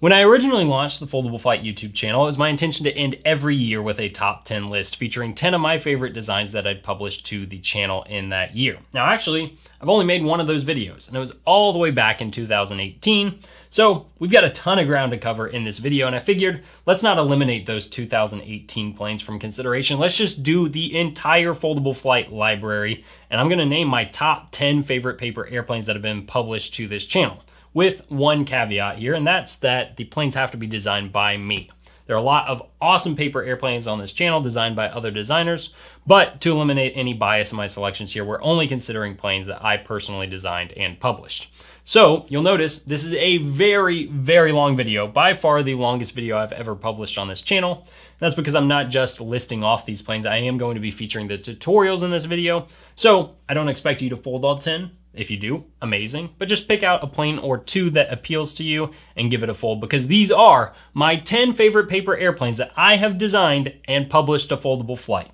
When I originally launched the Foldable Flight YouTube channel, it was my intention to end every year with a top 10 list featuring 10 of my favorite designs that I'd published to the channel in that year. Now actually, I've only made one of those videos, and it was all the way back in 2018, so we've got a ton of ground to cover in this video, and I figured let's not eliminate those 2018 planes from consideration. Let's just do the entire Foldable Flight library, and I'm gonna name my top 10 favorite paper airplanes that have been published to this channel, with one caveat here, and that's that the planes have to be designed by me. There are a lot of awesome paper airplanes on this channel designed by other designers, but to eliminate any bias in my selections here, we're only considering planes that I personally designed and published. So you'll notice this is a very, very long video, by far the longest video I've ever published on this channel. That's because I'm not just listing off these planes, I am going to be featuring the tutorials in this video. So I don't expect you to fold all 10. If you do, amazing, but just pick out a plane or two that appeals to you and give it a fold, because these are my 10 favorite paper airplanes that I have designed and published to Foldable Flight.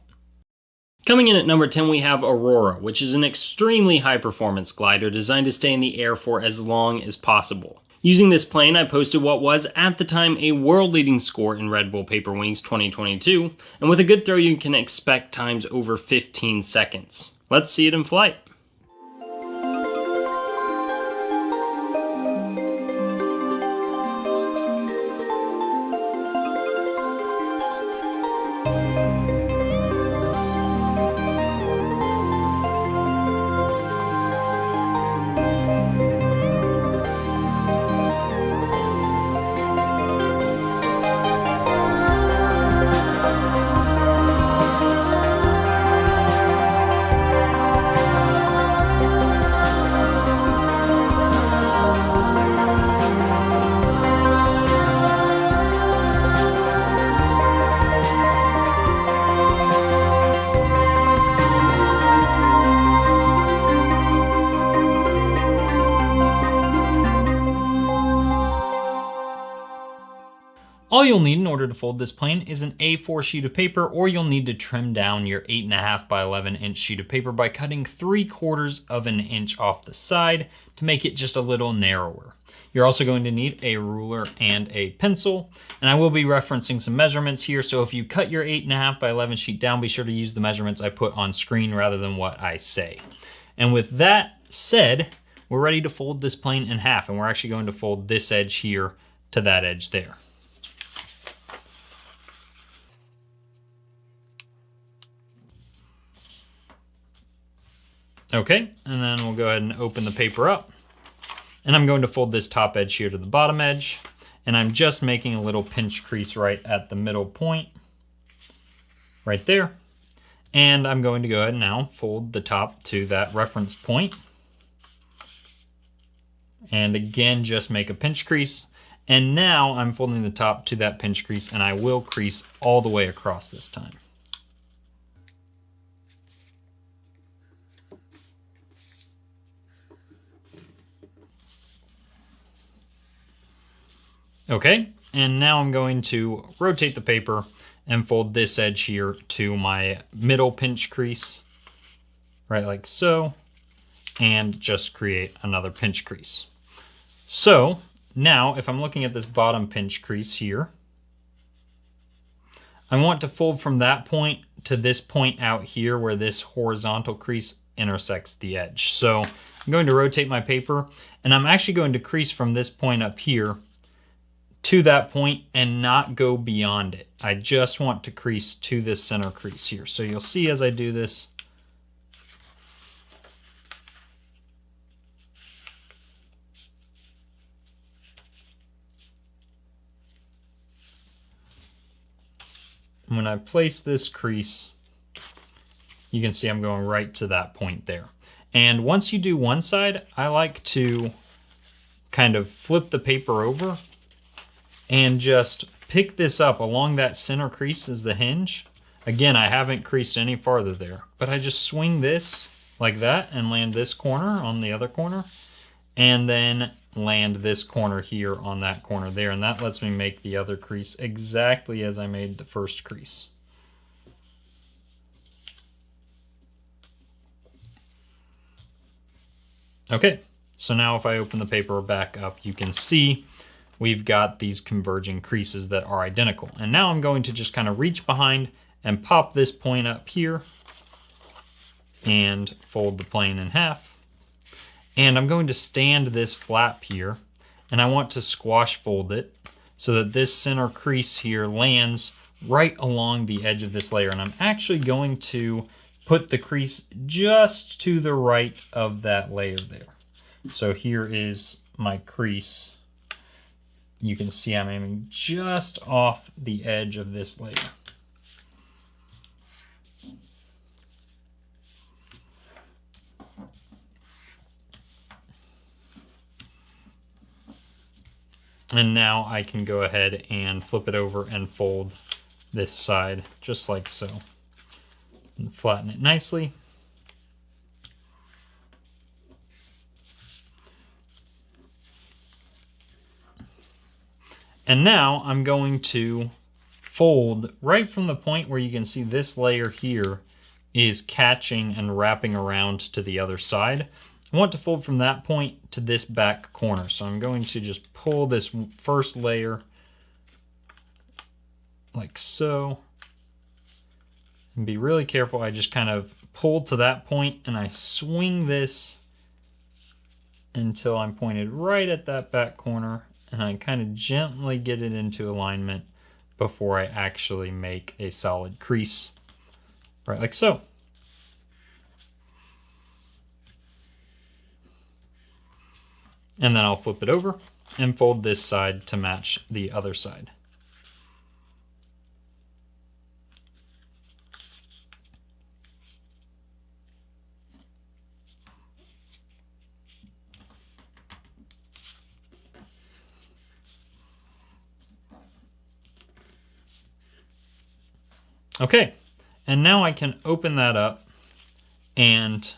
Coming in at number 10, we have Aurora, which is an extremely high performance glider designed to stay in the air for as long as possible. Using this plane, I posted what was, at the time, a world-leading score in Red Bull Paper Wings 2022, and with a good throw you can expect times over 15 seconds. Let's see it in flight. All you'll need in order to fold this plane is an A4 sheet of paper, or you'll need to trim down your 8.5 by 11 inch sheet of paper by cutting 3/4 of an inch off the side to make it just a little narrower. You're also going to need a ruler and a pencil, and I will be referencing some measurements here, so if you cut your 8.5 by 11 sheet down, be sure to use the measurements I put on screen rather than what I say. And with that said, we're ready to fold this plane in half, and we're actually going to fold this edge here to that edge there. Okay, and then we'll go ahead and open the paper up. And I'm going to fold this top edge here to the bottom edge. And I'm just making a little pinch crease right at the middle point, right there. And I'm going to go ahead and now fold the top to that reference point. And again, just make a pinch crease. And now I'm folding the top to that pinch crease, and I will crease all the way across this time. Okay, and now I'm going to rotate the paper and fold this edge here to my middle pinch crease, right like so, and just create another pinch crease. So now if I'm looking at this bottom pinch crease here, I want to fold from that point to this point out here where this horizontal crease intersects the edge. So I'm going to rotate my paper, and I'm actually going to crease from this point up here to that point and not go beyond it. I just want to crease to this center crease here. So you'll see as I do this, when I place this crease, you can see I'm going right to that point there. And once you do one side, I like to kind of flip the paper over and just pick this up along that center crease as the hinge. Again, I haven't creased any farther there, but I just swing this like that and land this corner on the other corner, and then land this corner here on that corner there, and that lets me make the other crease exactly as I made the first crease. Okay, so now if I open the paper back up, you can see we've got these converging creases that are identical. And now I'm going to just kind of reach behind and pop this point up here and fold the plane in half. And I'm going to stand this flap here, and I want to squash fold it so that this center crease here lands right along the edge of this layer. And I'm actually going to put the crease just to the right of that layer there. So here is my crease. You can see I'm aiming just off the edge of this layer. And now I can go ahead and flip it over and fold this side just like so. And flatten it nicely. And now I'm going to fold right from the point where you can see this layer here is catching and wrapping around to the other side. I want to fold from that point to this back corner. So I'm going to just pull this first layer like so. And be really careful. I just kind of pull to that point and I swing this until I'm pointed right at that back corner. And I kind of gently get it into alignment before I actually make a solid crease. Right like so. And then I'll flip it over and fold this side to match the other side. Okay, and now I can open that up and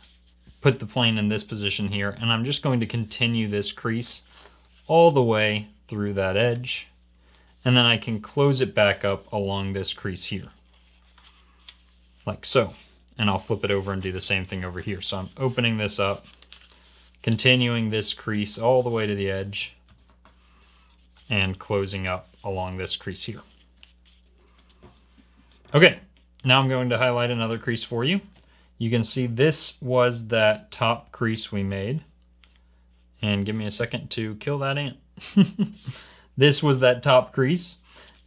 put the plane in this position here, and I'm just going to continue this crease all the way through that edge, and then I can close it back up along this crease here, like so. And I'll flip it over and do the same thing over here. So I'm opening this up, continuing this crease all the way to the edge, and closing up along this crease here. Okay, now I'm going to highlight another crease for you. You can see this was that top crease we made. And give me a second to kill that ant. This was that top crease.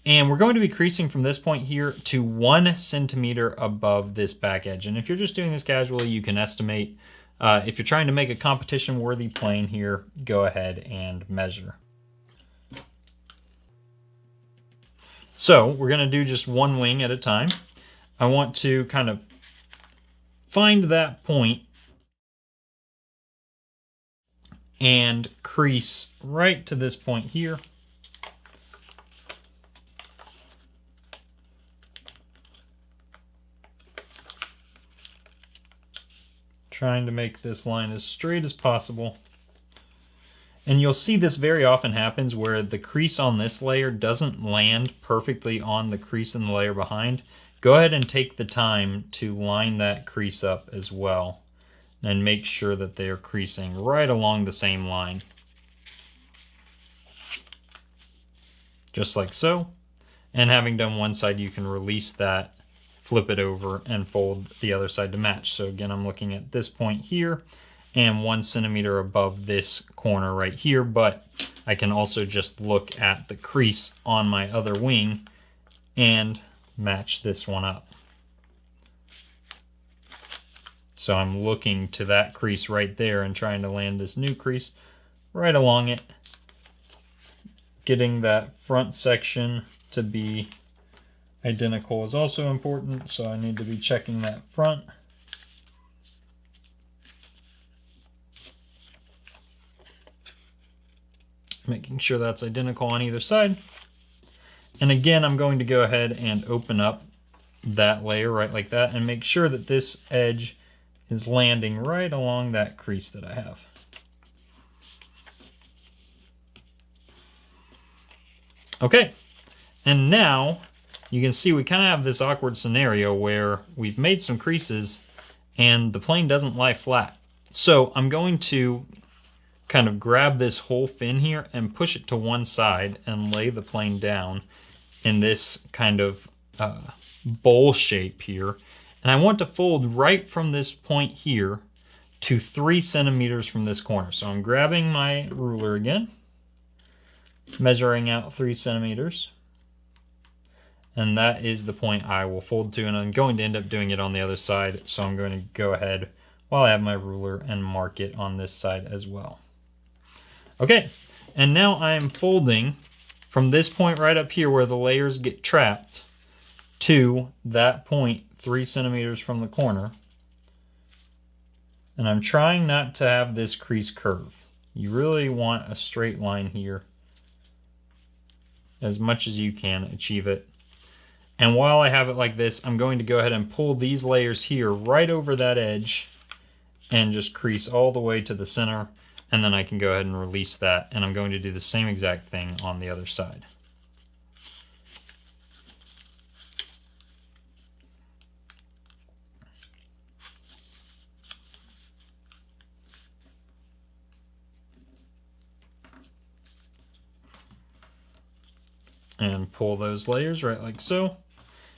And we're going to be creasing from this point here to 1 centimeter above this back edge. And if you're just doing this casually, you can estimate. If you're trying to make a competition-worthy plane here, go ahead and measure. So we're going to do just one wing at a time. I want to kind of find that point and crease right to this point here. Trying to make this line as straight as possible. And you'll see this very often happens where the crease on this layer doesn't land perfectly on the crease in the layer behind. Go ahead and take the time to line that crease up as well and make sure that they're creasing right along the same line. Just like so. And having done one side, you can release that, flip it over, and fold the other side to match. So again, I'm looking at this point here and 1 centimeter above this corner right here, but I can also just look at the crease on my other wing and match this one up. So I'm looking to that crease right there and trying to land this new crease right along it. Getting that front section to be identical is also important, so I need to be checking that front. Making sure that's identical on either side. And again, I'm going to go ahead and open up that layer right like that and make sure that this edge is landing right along that crease that I have. Okay, and now you can see we kind of have this awkward scenario where we've made some creases and the plane doesn't lie flat. So I'm going to kind of grab this whole fin here and push it to one side and lay the plane down in this kind of bowl shape here. And I want to fold right from this point here to 3 centimeters from this corner. So I'm grabbing my ruler again, measuring out 3 centimeters. And that is the point I will fold to, and I'm going to end up doing it on the other side. So I'm going to go ahead while I have my ruler and mark it on this side as well. Okay, and now I am folding from this point right up here where the layers get trapped to that point 3 centimeters from the corner. And I'm trying not to have this crease curve. You really want a straight line here as much as you can achieve it. And while I have it like this, I'm going to go ahead and pull these layers here right over that edge and just crease all the way to the center. And then I can go ahead and release that. And I'm going to do the same exact thing on the other side. And pull those layers right like so.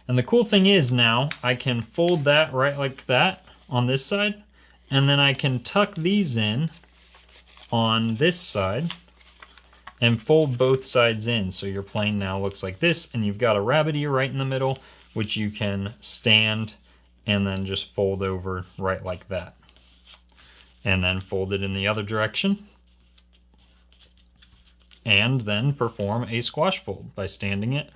And the cool thing is now I can fold that right like that on this side, and then I can tuck these in on this side and fold both sides in. So your plane now looks like this, and you've got a rabbit ear right in the middle, which you can stand and then just fold over right like that. And then fold it in the other direction. And then perform a squash fold by standing it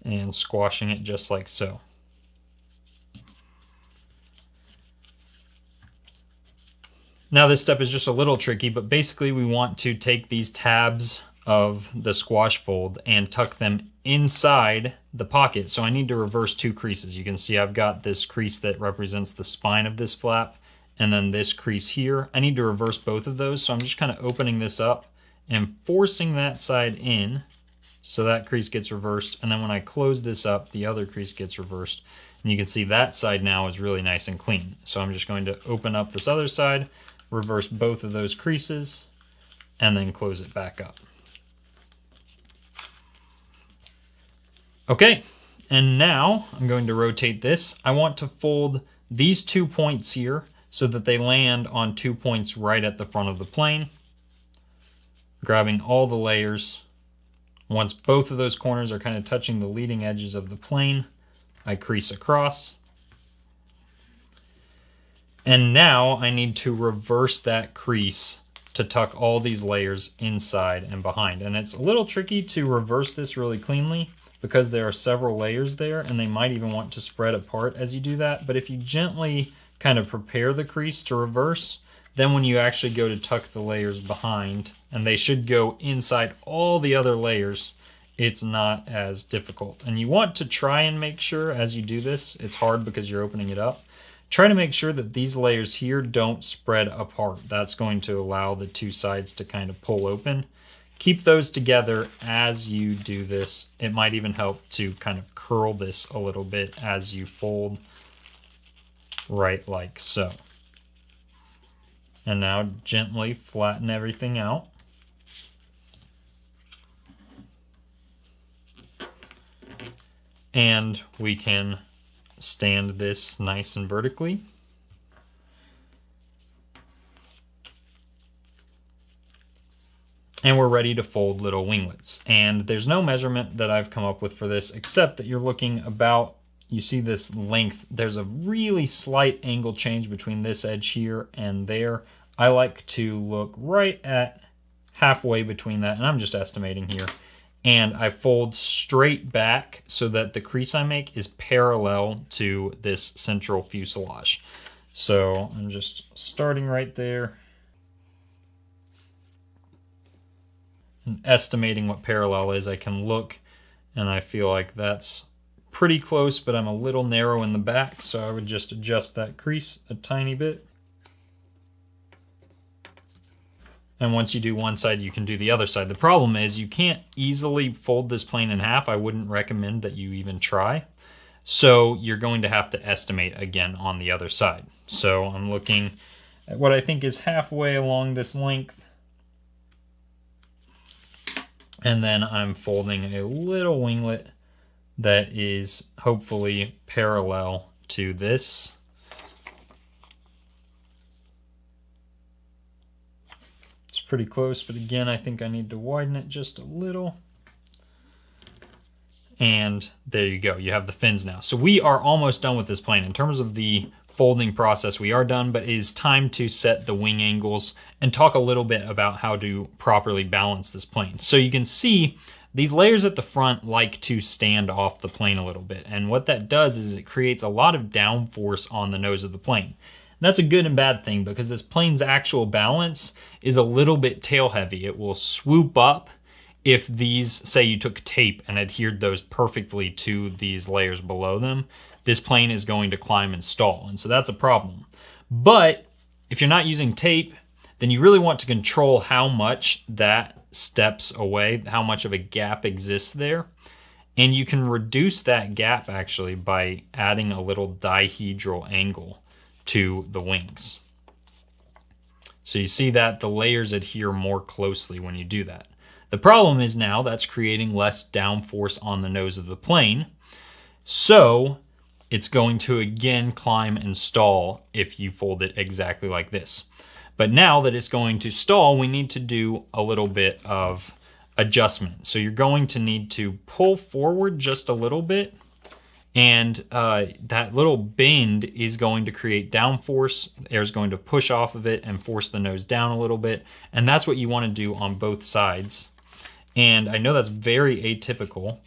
and squashing it just like so. Now this step is just a little tricky, but basically we want to take these tabs of the squash fold and tuck them inside the pocket. So I need to reverse 2 creases. You can see I've got this crease that represents the spine of this flap, and then this crease here. I need to reverse both of those, so I'm just kind of opening this up and forcing that side in so that crease gets reversed, and then when I close this up, the other crease gets reversed. And you can see that side now is really nice and clean. So I'm just going to open up this other side, reverse both of those creases, and then close it back up. Okay, and now I'm going to rotate this. I want to fold these 2 points here so that they land on 2 points right at the front of the plane. Grabbing all the layers. Once both of those corners are kind of touching the leading edges of the plane, I crease across. And now I need to reverse that crease to tuck all these layers inside and behind. And it's a little tricky to reverse this really cleanly because there are several layers there, and they might even want to spread apart as you do that. But if you gently kind of prepare the crease to reverse, then when you actually go to tuck the layers behind, and they should go inside all the other layers, it's not as difficult. And you want to try and make sure as you do this, it's hard because you're opening it up, try to make sure that these layers here don't spread apart. That's going to allow the 2 sides to kind of pull open. Keep those together as you do this. It might even help to kind of curl this a little bit as you fold, right like so. And now gently flatten everything out. And we can stand this nice and vertically. And we're ready to fold little winglets. And there's no measurement that I've come up with for this, except that you're looking about, you see this length, there's a really slight angle change between this edge here and there. I like to look right at halfway between that, and I'm just estimating here. And I fold straight back so that the crease I make is parallel to this central fuselage. So I'm just starting right there and estimating what parallel is. I can look and I feel like that's pretty close, but I'm a little narrow in the back, so I would just adjust that crease a tiny bit. And once you do one side, you can do the other side. The problem is you can't easily fold this plane in half. I wouldn't recommend that you even try. So you're going to have to estimate again on the other side. So I'm looking at what I think is halfway along this length. And then I'm folding a little winglet that is hopefully parallel to this. It's pretty close, but again, I think I need to widen it just a little. And there you go, you have the fins now. So we are almost done with this plane. In terms of the folding process, we are done, but it is time to set the wing angles and talk a little bit about how to properly balance this plane. So you can see these layers at the front like to stand off the plane a little bit. And what that does is it creates a lot of downforce on the nose of the plane. And that's a good and bad thing because this plane's actual balance is a little bit tail heavy. It will swoop up if these, say you took tape and adhered those perfectly to these layers below them. This plane is going to climb and stall, and so that's a problem. But if you're not using tape, then you really want to control how much that steps away, how much of a gap exists there. And you can reduce that gap actually by adding a little dihedral angle to the wings. So you see that the layers adhere more closely when you do that. The problem is now that's creating less downforce on the nose of the plane. So it's going to again climb and stall if you fold it exactly like this. But now that it's going to stall, we need to do a little bit of adjustment. So you're going to need to pull forward just a little bit, and that little bend is going to create downforce. Air is going to push off of it and force the nose down a little bit, and that's what you want to do on both sides. And I know that's very atypical,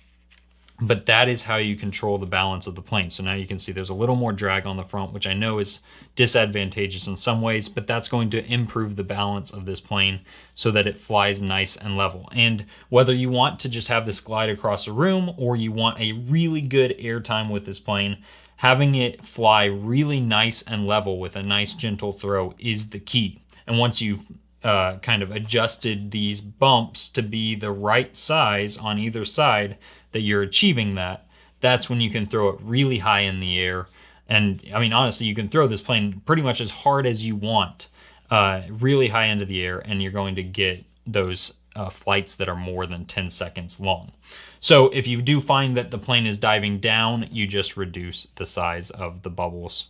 but that is how you control the balance of the plane. So now you can see there's a little more drag on the front, which I know is disadvantageous in some ways, but that's going to improve the balance of this plane so that it flies nice and level. And whether you want to just have this glide across a room or you want a really good airtime with this plane, having it fly really nice and level with a nice gentle throw is the key. And once you've kind of adjusted these bumps to be the right size on either side, that you're achieving that, that's when you can throw it really high in the air. And I mean, honestly, you can throw this plane pretty much as hard as you want, really high into the air, and you're going to get those flights that are more than 10 seconds long. So if you do find that the plane is diving down, you just reduce the size of the bubbles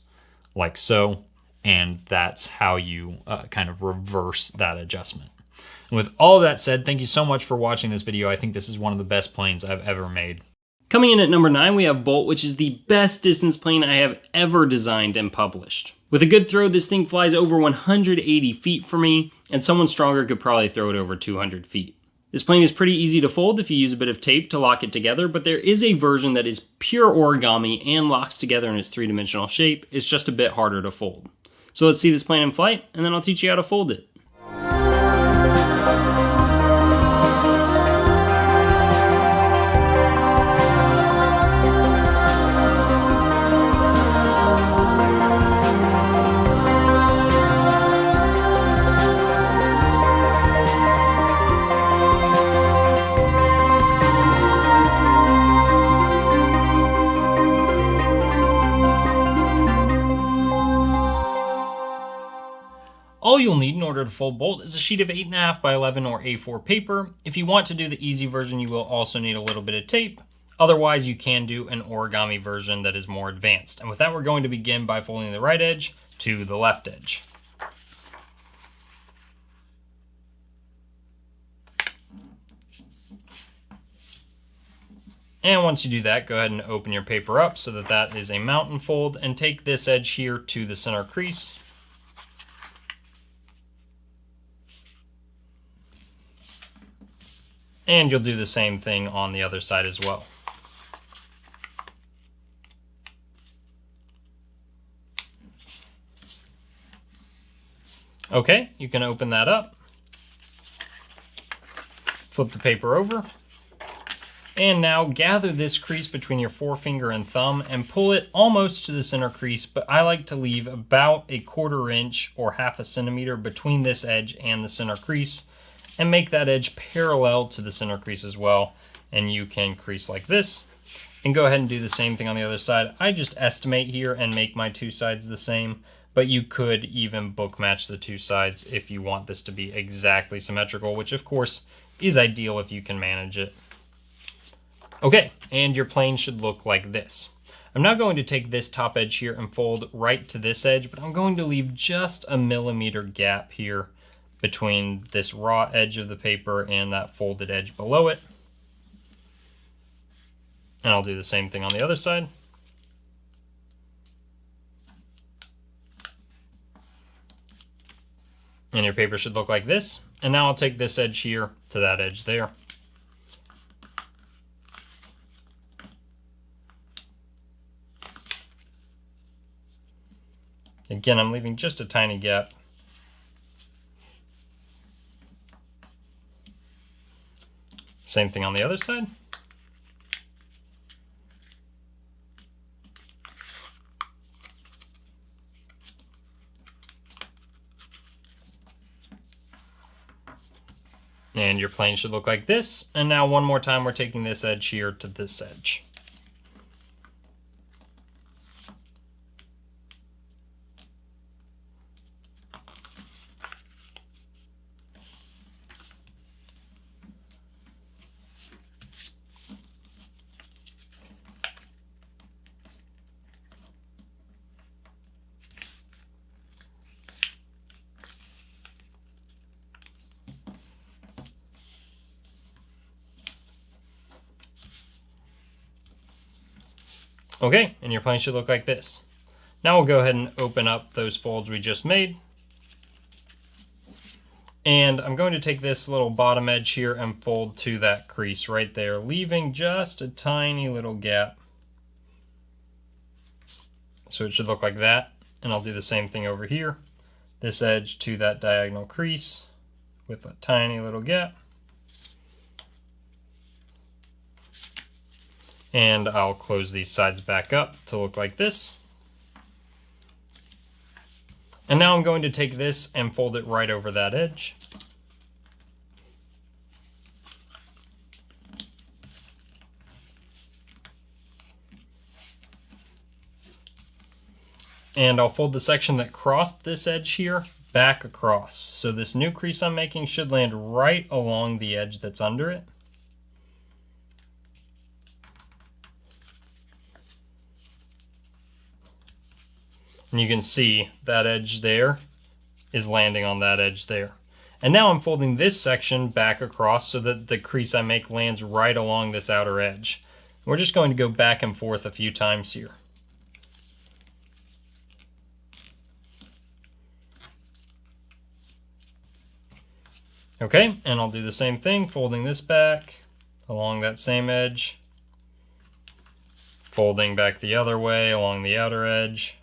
like so, and that's how you kind of reverse that adjustment. And with all that said, thank you so much for watching this video. I think this is one of the best planes I've ever made. Coming in at number 9, we have Bolt, which is the best distance plane I have ever designed and published. With a good throw, this thing flies over 180 feet for me, and someone stronger could probably throw it over 200 feet. This plane is pretty easy to fold if you use a bit of tape to lock it together, but there is a version that is pure origami and locks together in its three-dimensional shape. It's just a bit harder to fold. So let's see this plane in flight, and then I'll teach you how to fold it. All you'll need in order to fold Bolt is a sheet of 8.5 by 11 or A4 paper. If you want to do the easy version, you will also need a little bit of tape. Otherwise, you can do an origami version that is more advanced. And with that, we're going to begin by folding the right edge to the left edge. And once you do that, go ahead and open your paper up so that that is a mountain fold, and take this edge here to the center crease. And you'll do the same thing on the other side as well. Okay, you can open that up. Flip the paper over. And now gather this crease between your forefinger and thumb and pull it almost to the center crease, but I like to leave about 1/4 inch or 1/2 centimeter between this edge and the center crease, and make that edge parallel to the center crease as well. And you can crease like this, and go ahead and do the same thing on the other side. I just estimate here and make my two sides the same, but you could even book match the two sides if you want this to be exactly symmetrical, which of course is ideal if you can manage it. Okay, and your plane should look like this. I'm now going to take this top edge here and fold right to this edge, but I'm going to leave just a millimeter gap here between this raw edge of the paper and that folded edge below it. And I'll do the same thing on the other side. And your paper should look like this. And now I'll take this edge here to that edge there. Again, I'm leaving just a tiny gap. Same thing on the other side. And your plane should look like this. And now one more time, we're taking this edge here to this edge. Okay, and your plane should look like this. Now we'll go ahead and open up those folds we just made. And I'm going to take this little bottom edge here and fold to that crease right there, leaving just a tiny little gap. So it should look like that. And I'll do the same thing over here. This edge to that diagonal crease with a tiny little gap. And I'll close these sides back up to look like this. And now I'm going to take this and fold it right over that edge. And I'll fold the section that crossed this edge here back across. So this new crease I'm making should land right along the edge that's under it. And you can see that edge there is landing on that edge there. And now I'm folding this section back across so that the crease I make lands right along this outer edge. We're just going to go back and forth a few times here. Okay, and I'll do the same thing, folding this back along that same edge, folding back the other way along the outer edge.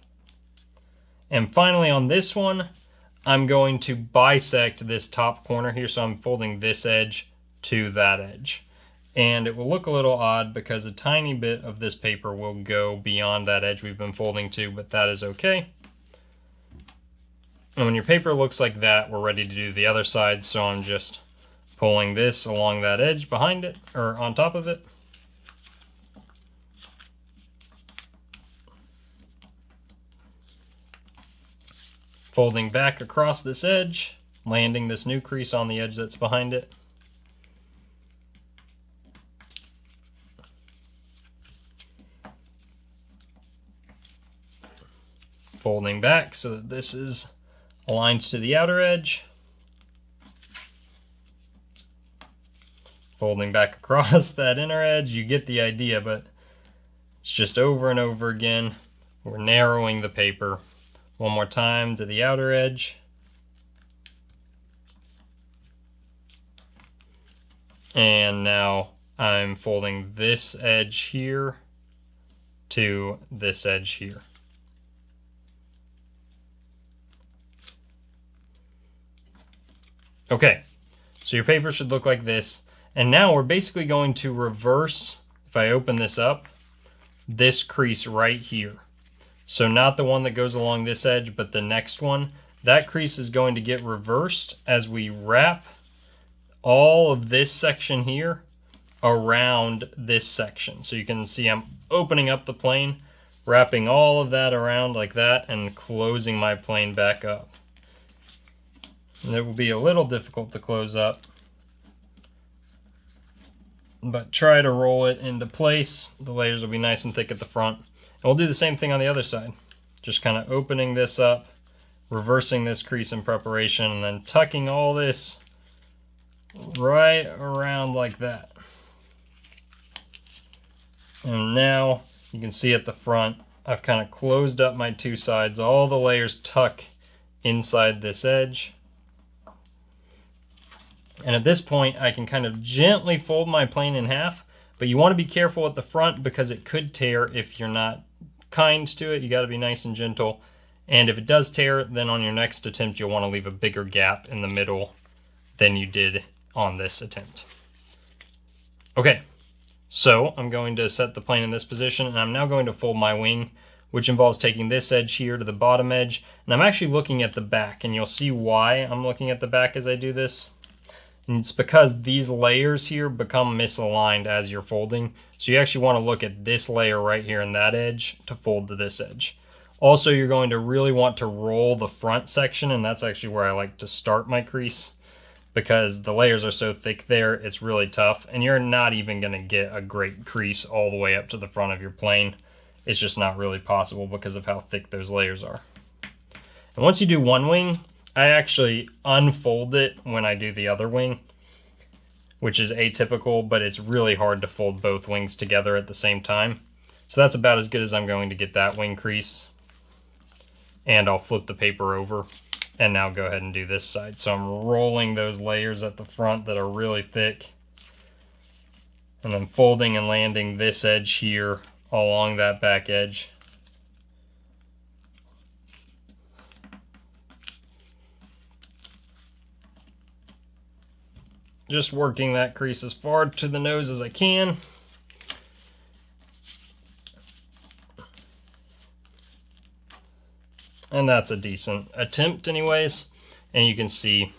And finally on this one, I'm going to bisect this top corner here, so I'm folding this edge to that edge. And it will look a little odd because a tiny bit of this paper will go beyond that edge we've been folding to, but that is okay. And when your paper looks like that, we're ready to do the other side, so I'm just pulling this along that edge behind it, or on top of it. Folding back across this edge, landing this new crease on the edge that's behind it. Folding back so that this is aligned to the outer edge. Folding back across that inner edge. You get the idea, but it's just over and over again. We're narrowing the paper. One more time to the outer edge. And now I'm folding this edge here to this edge here. Okay, so your paper should look like this. And now we're basically going to reverse, if I open this up, this crease right here. So not the one that goes along this edge, but the next one. That crease is going to get reversed as we wrap all of this section here around this section. So you can see I'm opening up the plane, wrapping all of that around like that and closing my plane back up. And it will be a little difficult to close up, but try to roll it into place. The layers will be nice and thick at the front. And we'll do the same thing on the other side. Just kind of opening this up, reversing this crease in preparation, and then tucking all this right around like that. And now you can see at the front, I've kind of closed up my two sides. All the layers tuck inside this edge. And at this point, I can kind of gently fold my plane in half, but you want to be careful at the front because it could tear if you're not kind to it. You got to be nice and gentle. And if it does tear, then on your next attempt, you'll want to leave a bigger gap in the middle than you did on this attempt. Okay, so I'm going to set the plane in this position, and I'm now going to fold my wing, which involves taking this edge here to the bottom edge. And I'm actually looking at the back, and you'll see why I'm looking at the back as I do this. And it's because these layers here become misaligned as you're folding. So you actually want to look at this layer right here in that edge to fold to this edge. Also, you're going to really want to roll the front section, and that's actually where I like to start my crease because the layers are so thick there, it's really tough. And you're not even going to get a great crease all the way up to the front of your plane. It's just not really possible because of how thick those layers are. And once you do one wing, I actually unfold it when I do the other wing, which is atypical, but it's really hard to fold both wings together at the same time. So that's about as good as I'm going to get that wing crease. And I'll flip the paper over and now go ahead and do this side. So I'm rolling those layers at the front that are really thick and then folding and landing this edge here along that back edge. Just working that crease as far to the nose as I can. And that's a decent attempt anyways. And you can see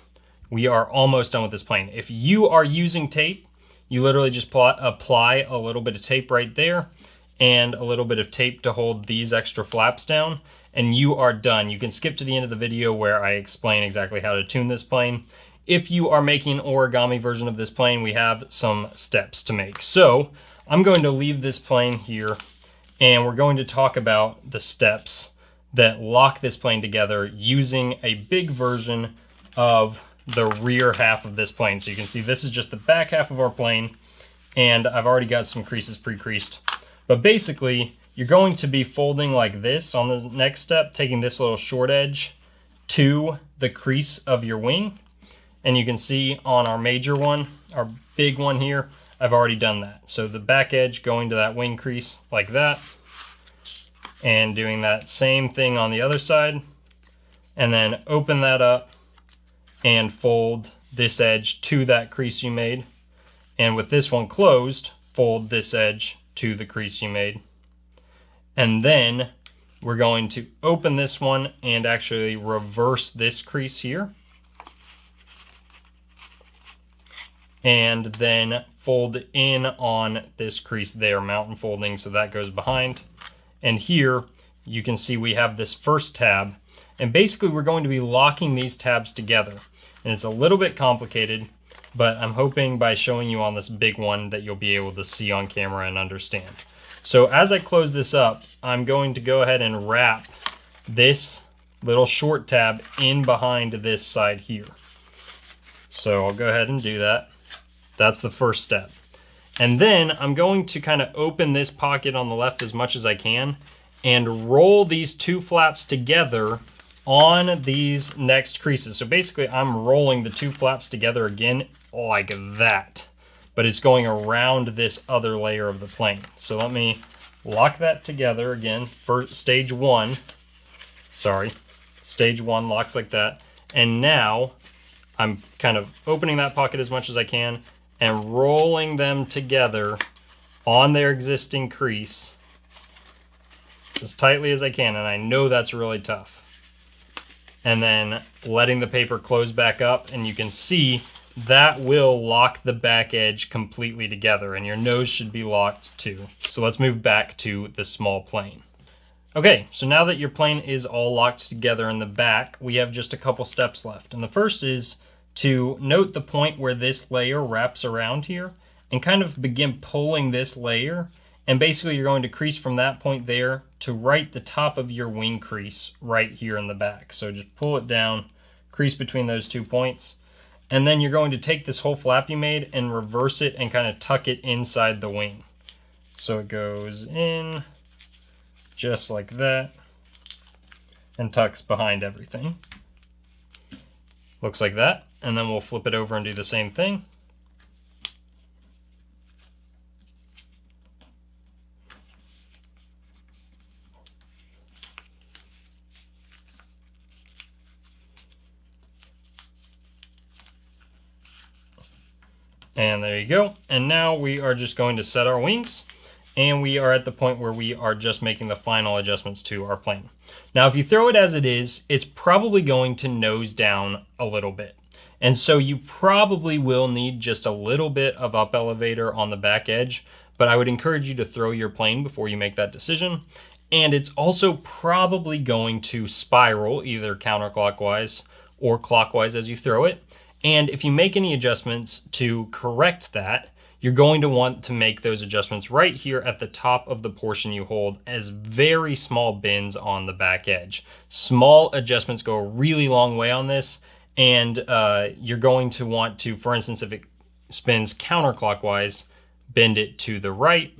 we are almost done with this plane. If you are using tape, you literally just apply a little bit of tape right there and a little bit of tape to hold these extra flaps down, and you are done. You can skip to the end of the video where I explain exactly how to tune this plane. If you are making an origami version of this plane, we have some steps to make. So I'm going to leave this plane here, and we're going to talk about the steps that lock this plane together using a big version of the rear half of this plane. So you can see this is just the back half of our plane, and I've already got some creases pre-creased. But basically, you're going to be folding like this on the next step, taking this little short edge to the crease of your wing. And you can see on our major one, our big one here, I've already done that. So the back edge going to that wing crease like that, and doing that same thing on the other side, and then open that up and fold this edge to that crease you made. And with this one closed, fold this edge to the crease you made. And then we're going to open this one and actually reverse this crease here. And then fold in on this crease there, mountain folding, so that goes behind. And here you can see we have this first tab, and basically we're going to be locking these tabs together. And it's a little bit complicated, but I'm hoping by showing you on this big one that you'll be able to see on camera and understand. So as I close this up, I'm going to go ahead and wrap this little short tab in behind this side here. So I'll go ahead and do that. That's the first step. And then I'm going to kind of open this pocket on the left as much as I can and roll these two flaps together on these next creases. So basically I'm rolling the two flaps together again like that, but it's going around this other layer of the plane. So let me lock that together again for stage one. Stage one locks like that. And now I'm kind of opening that pocket as much as I can and rolling them together on their existing crease as tightly as I can. And I know that's really tough. And then letting the paper close back up, and you can see that will lock the back edge completely together, and your nose should be locked too. So let's move back to the small plane. Okay, so now that your plane is all locked together in the back, we have just a couple steps left. And the first is to note the point where this layer wraps around here and kind of begin pulling this layer. And basically you're going to crease from that point there to right the top of your wing crease right here in the back. So just pull it down, crease between those 2 points. And then you're going to take this whole flap you made and reverse it and kind of tuck it inside the wing. So it goes in just like that and tucks behind everything. Looks like that. And then we'll flip it over and do the same thing. And there you go. And now we are just going to set our wings. And we are at the point where we are just making the final adjustments to our plane. Now, if you throw it as it is, it's probably going to nose down a little bit. And so you probably will need just a little bit of up elevator on the back edge, but I would encourage you to throw your plane before you make that decision. And it's also probably going to spiral either counterclockwise or clockwise as you throw it. And if you make any adjustments to correct that, you're going to want to make those adjustments right here at the top of the portion you hold as very small bends on the back edge. Small adjustments go a really long way on this, and you're going to want to, for instance, if it spins counterclockwise, bend it to the right,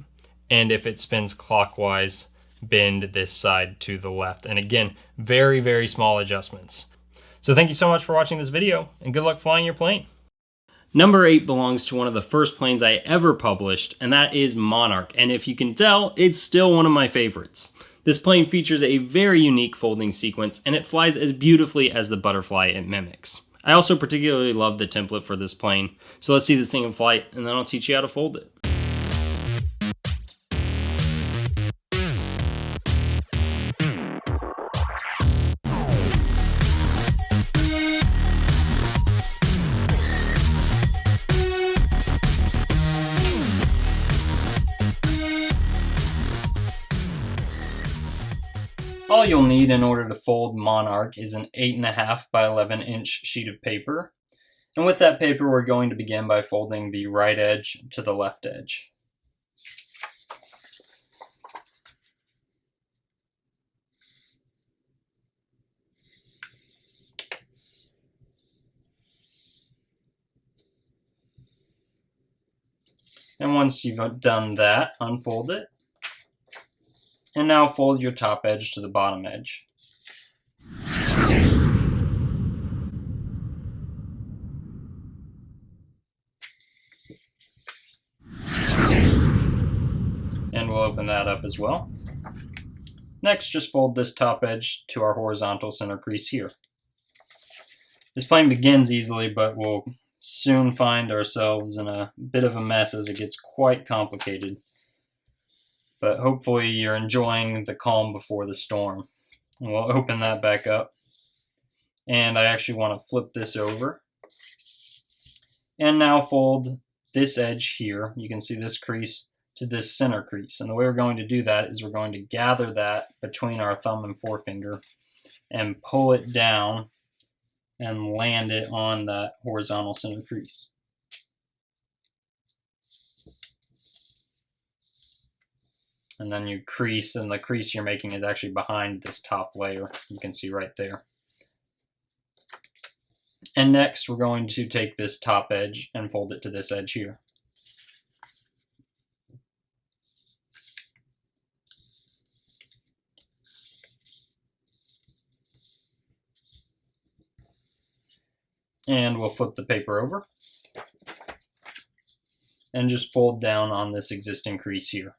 and if it spins clockwise, bend this side to the left. And again, very, very small adjustments. So thank you so much for watching this video, and good luck flying your plane. Number 8 belongs to one of the first planes I ever published, and that is Monarch. And if you can tell, it's still one of my favorites. This plane features a very unique folding sequence, and it flies as beautifully as the butterfly it mimics. I also particularly love the template for this plane. So let's see this thing in flight, and then I'll teach you how to fold it. All you'll need in order to fold Monarch is an 8.5 by 11 inch sheet of paper. And with that paper, we're going to begin by folding the right edge to the left edge. And once you've done that, unfold it. And now fold your top edge to the bottom edge. And we'll open that up as well. Next, just fold this top edge to our horizontal center crease here. This plane begins easily, but we'll soon find ourselves in a bit of a mess as it gets quite complicated. But hopefully you're enjoying the calm before the storm. And we'll open that back up. And I actually want to flip this over. And now fold this edge here. You can see this crease to this center crease. And the way we're going to do that is we're going to gather that between our thumb and forefinger and pull it down and land it on that horizontal center crease. And then you crease, and the crease you're making is actually behind this top layer. You can see right there. And next, we're going to take this top edge and fold it to this edge here. And we'll flip the paper over and just fold down on this existing crease here.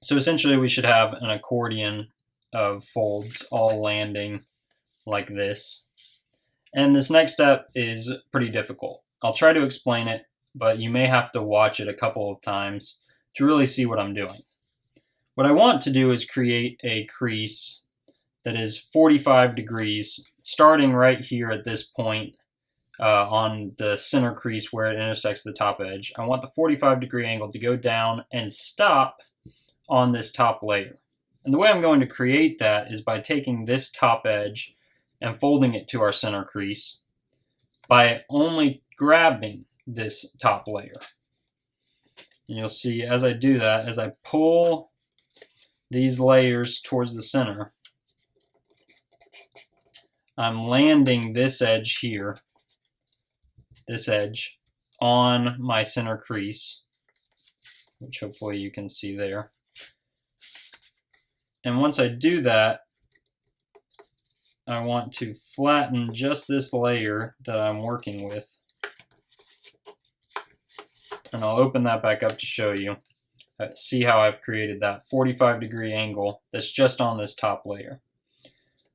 So essentially we should have an accordion of folds all landing like this. And this next step is pretty difficult. I'll try to explain it, but you may have to watch it a couple of times to really see what I'm doing. What I want to do is create a crease that is 45 degrees, starting right here at this point on the center crease where it intersects the top edge. I want the 45-degree angle to go down and stop on this top layer. And the way I'm going to create that is by taking this top edge and folding it to our center crease by only grabbing this top layer. And you'll see as I do that, as I pull these layers towards the center, I'm landing this edge here, this edge, on my center crease, which hopefully you can see there. And once I do that, I want to flatten just this layer that I'm working with. And I'll open that back up to show you. See how I've created that 45-degree angle that's just on this top layer.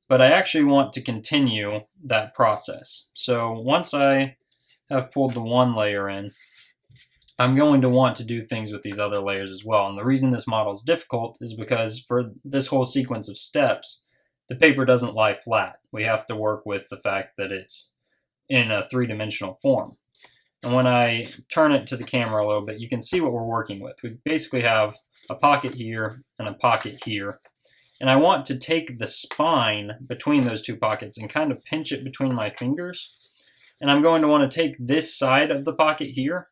But I actually want to continue that process. So once I have pulled the one layer in, I'm going to want to do things with these other layers as well. And the reason this model is difficult is because for this whole sequence of steps, the paper doesn't lie flat. We have to work with the fact that it's in a three-dimensional form. And when I turn it to the camera a little bit, you can see what we're working with. We basically have a pocket here and a pocket here. And I want to take the spine between those two pockets and kind of pinch it between my fingers. And I'm going to want to take this side of the pocket here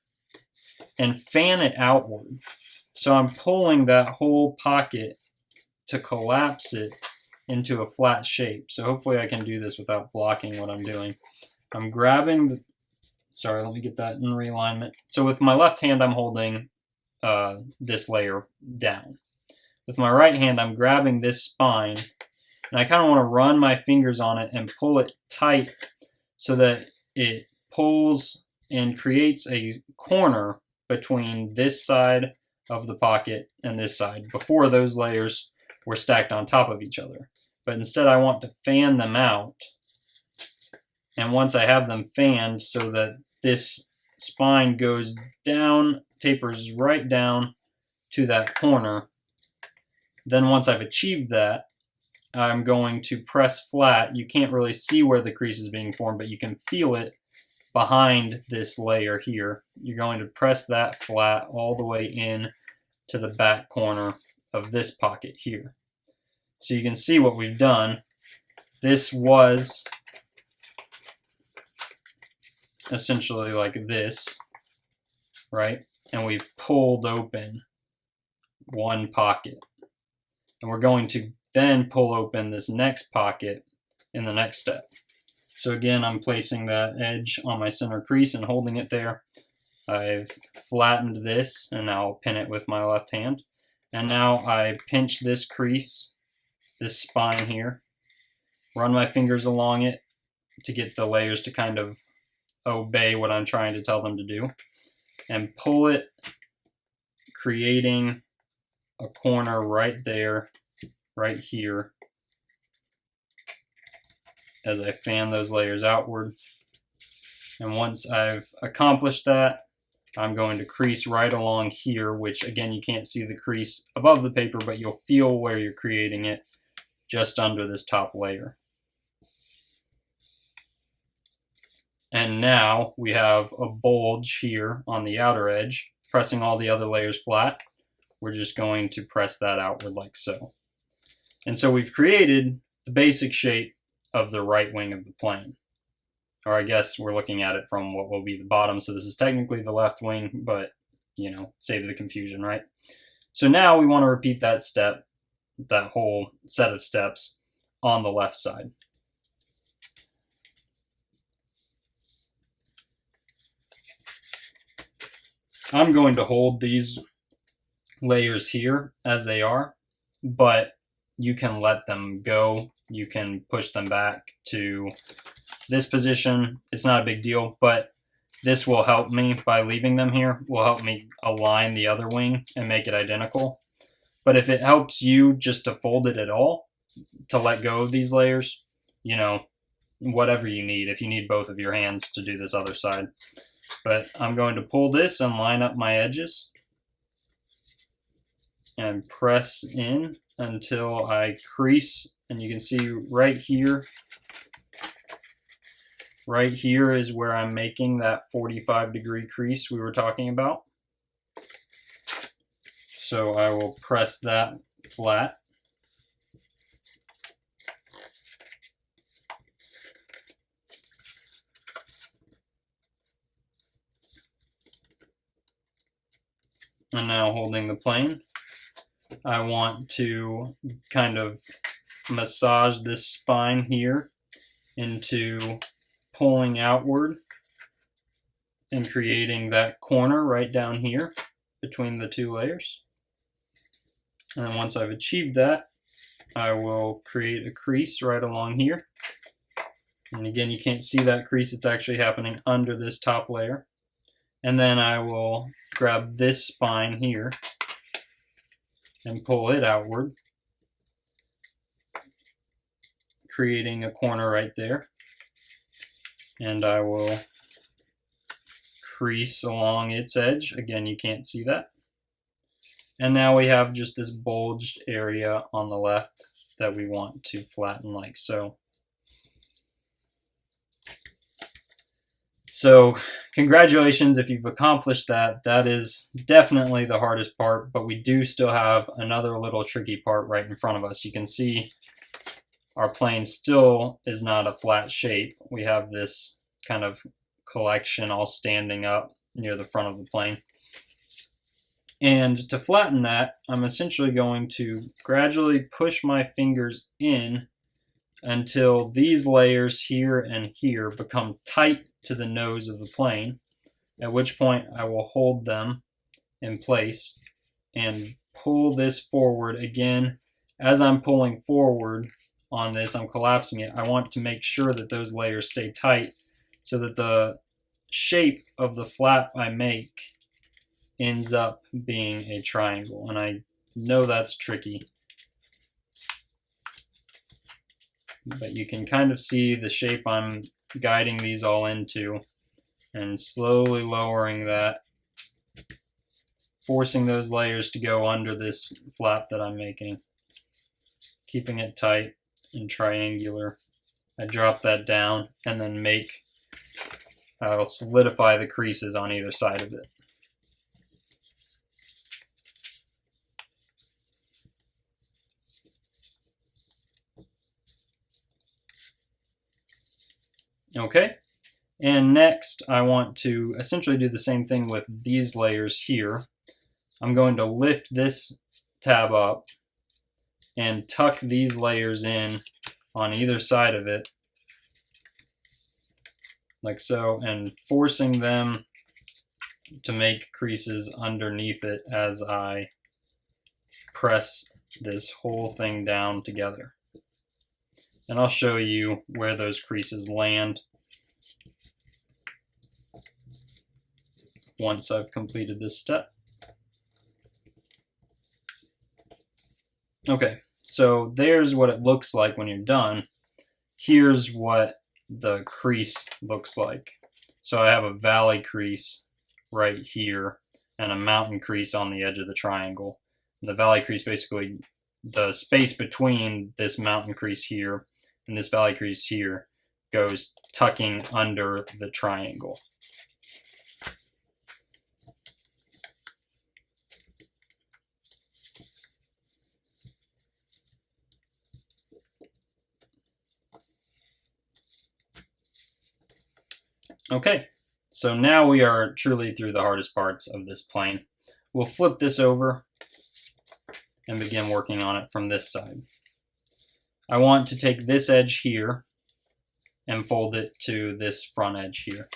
and fan it outward. So I'm pulling that whole pocket to collapse it into a flat shape. So hopefully I can do this without blocking what I'm doing. I'm grabbing the, sorry, let me get that in realignment. So with my left hand, I'm holding this layer down. With my right hand, I'm grabbing this spine, and I kind of want to run my fingers on it and pull it tight so that it pulls and creates a corner between this side of the pocket and this side before those layers were stacked on top of each other. But instead I want to fan them out, and once I have them fanned so that this spine goes down, tapers right down to that corner, then once I've achieved that, I'm going to press flat. You can't really see where the crease is being formed, but you can feel it behind this layer here. You're going to press that flat all the way in to the back corner of this pocket here. So you can see what we've done. This was essentially like this, right? And we've pulled open one pocket. And we're going to then pull open this next pocket in the next step. So again, I'm placing that edge on my center crease and holding it there. I've flattened this, and now I'll pin it with my left hand. And now I pinch this crease, this spine here, run my fingers along it to get the layers to kind of obey what I'm trying to tell them to do, and pull it, creating a corner right there, right here, as I fan those layers outward. And once I've accomplished that, I'm going to crease right along here, which again, you can't see the crease above the paper, but you'll feel where you're creating it just under this top layer. And now we have a bulge here on the outer edge, pressing all the other layers flat. We're just going to press that outward like so. And so we've created the basic shape of the right wing of the plane. Or I guess we're looking at it from what will be the bottom, so this is technically the left wing, but, you know, save the confusion, right? So now we want to repeat that step, that whole set of steps on the left side. I'm going to hold these layers here as they are, but you can let them go. You can push them back to this position. It's not a big deal, but this will help me by leaving them here, will help me align the other wing and make it identical. But if it helps you just to fold it at all, to let go of these layers, you know, whatever you need, if you need both of your hands to do this other side. But I'm going to pull this and line up my edges and press in until I crease. And you can see right here is where I'm making that 45-degree crease we were talking about. So I will press that flat. And now holding the plane, I want to kind of massage this spine here into pulling outward and creating that corner right down here between the two layers. And then once I've achieved that, I will create a crease right along here. And again, you can't see that crease, it's actually happening under this top layer. And then I will grab this spine here and pull it outward, creating a corner right there. And I will crease along its edge. Again, you can't see that. And now we have just this bulged area on the left that we want to flatten like so. So congratulations if you've accomplished that. That is definitely the hardest part, but we do still have another little tricky part right in front of us. You can see our plane still is not a flat shape. We have this kind of collection all standing up near the front of the plane. And to flatten that, I'm essentially going to gradually push my fingers in until these layers here and here become tight to the nose of the plane, at which point I will hold them in place and pull this forward. Again, as I'm pulling forward on this, I'm collapsing it. I want to make sure that those layers stay tight so that the shape of the flap I make ends up being a triangle. And I know that's tricky, but you can kind of see the shape I'm guiding these all into and slowly lowering that, forcing those layers to go under this flap that I'm making, keeping it tight and triangular. I drop that down and then I'll solidify the creases on either side of it. Okay, and next I want to essentially do the same thing with these layers here. I'm going to lift this tab up and tuck these layers in on either side of it, like so, and forcing them to make creases underneath it as I press this whole thing down together. And I'll show you where those creases land once I've completed this step. Okay, so there's what it looks like when you're done. Here's what the crease looks like. So I have a valley crease right here and a mountain crease on the edge of the triangle. The valley crease, basically the space between this mountain crease here and this valley crease here, goes tucking under the triangle. Okay, so now we are truly through the hardest parts of this plane. We'll flip this over and begin working on it from this side. I want to take this edge here and fold it to this front edge here.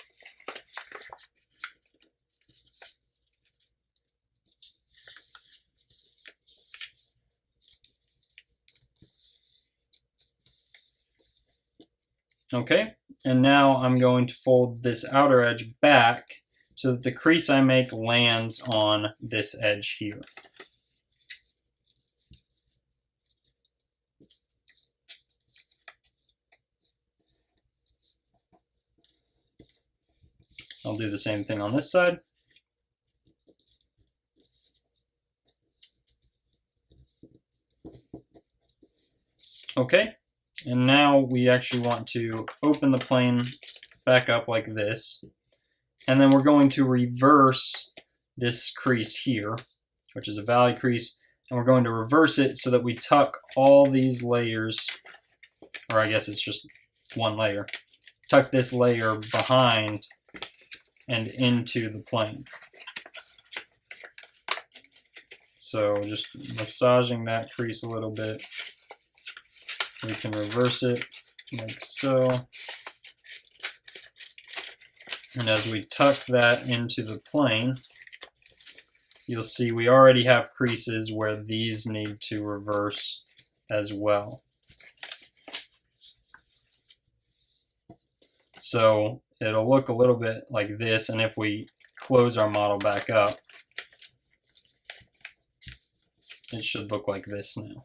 Okay, and now I'm going to fold this outer edge back so that the crease I make lands on this edge here. I'll do the same thing on this side. Okay, and now we actually want to open the plane back up like this, and then we're going to reverse this crease here which is a valley crease, and we're going to reverse it so that we tuck all these layers, or I guess it's just one layer, tuck this layer behind and into the plane. So just massaging that crease a little bit. We can reverse it like so. And as we tuck that into the plane, you'll see we already have creases where these need to reverse as well. So it'll look a little bit like this, and if we close our model back up, it should look like this now.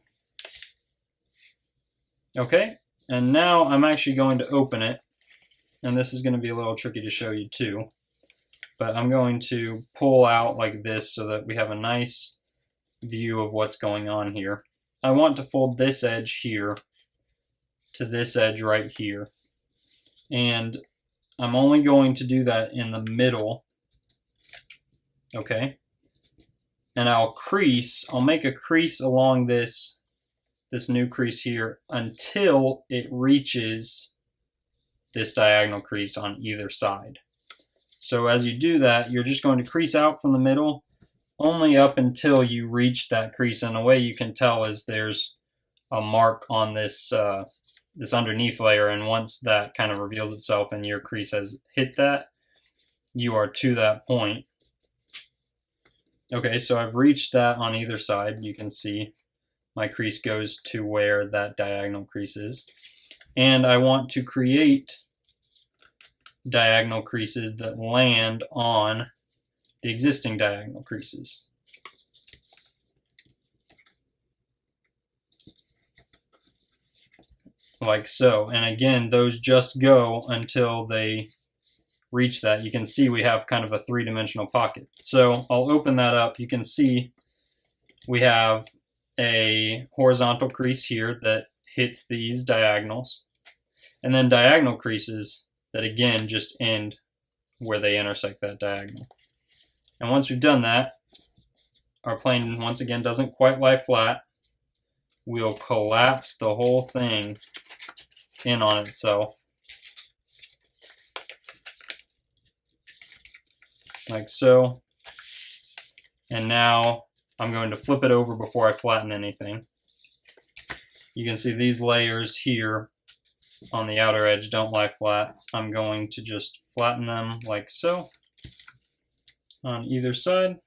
Okay, and now I'm actually going to open it, and this is going to be a little tricky to show you too, but I'm going to pull out like this so that we have a nice view of what's going on here. I want to fold this edge here to this edge right here, and I'm only going to do that in the middle, okay? And I'll make a crease along this new crease here until it reaches this diagonal crease on either side. So as you do that, you're just going to crease out from the middle only up until you reach that crease. And the way you can tell is there's a mark on this this underneath layer, and once that kind of reveals itself and your crease has hit that, you are to that point. Okay, so I've reached that on either side. You can see my crease goes to where that diagonal crease is. And I want to create diagonal creases that land on the existing diagonal creases. Like so. And again, those just go until they reach that. You can see we have kind of a three-dimensional pocket. So I'll open that up. You can see we have a horizontal crease here that hits these diagonals, and then diagonal creases that again just end where they intersect that diagonal. And once we've done that, our plane once again doesn't quite lie flat. We'll collapse the whole thing in on itself, like so. And now I'm going to flip it over before I flatten anything. You can see these layers here on the outer edge don't lie flat. I'm going to just flatten them like so on either side.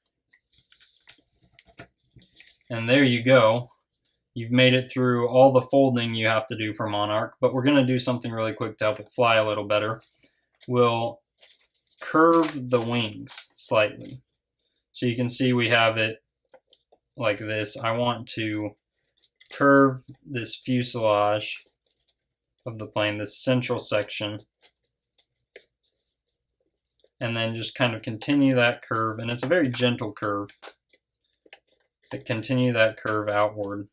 And there you go. You've made it through all the folding you have to do for Monarch, but we're going to do something really quick to help it fly a little better. We'll curve the wings slightly. So you can see we have it like this. I want to curve this fuselage of the plane, this central section, and then just kind of continue that curve. And it's a very gentle curve. But continue that curve outward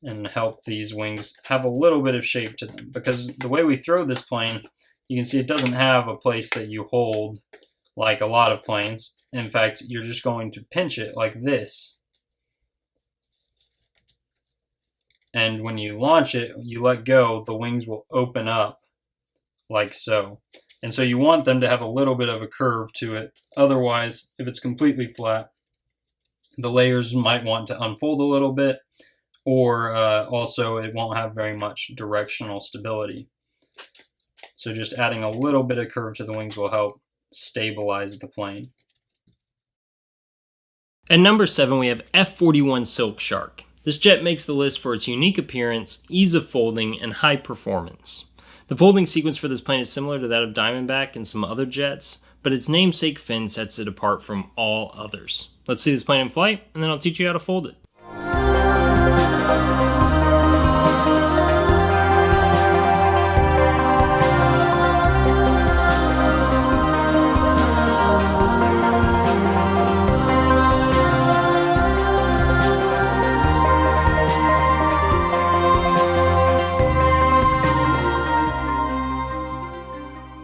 and help these wings have a little bit of shape to them. Because the way we throw this plane, you can see it doesn't have a place that you hold like a lot of planes. In fact, you're just going to pinch it like this. And when you launch it, you let go, the wings will open up like so. And so you want them to have a little bit of a curve to it. Otherwise, if it's completely flat, the layers might want to unfold a little bit, or also it won't have very much directional stability. So just adding a little bit of curve to the wings will help stabilize the plane. At number 7, we have F-41 Silk Shark. This jet makes the list for its unique appearance, ease of folding, and high performance. The folding sequence for this plane is similar to that of Diamondback and some other jets, but its namesake fin sets it apart from all others. Let's see this plane in flight, and then I'll teach you how to fold it.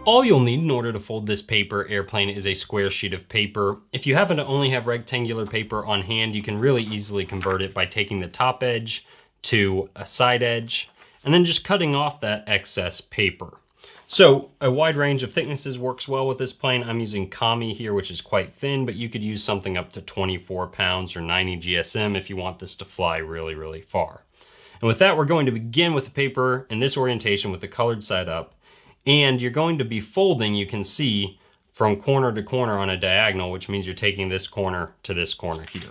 All all you'll need in order to fold this paper airplane is a square sheet of paper. If you happen to only have rectangular paper on hand, you can really easily convert it by taking the top edge to a side edge and then just cutting off that excess paper. So a wide range of thicknesses works well with this plane. I'm using Kami here, which is quite thin, but you could use something up to 24 pounds or 90 GSM if you want this to fly really, really far. And with that, we're going to begin with the paper in this orientation with the colored side up. And you're going to be folding, you can see, from corner to corner on a diagonal, which means you're taking this corner to this corner here.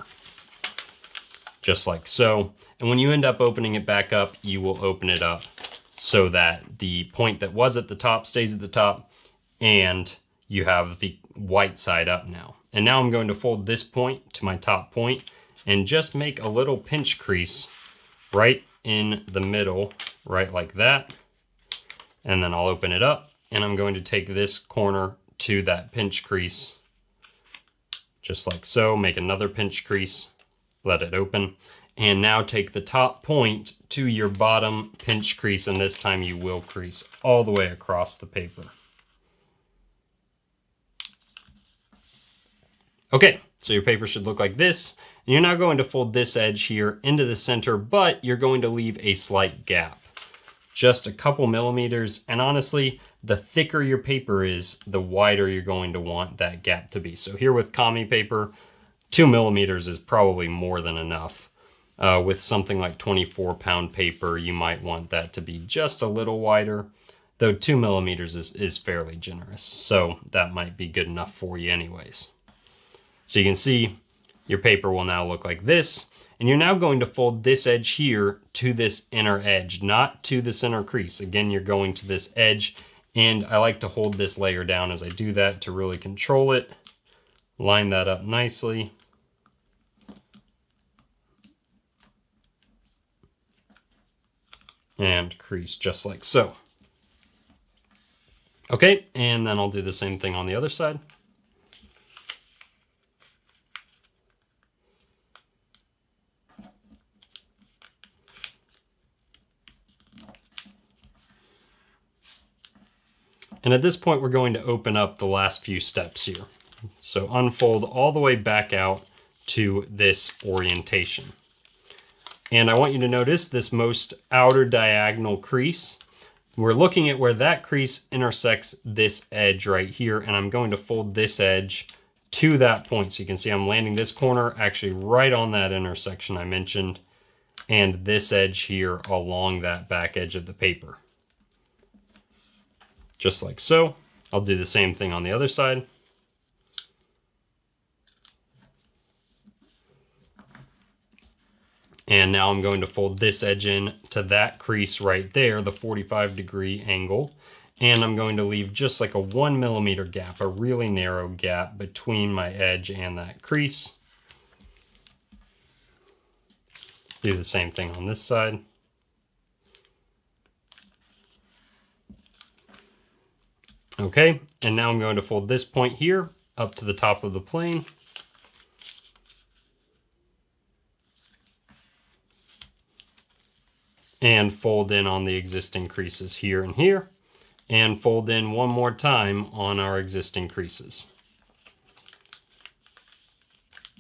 Just like so. And when you end up opening it back up, you will open it up so that the point that was at the top stays at the top, and you have the white side up now. And now I'm going to fold this point to my top point and just make a little pinch crease right in the middle, right like that. And then I'll open it up, and I'm going to take this corner to that pinch crease, just like so, make another pinch crease, let it open, and now take the top point to your bottom pinch crease, and this time you will crease all the way across the paper. Okay, so your paper should look like this, and you're now going to fold this edge here into the center, but you're going to leave a slight gap. Just a couple millimeters, and honestly, the thicker your paper is, the wider you're going to want that gap to be. So here with Kami paper, 2 millimeters is probably more than enough. With something like 24-pound paper, you might want that to be just a little wider, though 2 millimeters is fairly generous, so that might be good enough for you anyways. So you can see your paper will now look like this. And you're now going to fold this edge here to this inner edge, not to the center crease. Again, you're going to this edge, and I like to hold this layer down as I do that to really control it. Line that up nicely. And crease just like so. Okay, and then I'll do the same thing on the other side. And at this point, we're going to open up the last few steps here. So unfold all the way back out to this orientation. And I want you to notice this most outer diagonal crease. We're looking at where that crease intersects this edge right here, and I'm going to fold this edge to that point. So you can see I'm landing this corner actually right on that intersection I mentioned, and this edge here along that back edge of the paper. Just like so. I'll do the same thing on the other side. And now I'm going to fold this edge in to that crease right there, the 45-degree angle. And I'm going to leave just like a 1 millimeter gap, a really narrow gap between my edge and that crease. Do the same thing on this side. Okay, and now I'm going to fold this point here up to the top of the plane. And fold in on the existing creases here and here. And fold in one more time on our existing creases.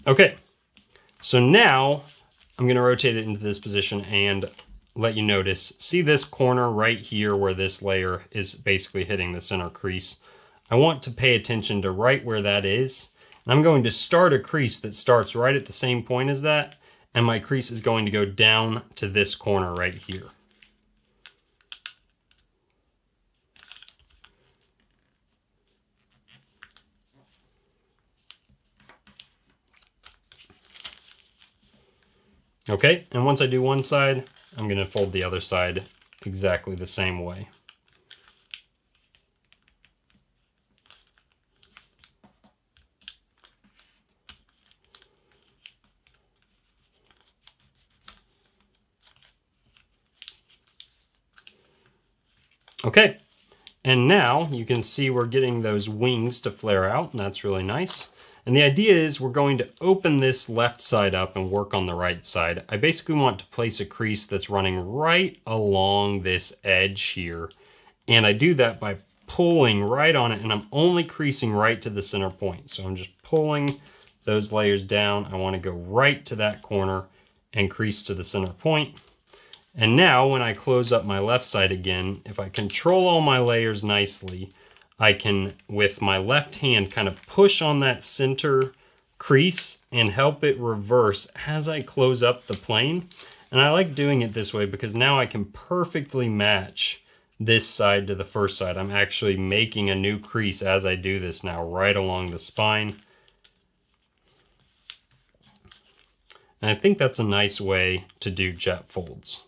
Okay, so now I'm going to rotate it into this position and let you notice, see this corner right here where this layer is basically hitting the center crease. I want to pay attention to right where that is. And I'm going to start a crease that starts right at the same point as that, and my crease is going to go down to this corner right here. Okay, and once I do one side, I'm going to fold the other side exactly the same way. Okay, and now you can see we're getting those wings to flare out, and that's really nice. And the idea is we're going to open this left side up and work on the right side. I basically want to place a crease that's running right along this edge here. And I do that by pulling right on it, and I'm only creasing right to the center point. So I'm just pulling those layers down. I want to go right to that corner and crease to the center point. And now when I close up my left side again, if I control all my layers nicely, I can, with my left hand, kind of push on that center crease and help it reverse as I close up the plane. And I like doing it this way because now I can perfectly match this side to the first side. I'm actually making a new crease as I do this now, right along the spine. And I think that's a nice way to do jet folds.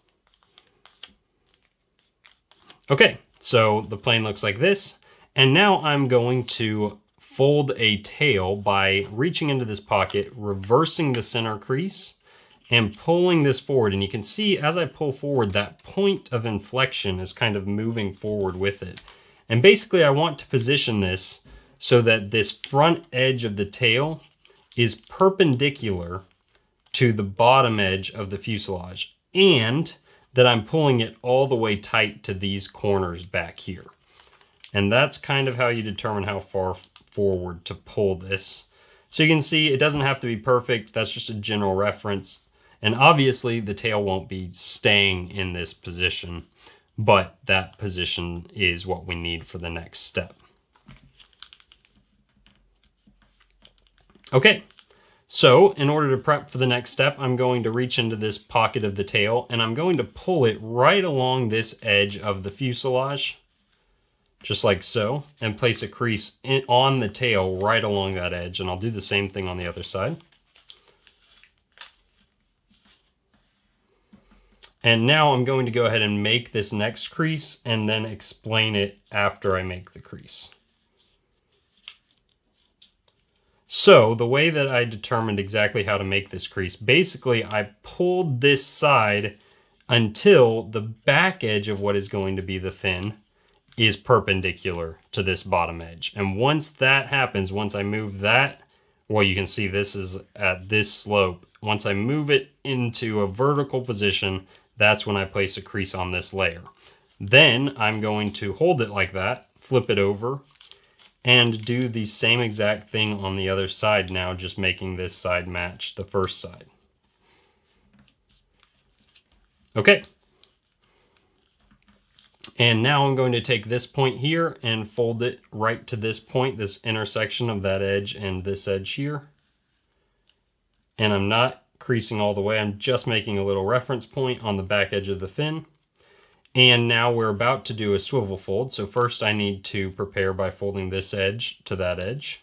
Okay, so the plane looks like this. And now I'm going to fold a tail by reaching into this pocket, reversing the center crease, and pulling this forward. And you can see as I pull forward, that point of inflection is kind of moving forward with it. And basically I want to position this so that this front edge of the tail is perpendicular to the bottom edge of the fuselage, and that I'm pulling it all the way tight to these corners back here. And that's kind of how you determine how far forward to pull this. So you can see it doesn't have to be perfect. That's just a general reference. And obviously the tail won't be staying in this position, but that position is what we need for the next step. Okay, so in order to prep for the next step, I'm going to reach into this pocket of the tail and I'm going to pull it right along this edge of the fuselage, just like so, and place a crease on the tail right along that edge. And I'll do the same thing on the other side. And now I'm going to go ahead and make this next crease and then explain it after I make the crease. So the way that I determined exactly how to make this crease, basically I pulled this side until the back edge of what is going to be the fin is perpendicular to this bottom edge. And once that happens, once I move that, well, you can see this is at this slope. Once I move it into a vertical position, that's when I place a crease on this layer. Then I'm going to hold it like that, flip it over, and do the same exact thing on the other side now, just making this side match the first side. Okay. And now I'm going to take this point here and fold it right to this point, this intersection of that edge and this edge here. And I'm not creasing all the way, I'm just making a little reference point on the back edge of the fin. And now we're about to do a swivel fold. So first I need to prepare by folding this edge to that edge.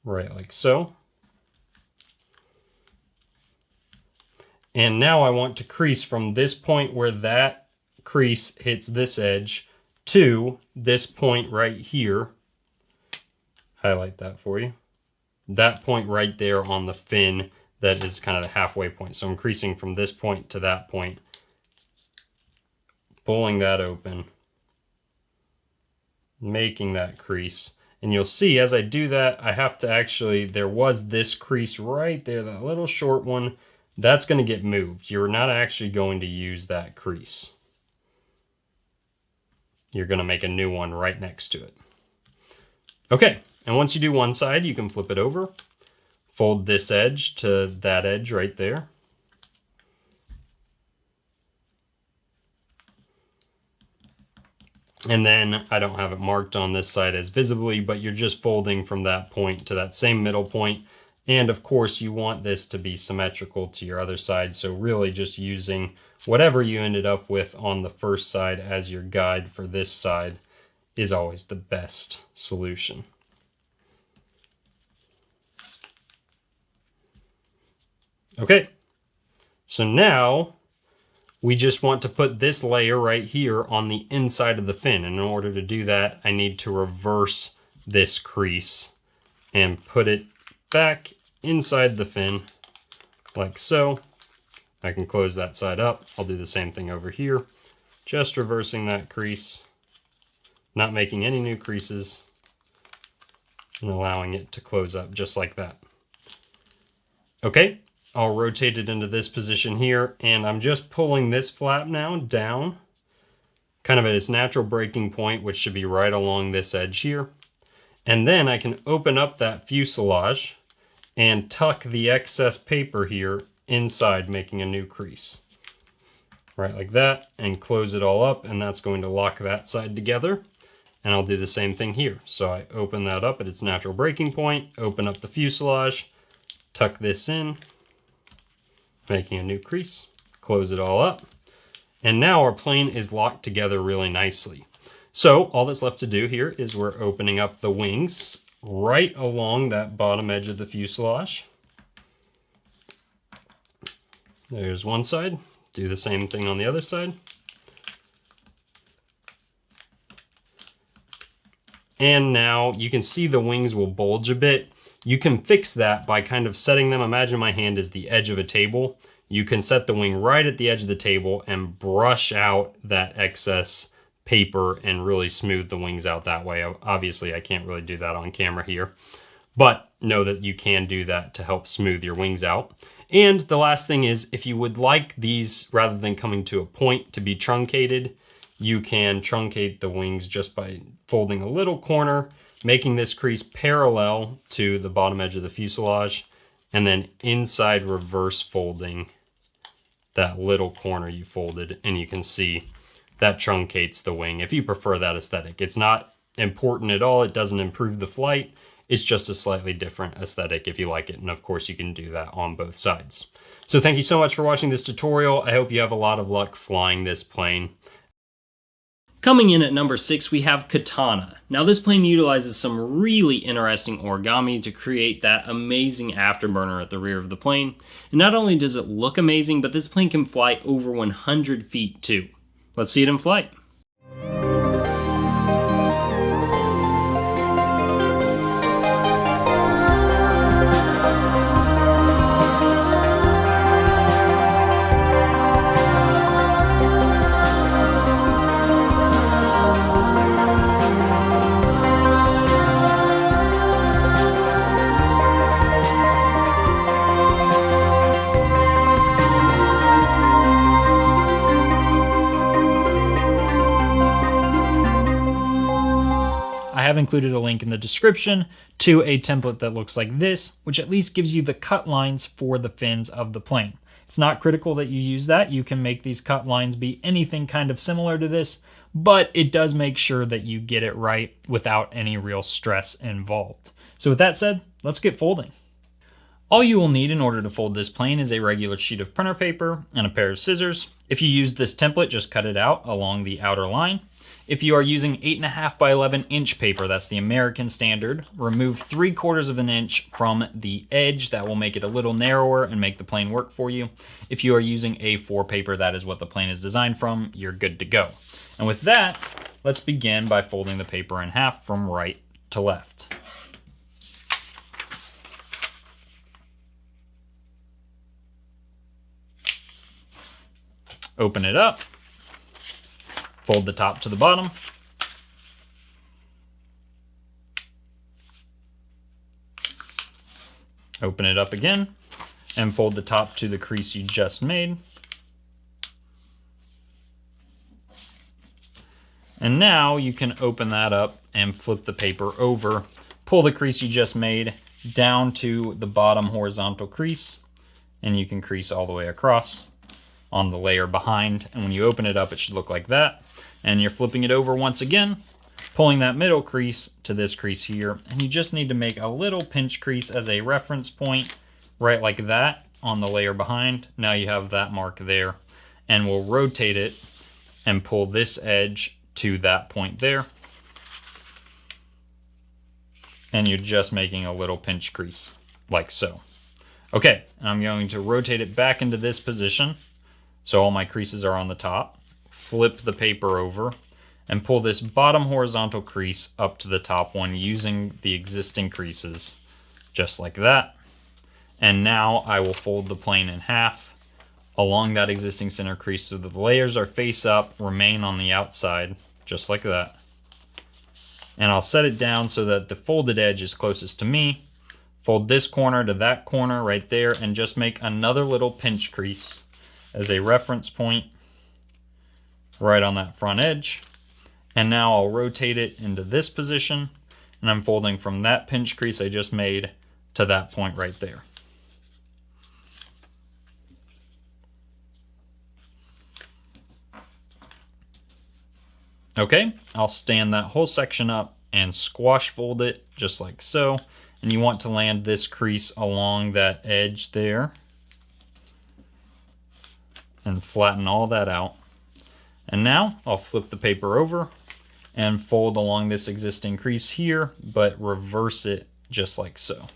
Right like so. And now I want to crease from this point where that crease hits this edge to this point right here. Highlight that for you. That point right there on the fin, that is kind of the halfway point. So I'm creasing from this point to that point, pulling that open, making that crease. And you'll see as I do that, I have to actually, there was this crease right there, that little short one, that's going to get moved. You're not actually going to use that crease. You're going to make a new one right next to it. Okay, and once you do one side, you can flip it over, fold this edge to that edge right there. And then I don't have it marked on this side as visibly, but you're just folding from that point to that same middle point. And of course you want this to be symmetrical to your other side. So really just using whatever you ended up with on the first side as your guide for this side is always the best solution. Okay, so now we just want to put this layer right here on the inside of the fin. And in order to do that, I need to reverse this crease and put it back inside the fin like so. I can close that side up. I'll do the same thing over here. Just reversing that crease, not making any new creases, and allowing it to close up just like that. Okay. I'll rotate it into this position here, and I'm just pulling this flap now down kind of at its natural breaking point, which should be right along this edge here. And then I can open up that fuselage and tuck the excess paper here inside, making a new crease. Right like that, and close it all up, and that's going to lock that side together. And I'll do the same thing here. So I open that up at its natural breaking point, open up the fuselage, tuck this in, making a new crease, close it all up. And now our plane is locked together really nicely. So all that's left to do here is we're opening up the wings right along that bottom edge of the fuselage. There's one side. Do the same thing on the other side. And now you can see the wings will bulge a bit. You can fix that by kind of setting them. Imagine my hand is the edge of a table. You can set the wing right at the edge of the table and brush out that excess paper and really smooth the wings out that way. Obviously, I can't really do that on camera here, but know that you can do that to help smooth your wings out. And the last thing is, if you would like these, rather than coming to a point, to be truncated, you can truncate the wings just by folding a little corner, making this crease parallel to the bottom edge of the fuselage, and then inside reverse folding that little corner you folded, and you can see that truncates the wing if you prefer that aesthetic. It's not important at all. It doesn't improve the flight. It's just a slightly different aesthetic if you like it. And of course you can do that on both sides. So thank you so much for watching this tutorial. I hope you have a lot of luck flying this plane. Coming in at number 6, we have Katana. Now this plane utilizes some really interesting origami to create that amazing afterburner at the rear of the plane. And not only does it look amazing, but this plane can fly over 100 feet too. Let's see it in flight. I have included a link in the description to a template that looks like this, which at least gives you the cut lines for the fins of the plane. It's not critical that you use that. You can make these cut lines be anything kind of similar to this, but it does make sure that you get it right without any real stress involved. So with that said, let's get folding. All you will need in order to fold this plane is a regular sheet of printer paper and a pair of scissors. If you use this template, just cut it out along the outer line. If you are using 8.5 by 11 inch paper, that's the American standard, remove 3/4 of an inch from the edge. That will make it a little narrower and make the plane work for you. If you are using A4 paper, that is what the plane is designed from, you're good to go. And with that, let's begin by folding the paper in half from right to left. Open it up, fold the top to the bottom, open it up again, and fold the top to the crease you just made. And now you can open that up and flip the paper over, pull the crease you just made down to the bottom horizontal crease, and you can crease all the way across on the layer behind. And when you open it up, it should look like that. And you're flipping it over once again, pulling that middle crease to this crease here. And you just need to make a little pinch crease as a reference point, right like that on the layer behind. Now you have that mark there, and we'll rotate it and pull this edge to that point there. And you're just making a little pinch crease like so. Okay, and I'm going to rotate it back into this position. So all my creases are on the top. Flip the paper over and pull this bottom horizontal crease up to the top one using the existing creases, just like that. And now I will fold the plane in half along that existing center crease so that the layers are face up, remain on the outside, just like that. And I'll set it down so that the folded edge is closest to me. Fold this corner to that corner right there and just make another little pinch crease as a reference point right on that front edge. And now I'll rotate it into this position, and I'm folding from that pinch crease I just made to that point right there. Okay, I'll stand that whole section up and squash fold it just like so. And you want to land this crease along that edge there and flatten all that out. And now I'll flip the paper over and fold along this existing crease here, but reverse it just like so.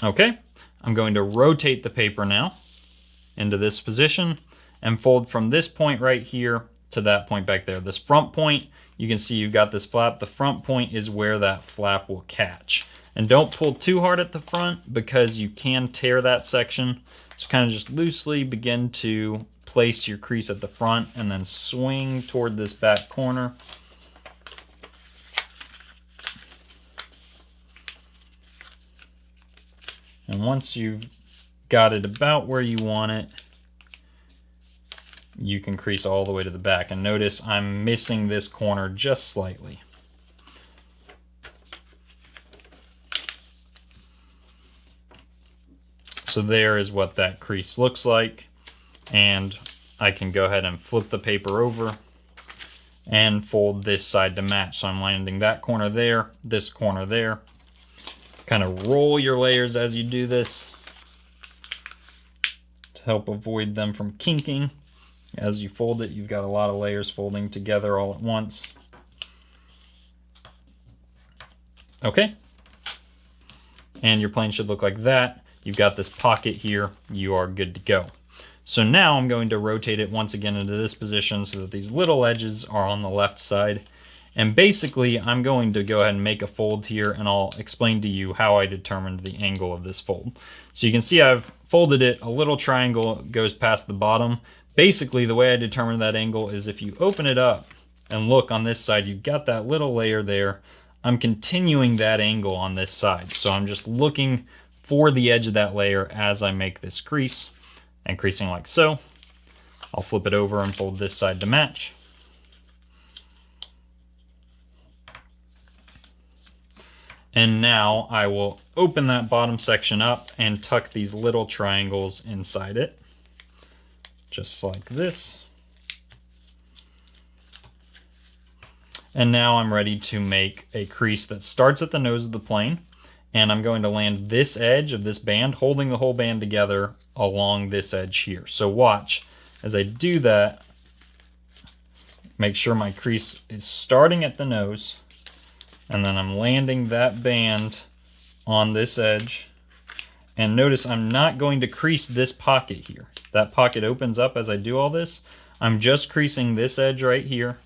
Okay, I'm going to rotate the paper now into this position and fold from this point right here to that point back there. This front point, you can see you've got this flap. The front point is where that flap will catch. And don't pull too hard at the front because you can tear that section. So kind of just loosely begin to place your crease at the front and then swing toward this back corner. And once you've got it about where you want it, you can crease all the way to the back. And notice I'm missing this corner just slightly. So there is what that crease looks like. And I can go ahead and flip the paper over and fold this side to match. So I'm landing that corner there, this corner there. Kind of roll your layers as you do this to help avoid them from kinking. As you fold it, you've got a lot of layers folding together all at once. Okay. And your plane should look like that. You've got this pocket here. You are good to go. So now I'm going to rotate it once again into this position so that these little edges are on the left side. And basically, I'm going to go ahead and make a fold here, and I'll explain to you how I determined the angle of this fold. So you can see I've folded it, a little triangle goes past the bottom. Basically, the way I determine that angle is if you open it up and look on this side, you've got that little layer there. I'm continuing that angle on this side. So I'm just looking for the edge of that layer as I make this crease and creasing like so. I'll flip it over and fold this side to match. And now I will open that bottom section up and tuck these little triangles inside it. Just like this. And now I'm ready to make a crease that starts at the nose of the plane. And I'm going to land this edge of this band, holding the whole band together along this edge here. So watch, as I do that, make sure my crease is starting at the nose, and then I'm landing that band on this edge. And notice I'm not going to crease this pocket here. That pocket opens up as I do all this. I'm just creasing this edge right here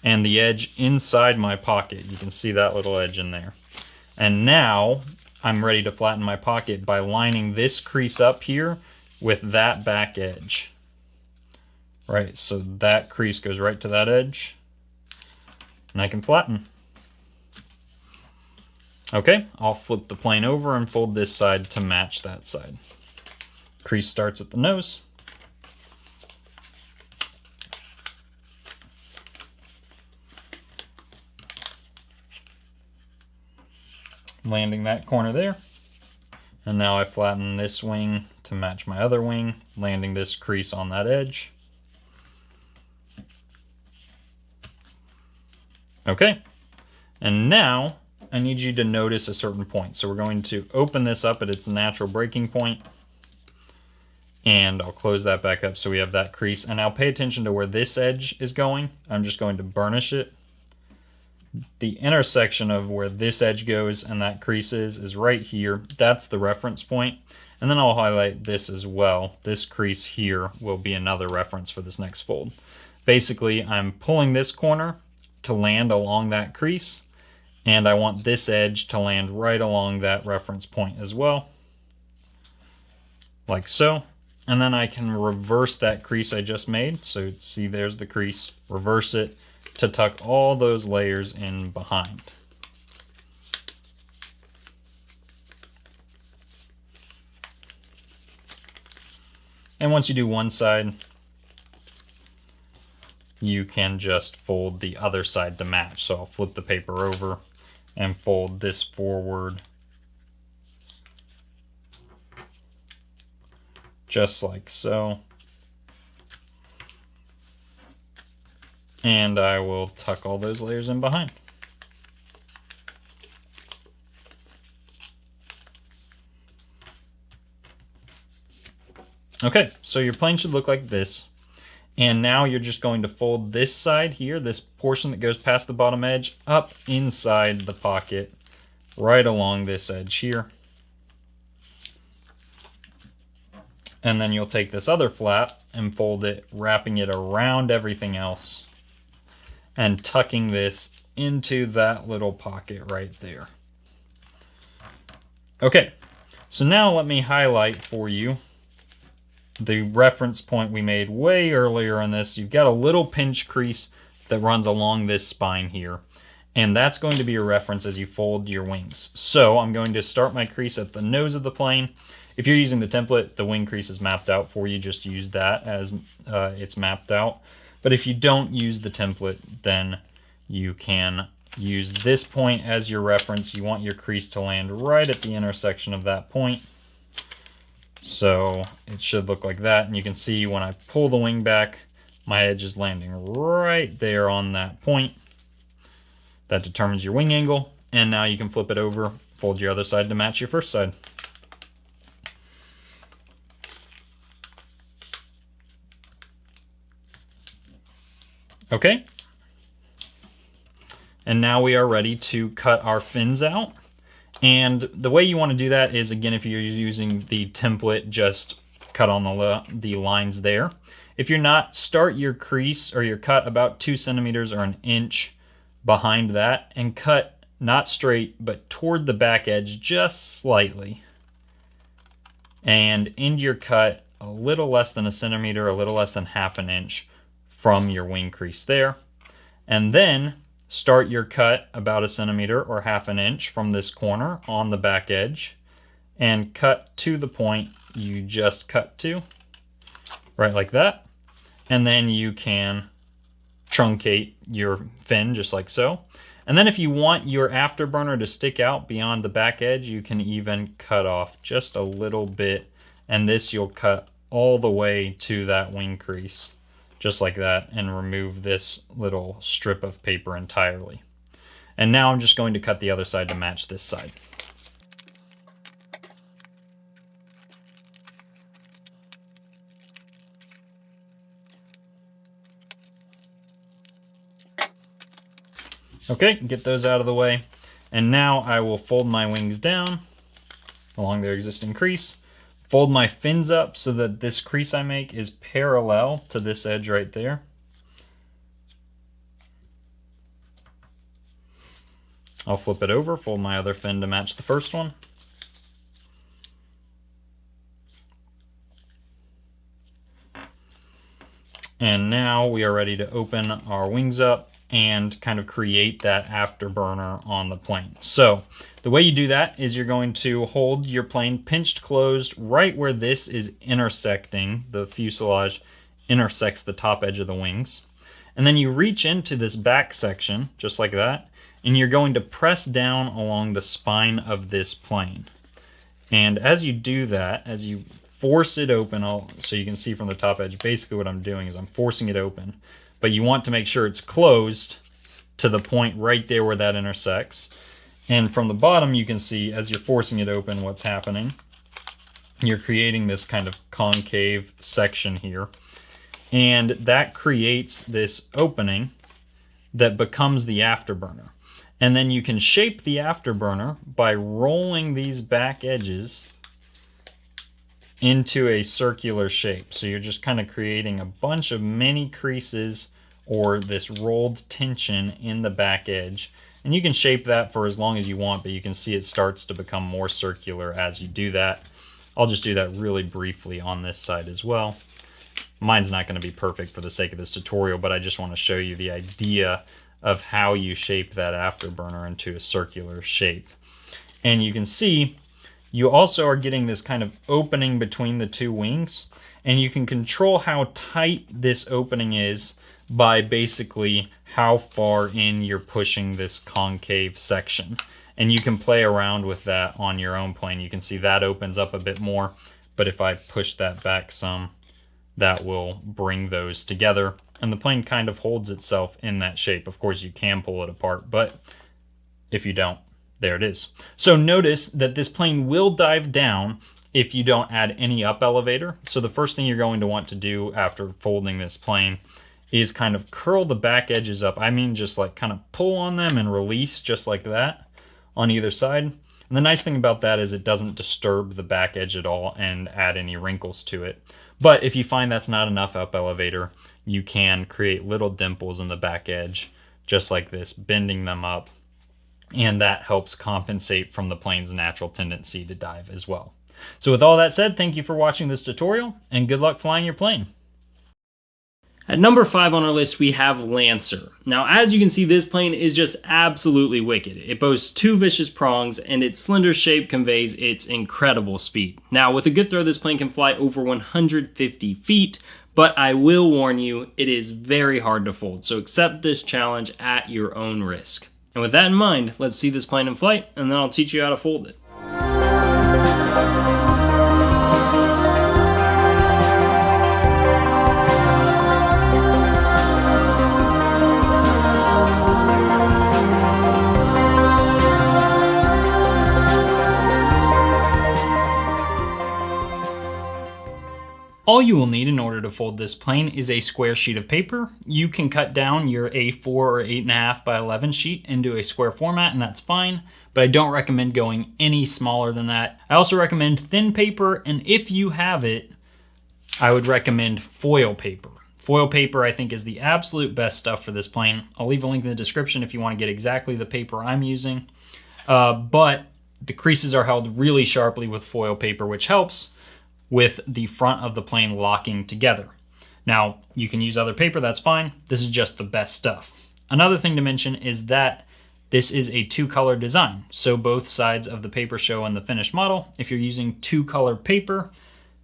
and the edge inside my pocket. You can see that little edge in there. And now I'm ready to flatten my pocket by lining this crease up here with that back edge. Right, so that crease goes right to that edge and I can flatten. Okay, I'll flip the plane over and fold this side to match that side. Crease starts at the nose. Landing that corner there. And now I flatten this wing to match my other wing, landing this crease on that edge. Okay, and now I need you to notice a certain point. So we're going to open this up at its natural breaking point. And I'll close that back up so we have that crease. And now pay attention to where this edge is going. I'm just going to burnish it. The intersection of where this edge goes and that crease is right here. That's the reference point. And then I'll highlight this as well. This crease here will be another reference for this next fold. Basically, I'm pulling this corner to land along that crease. And I want this edge to land right along that reference point as well. Like so. And then I can reverse that crease I just made. So see, there's the crease. Reverse it to tuck all those layers in behind. And once you do one side, you can just fold the other side to match. So I'll flip the paper over and fold this forward just like so. And I will tuck all those layers in behind. Okay, so your plane should look like this. And now you're just going to fold this side here, this portion that goes past the bottom edge, up inside the pocket, right along this edge here. And then you'll take this other flap and fold it, wrapping it around everything else, and tucking this into that little pocket right there. Okay, so now let me highlight for you the reference point we made way earlier in this. You've got a little pinch crease that runs along this spine here, and that's going to be your reference as you fold your wings. So I'm going to start my crease at the nose of the plane. If you're using the template, the wing crease is mapped out for you. Just use that as it's mapped out. But if you don't use the template, then you can use this point as your reference. You want your crease to land right at the intersection of that point. So it should look like that. And you can see when I pull the wing back, my edge is landing right there on that point. That determines your wing angle. And now you can flip it over, fold your other side to match your first side. Okay. And now we are ready to cut our fins out. And the way you want to do that is, again, if you're using the template, just cut on the lines there. If you're not, start your crease or your cut about 2 centimeters or an inch behind that and cut not straight, but toward the back edge just slightly. And end your cut a little less than a centimeter, a little less than half an inch from your wing crease there. And then start your cut about a centimeter or half an inch from this corner on the back edge and cut to the point you just cut to, right like that. And then you can truncate your fin just like so. And then if you want your afterburner to stick out beyond the back edge, you can even cut off just a little bit, and this you'll cut all the way to that wing crease, just like that, and remove this little strip of paper entirely. And now I'm just going to cut the other side to match this side. Okay, get those out of the way. And now I will fold my wings down along their existing crease. Fold my fins up so that this crease I make is parallel to this edge right there. I'll flip it over, fold my other fin to match the first one. And now we are ready to open our wings up and kind of create that afterburner on the plane. So the way you do that is you're going to hold your plane pinched closed right where this is intersecting, the fuselage intersects the top edge of the wings. And then you reach into this back section, just like that, and you're going to press down along the spine of this plane. And as you do that, as you force it open, so you can see from the top edge, basically what I'm doing is I'm forcing it open. But you want to make sure it's closed to the point right there where that intersects. And from the bottom, you can see as you're forcing it open what's happening. You're creating this kind of concave section here. And that creates this opening that becomes the afterburner. And then you can shape the afterburner by rolling these back edges into a circular shape. So you're just kind of creating a bunch of mini creases or this rolled tension in the back edge. And you can shape that for as long as you want, but you can see it starts to become more circular as you do that. I'll just do that really briefly on this side as well. Mine's not going to be perfect for the sake of this tutorial, but I just want to show you the idea of how you shape that afterburner into a circular shape. And you can see you also are getting this kind of opening between the two wings, and you can control how tight this opening is by basically how far in you're pushing this concave section. And you can play around with that on your own plane. You can see that opens up a bit more, but if I push that back some, that will bring those together, and the plane kind of holds itself in that shape. Of course, you can pull it apart, but if you don't, there it is. So notice that this plane will dive down if you don't add any up elevator. So the first thing you're going to want to do after folding this plane is kind of curl the back edges up. I mean, just like kind of pull on them and release just like that on either side. And the nice thing about that is it doesn't disturb the back edge at all and add any wrinkles to it. But if you find that's not enough up elevator, you can create little dimples in the back edge, just like this, bending them up. And that helps compensate from the plane's natural tendency to dive as well. So with all that said, thank you for watching this tutorial, and good luck flying your plane. At number 5 on our list, we have Lancer. Now, as you can see, this plane is just absolutely wicked. It boasts 2 vicious prongs, and its slender shape conveys its incredible speed. Now, with a good throw, this plane can fly over 150 feet, but I will warn you, it is very hard to fold, so accept this challenge at your own risk. And with that in mind, let's see this plane in flight, and then I'll teach you how to fold it. All you will need in order to fold this plane is a square sheet of paper. You can cut down your A4 or 8.5 by 11 sheet into a square format, and that's fine, but I don't recommend going any smaller than that. I also recommend thin paper, and if you have it, I would recommend foil paper. Foil paper, I think, is the absolute best stuff for this plane. I'll leave a link in the description if you want to get exactly the paper I'm using. But the creases are held really sharply with foil paper, which helps with the front of the plane locking together. Now, you can use other paper, that's fine. This is just the best stuff. Another thing to mention is that this is a 2-color design, so both sides of the paper show in the finished model. If you're using 2-color paper,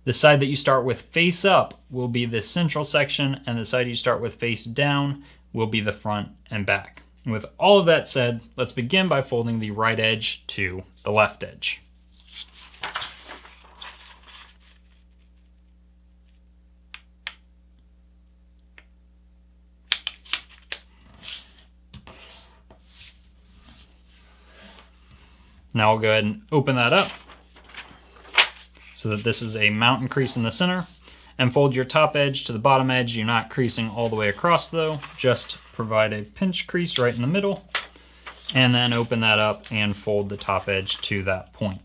the side that you start with face up will be the central section, and the side you start with face down will be the front and back. And with all of that said, let's begin by folding the right edge to the left edge. Now I'll go ahead and open that up so that this is a mountain crease in the center, and fold your top edge to the bottom edge. You're not creasing all the way across though, just provide a pinch crease right in the middle, and then open that up and fold the top edge to that point.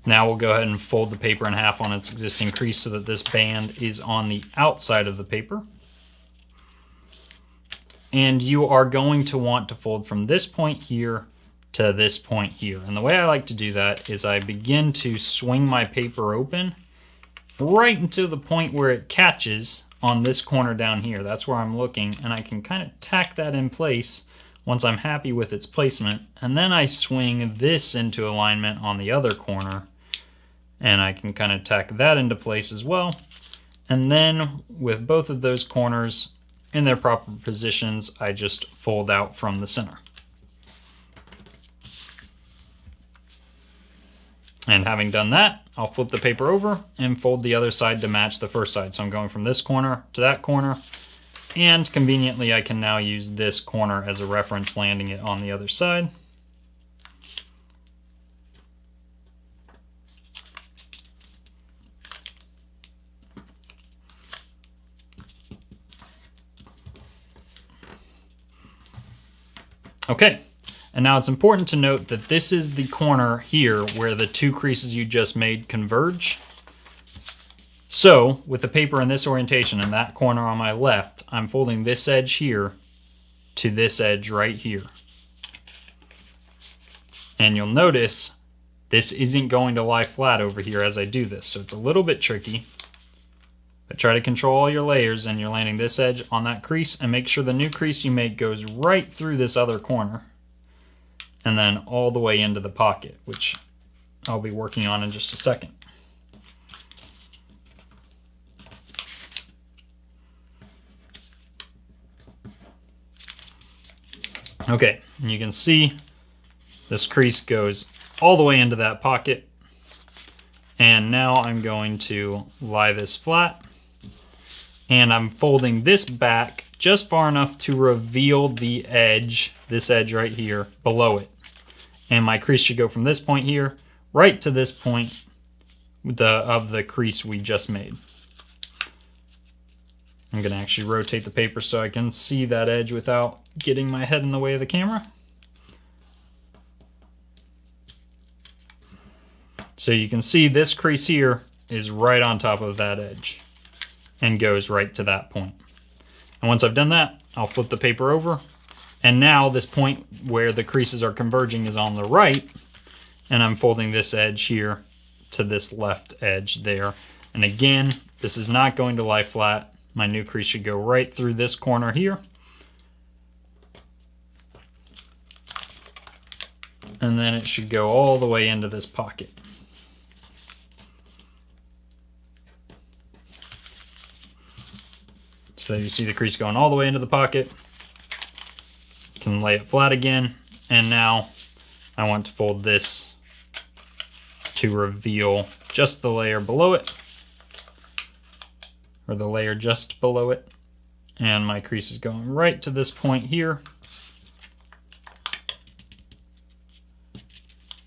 Now we'll go ahead and fold the paper in half on its existing crease so that this band is on the outside of the paper. And you are going to want to fold from this point here to this point here. And the way I like to do that is I begin to swing my paper open right until the point where it catches on this corner down here. That's where I'm looking, and I can kind of tack that in place once I'm happy with its placement. And then I swing this into alignment on the other corner, and I can kind of tack that into place as well. And then with both of those corners in their proper positions, I just fold out from the center. And having done that, I'll flip the paper over and fold the other side to match the first side. So I'm going from this corner to that corner, and conveniently I can now use this corner as a reference, landing it on the other side. Okay, and now it's important to note that this is the corner here where the 2 creases you just made converge. So with the paper in this orientation and that corner on my left, I'm folding this edge here to this edge right here. And you'll notice this isn't going to lie flat over here as I do this, so it's a little bit tricky. But try to control all your layers, and you're landing this edge on that crease, and make sure the new crease you make goes right through this other corner and then all the way into the pocket, which I'll be working on in just a second. Okay, and you can see this crease goes all the way into that pocket. And now I'm going to lie this flat, and I'm folding this back just far enough to reveal the edge, this edge right here, below it. And my crease should go from this point here right to this point of the crease we just made. I'm going to actually rotate the paper so I can see that edge without getting my head in the way of the camera. So you can see this crease here is right on top of that edge and goes right to that point. And once I've done that, I'll flip the paper over. And now this point where the creases are converging is on the right. And I'm folding this edge here to this left edge there. And again, this is not going to lie flat. My new crease should go right through this corner here. And then it should go all the way into this pocket. So you see the crease going all the way into the pocket. You can lay it flat again. And now I want to fold this to reveal just the layer below it, or the layer just below it. And my crease is going right to this point here.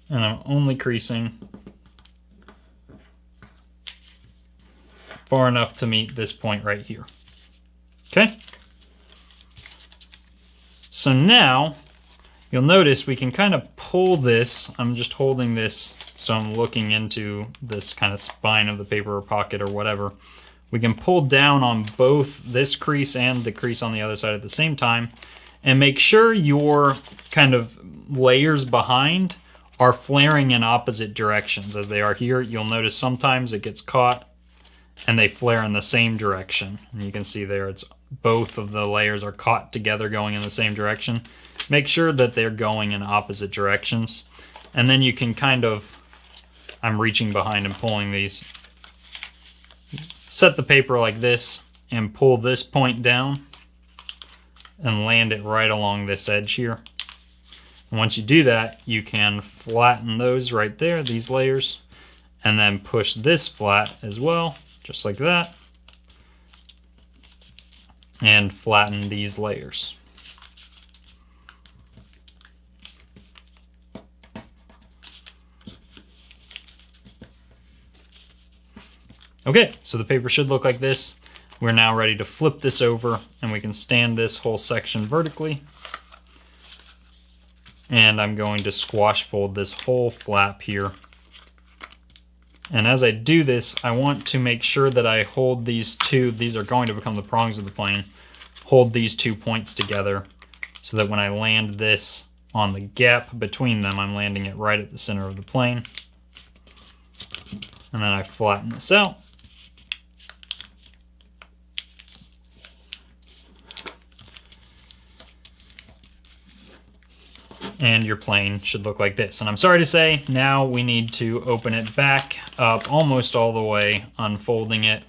And I'm only creasing far enough to meet this point right here. Okay? So now, you'll notice we can kind of pull this. I'm just holding this so I'm looking into this kind of spine of the paper or pocket or whatever. We can pull down on both this crease and the crease on the other side at the same time, and make sure your kind of layers behind are flaring in opposite directions as they are here. You'll notice sometimes it gets caught and they flare in the same direction. And you can see there it's both of the layers are caught together going in the same direction. Make sure that they're going in opposite directions. And then you can kind of, I'm reaching behind and pulling these. Set the paper like this and pull this point down and land it right along this edge here. And once you do that, you can flatten those right there, these layers, and then push this flat as well, just like that, and flatten these layers. Okay, so the paper should look like this. We're now ready to flip this over, and we can stand this whole section vertically. And I'm going to squash fold this whole flap here. And as I do this, I want to make sure that I hold these two, these are going to become the prongs of the plane, hold these 2 points together so that when I land this on the gap between them, I'm landing it right at the center of the plane. And then I flatten this out. And your plane should look like this. And I'm sorry to say, now we need to open it back up almost all the way, unfolding it.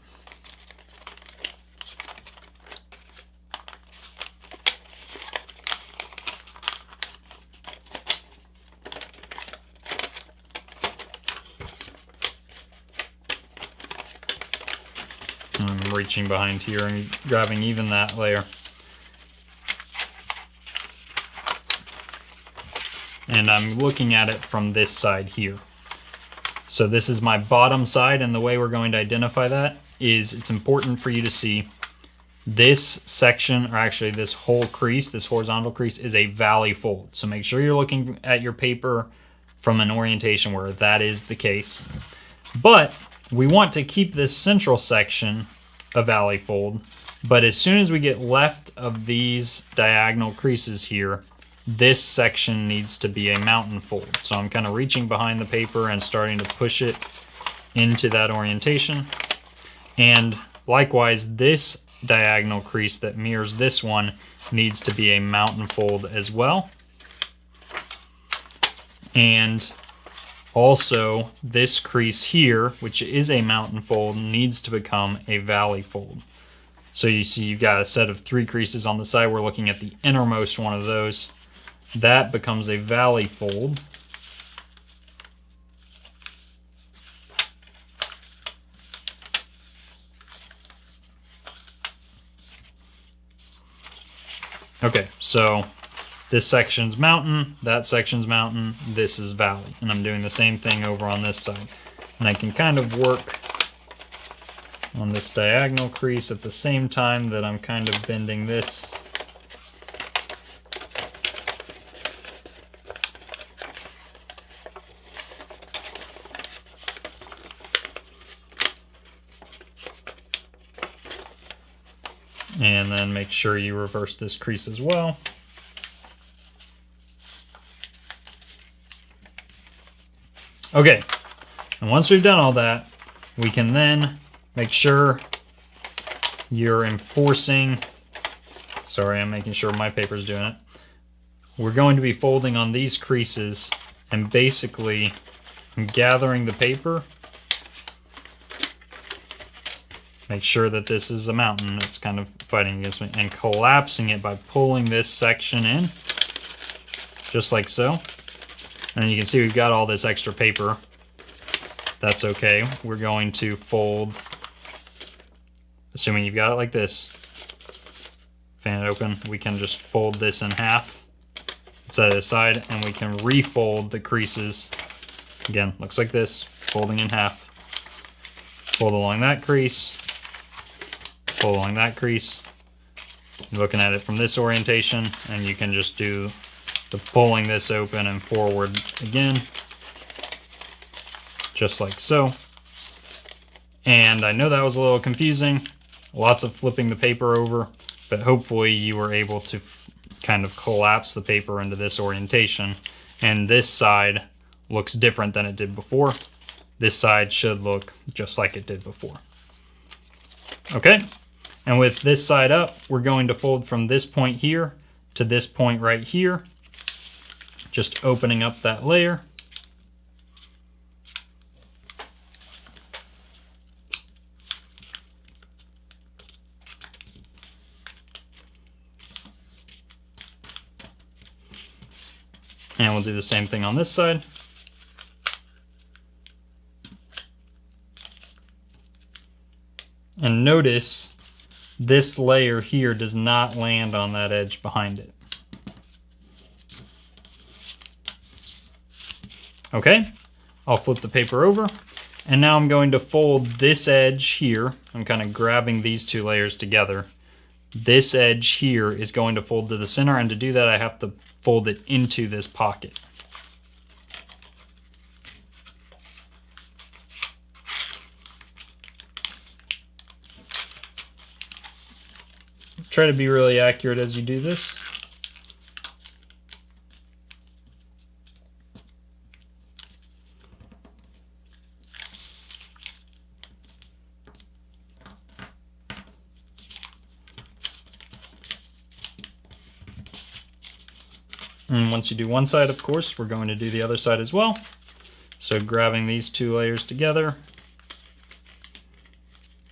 I'm reaching behind here and grabbing even that layer. And I'm looking at it from this side here. So this is my bottom side, and the way we're going to identify that is it's important for you to see this section, or actually this whole crease, this horizontal crease, is a valley fold. So make sure you're looking at your paper from an orientation where that is the case. But we want to keep this central section a valley fold, but as soon as we get left of these diagonal creases here, this section needs to be a mountain fold. So I'm kind of reaching behind the paper and starting to push it into that orientation. And Likewise, this diagonal crease that mirrors this one needs to be a mountain fold as well. And also, this crease here, which is a mountain fold, needs to become a valley fold. So you see you've got a set of 3 creases on the side. We're looking at the innermost one of those. That becomes a valley fold. Okay, so this section's mountain, that section's mountain, this is valley. And I'm doing the same thing over on this side. And I can kind of work on this diagonal crease at the same time that I'm kind of bending this. And then make sure you reverse this crease as well. Okay, and once we've done all that, we can then make sure you're enforcing, sorry, I'm making sure my paper's doing it. We're going to be folding on these creases, and basically I'm gathering the paper. Make sure that this is a mountain that's kind of fighting against me, and collapsing it by pulling this section in, just like so. And you can see we've got all this extra paper. That's okay. We're going to fold, assuming you've got it like this, fan it open, we can just fold this in half, set it aside, and we can refold the creases. Again, looks like this, folding in half. Fold along that crease, fold along that crease. You're looking at it from this orientation, and you can just do the pulling this open and forward again, just like so. And I know that was a little confusing, lots of flipping the paper over, but hopefully you were able to kind of collapse the paper into this orientation. And this side looks different than it did before. This side should look just like it did before. Okay, and with this side up, we're going to fold from this point here to this point right here, just opening up that layer. And we'll do the same thing on this side. And notice this layer here does not land on that edge behind it. Okay, I'll flip the paper over, and now I'm going to fold this edge here. I'm kind of grabbing these 2 layers together. This edge here is going to fold to the center, and to do that I have to fold it into this pocket. Try to be really accurate as you do this. And once you do one side, of course, we're going to do the other side as well. So grabbing these 2 layers together,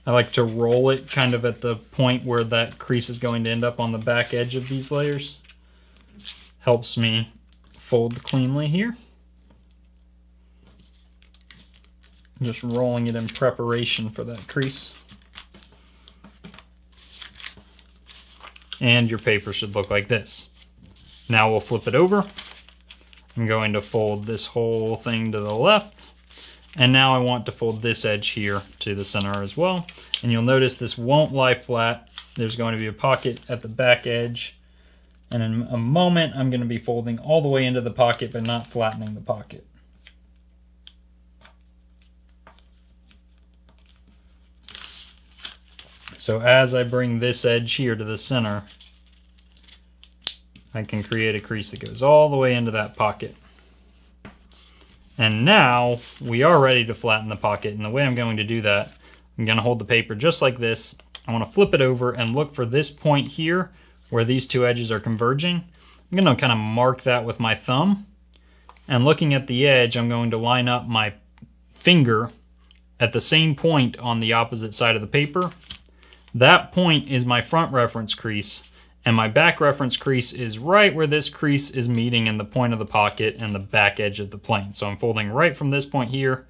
I like to roll it kind of at the point where that crease is going to end up on the back edge of these layers. Helps me fold cleanly here. Just rolling it in preparation for that crease. And your paper should look like this. Now we'll flip it over. I'm going to fold this whole thing to the left. And now I want to fold this edge here to the center as well. And you'll notice this won't lie flat. There's going to be a pocket at the back edge. And in a moment, I'm going to be folding all the way into the pocket, but not flattening the pocket. So as I bring this edge here to the center, I can create a crease that goes all the way into that pocket. And now we are ready to flatten the pocket. And the way I'm going to do that, I'm going to hold the paper just like this. I want to flip it over and look for this point here where these two edges are converging. I'm going to kind of mark that with my thumb. And looking at the edge, I'm going to line up my finger at the same point on the opposite side of the paper. That point is my front reference crease, and my back reference crease is right where this crease is meeting in the point of the pocket and the back edge of the plane. So I'm folding right from this point here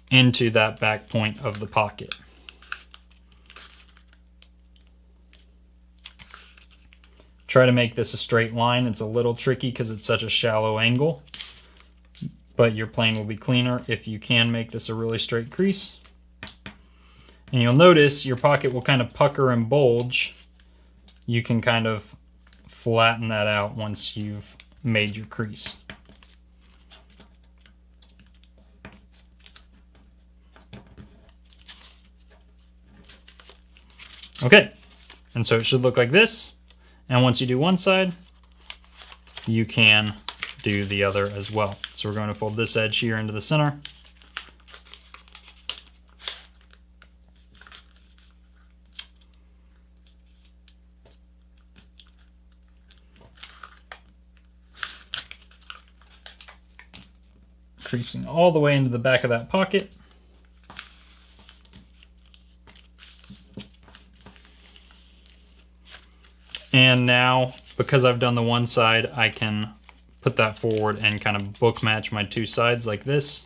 into that back point of the pocket. Try to make this a straight line. It's a little tricky because it's such a shallow angle, but your plane will be cleaner if you can make this a really straight crease. And you'll notice your pocket will kind of pucker and bulge. You can kind of flatten that out once you've made your crease. Okay, and so it should look like this. And once you do one side, you can do the other as well. So we're going to fold this edge here into the center. Creasing all the way into the back of that pocket. And now, because I've done the one side, I can put that forward and kind of book match my two sides like this.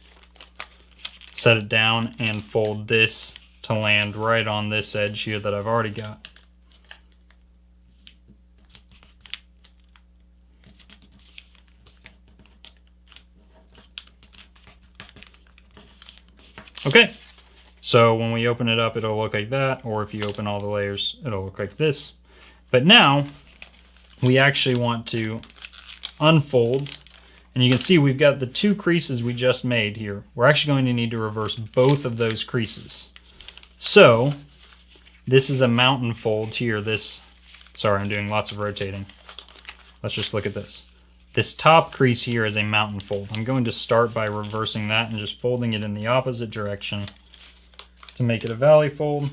Set it down and fold this to land right on this edge here that I've already got. Okay, so when we open it up, it'll look like that, or if you open all the layers, it'll look like this. But now, we actually want to unfold, and you can see we've got the two creases we just made here. We're actually going to need to reverse both of those creases. So, this is a mountain fold here. Sorry, I'm doing lots of rotating. Let's just look at this. This top crease here is a mountain fold. I'm going to start by reversing that and just folding it in the opposite direction to make it a valley fold.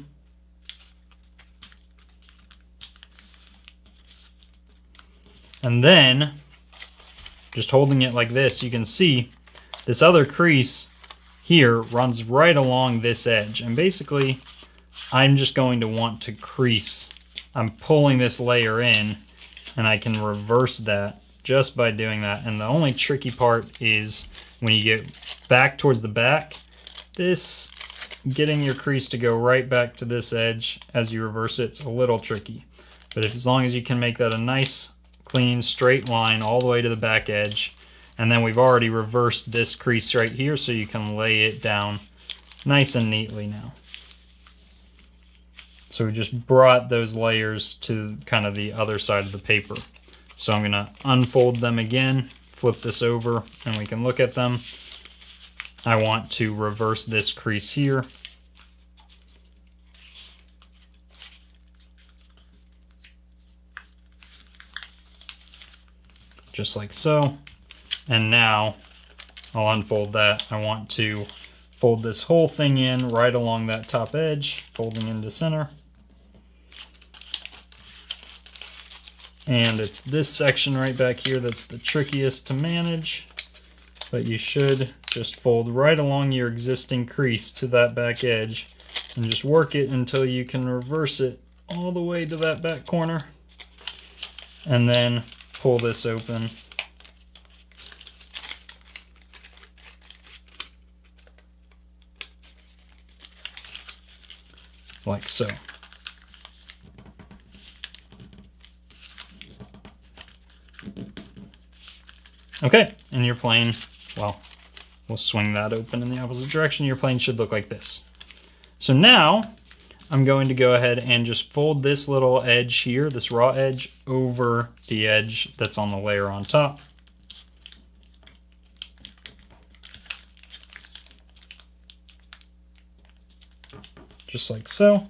And then, just holding it like this, you can see this other crease here runs right along this edge. And basically, I'm just going to want to crease. I'm pulling this layer in, and I can reverse that just by doing that. And the only tricky part is when you get back towards the back, getting your crease to go right back to this edge as you reverse it's a little tricky. But as long as you can make that a nice, clean, straight line all the way to the back edge, and then we've already reversed this crease right here so you can lay it down nice and neatly now. So we just brought those layers to kind of the other side of the paper. So I'm going to unfold them again, flip this over, and we can look at them. I want to reverse this crease here. Just like so. And now I'll unfold that. I want to fold this whole thing in right along that top edge, folding into center. And it's this section right back here that's the trickiest to manage, but you should just fold right along your existing crease to that back edge and just work it until you can reverse it all the way to that back corner, and then pull this open. Like so. Okay, and your plane, well, we'll swing that open in the opposite direction. Your plane should look like this. So now, I'm going to go ahead and just fold this little edge here, this raw edge, over the edge that's on the layer on top. Just like so.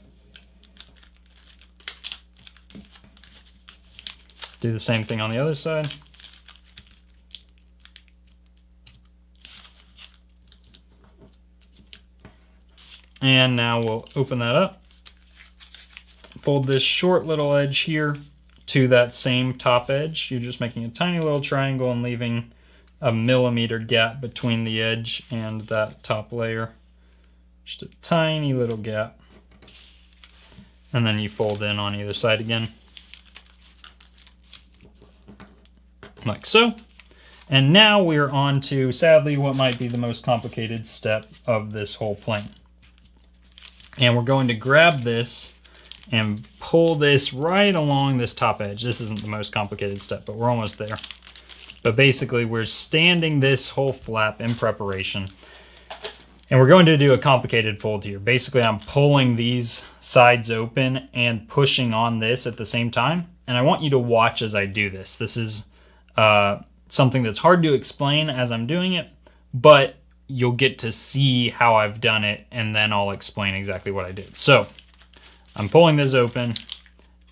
Do the same thing on the other side. And now we'll open that up. Fold this short little edge here to that same top edge. You're just making a tiny little triangle and leaving a millimeter gap between the edge and that top layer. Just a tiny little gap. And then you fold in on either side again. Like so. And now we're on to, sadly, what might be the most complicated step of this whole plane. And we're going to grab this and pull this right along this top edge. This isn't the most complicated step, but we're almost there. But basically, we're standing this whole flap in preparation. And we're going to do a complicated fold here. Basically, I'm pulling these sides open and pushing on this at the same time. And I want you to watch as I do this. This is something that's hard to explain as I'm doing it, but you'll get to see how I've done it, and then I'll explain exactly what I did. So I'm pulling this open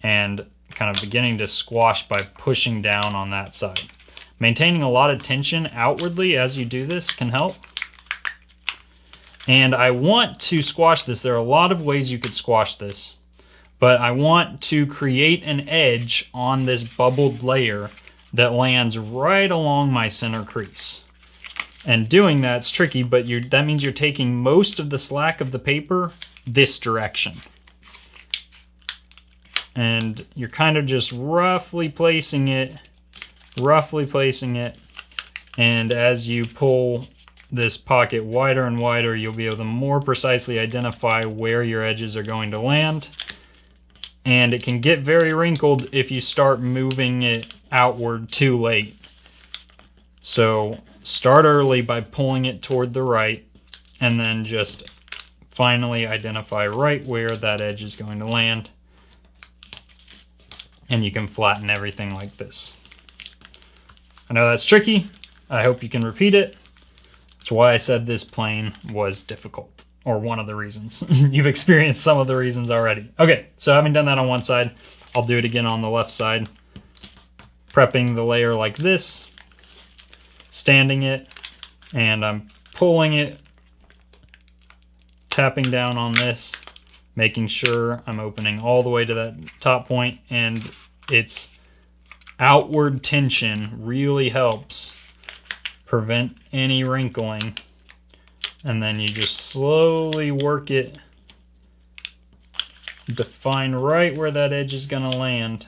and kind of beginning to squash by pushing down on that side. Maintaining a lot of tension outwardly as you do this can help. And I want to squash this. There are a lot of ways you could squash this, but I want to create an edge on this bubbled layer that lands right along my center crease. And doing that's tricky, but that means you're taking most of the slack of the paper this direction. And you're kind of just roughly placing it. And as you pull this pocket wider and wider, you'll be able to more precisely identify where your edges are going to land. And it can get very wrinkled if you start moving it outward too late. So start early by pulling it toward the right, and then just finally identify right where that edge is going to land. And you can flatten everything like this. I know that's tricky. I hope you can repeat it. That's why I said this plane was difficult, or one of the reasons. You've experienced some of the reasons already. Okay, so having done that on one side, I'll do it again on the left side. Prepping the layer like this, standing it, and I'm pulling it, tapping down on this, making sure I'm opening all the way to that top point, and its outward tension really helps prevent any wrinkling. And then you just slowly work it to find right where that edge is going to land.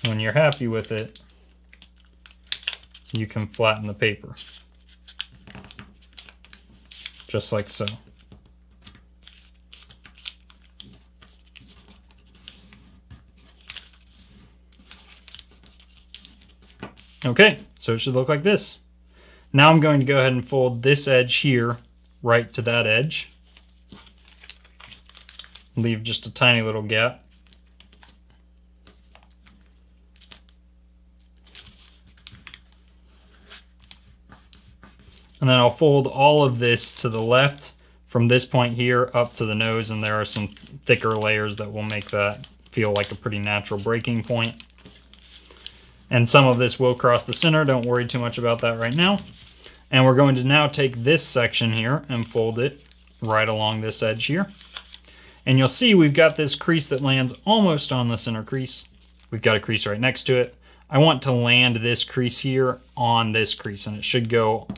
When you're happy with it, you can flatten the paper. Just like so. Okay, so it should look like this. Now I'm going to go ahead and fold this edge here right to that edge. Leave just a tiny little gap. And then I'll fold all of this to the left from this point here up to the nose, and there are some thicker layers that will make that feel like a pretty natural breaking point. And some of this will cross the center, don't worry too much about that right now. And we're going to now take this section here and fold it right along this edge here. And you'll see we've got this crease that lands almost on the center crease. We've got a crease right next to it. I want to land this crease here on this crease, and it should go,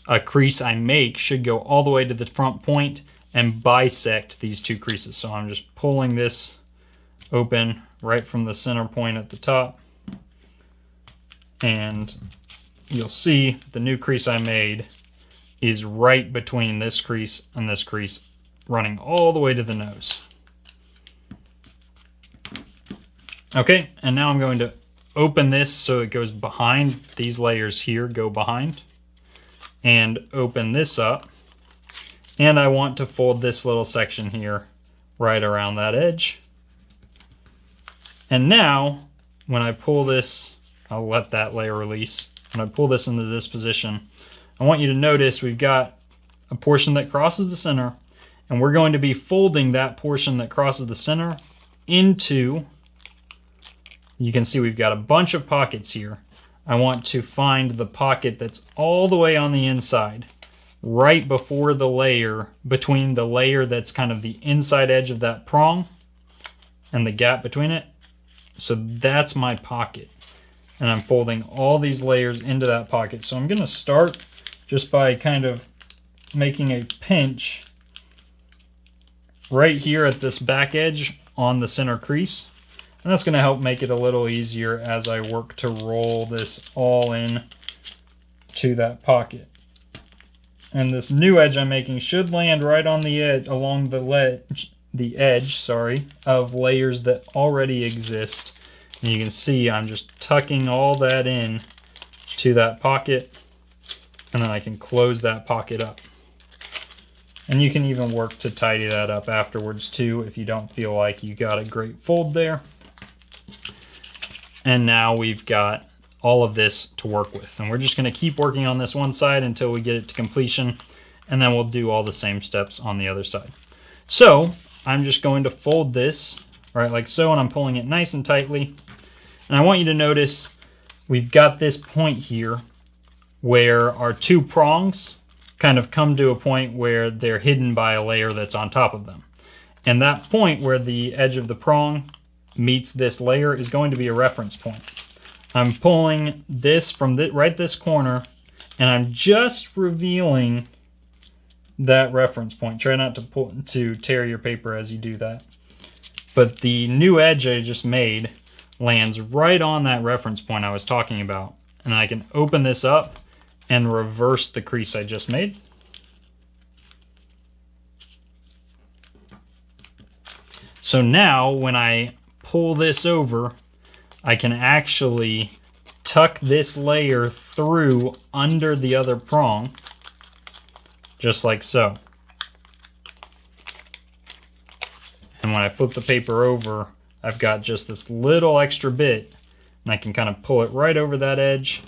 a crease I make should go all the way to the front point and bisect these two creases. So I'm just pulling this open right from the center point at the top. And you'll see the new crease I made is right between this crease and this crease, running all the way to the nose. Okay, and now I'm going to open this so it goes behind. These layers here go behind. And open this up. And I want to fold this little section here right around that edge. And now, when I pull this, I'll let that layer release. When I pull this into this position, I want you to notice we've got a portion that crosses the center, and we're going to be folding that portion that crosses the center into, you can see we've got a bunch of pockets here. I want to find the pocket that's all the way on the inside. right before the layer, between the layer that's kind of the inside edge of that prong and the gap between it. So that's my pocket. And I'm folding all these layers into that pocket. So I'm going to start just by kind of making a pinch right here at this back edge on the center crease. And that's going to help make it a little easier as I work to roll this all in to that pocket. And this new edge I'm making should land right on the edge, along the edge of layers that already exist. And you can see I'm just tucking all that in to that pocket, and then I can close that pocket up. And you can even work to tidy that up afterwards too if you don't feel like you got a great fold there. And now we've got all of this to work with. And we're just going to keep working on this one side until we get it to completion. And then we'll do all the same steps on the other side. So I'm just going to fold this, right, like so, and I'm pulling it nice and tightly. And I want you to notice we've got this point here where our two prongs kind of come to a point where they're hidden by a layer that's on top of them. And that point where the edge of the prong meets this layer is going to be a reference point. I'm pulling this from right this corner, and I'm just revealing that reference point. Try not to tear your paper as you do that. But the new edge I just made lands right on that reference point I was talking about. And I can open this up and reverse the crease I just made. So now when I pull this over, I can actually tuck this layer through under the other prong, just like so. And when I flip the paper over, I've got just this little extra bit, and I can kind of pull it right over that edge,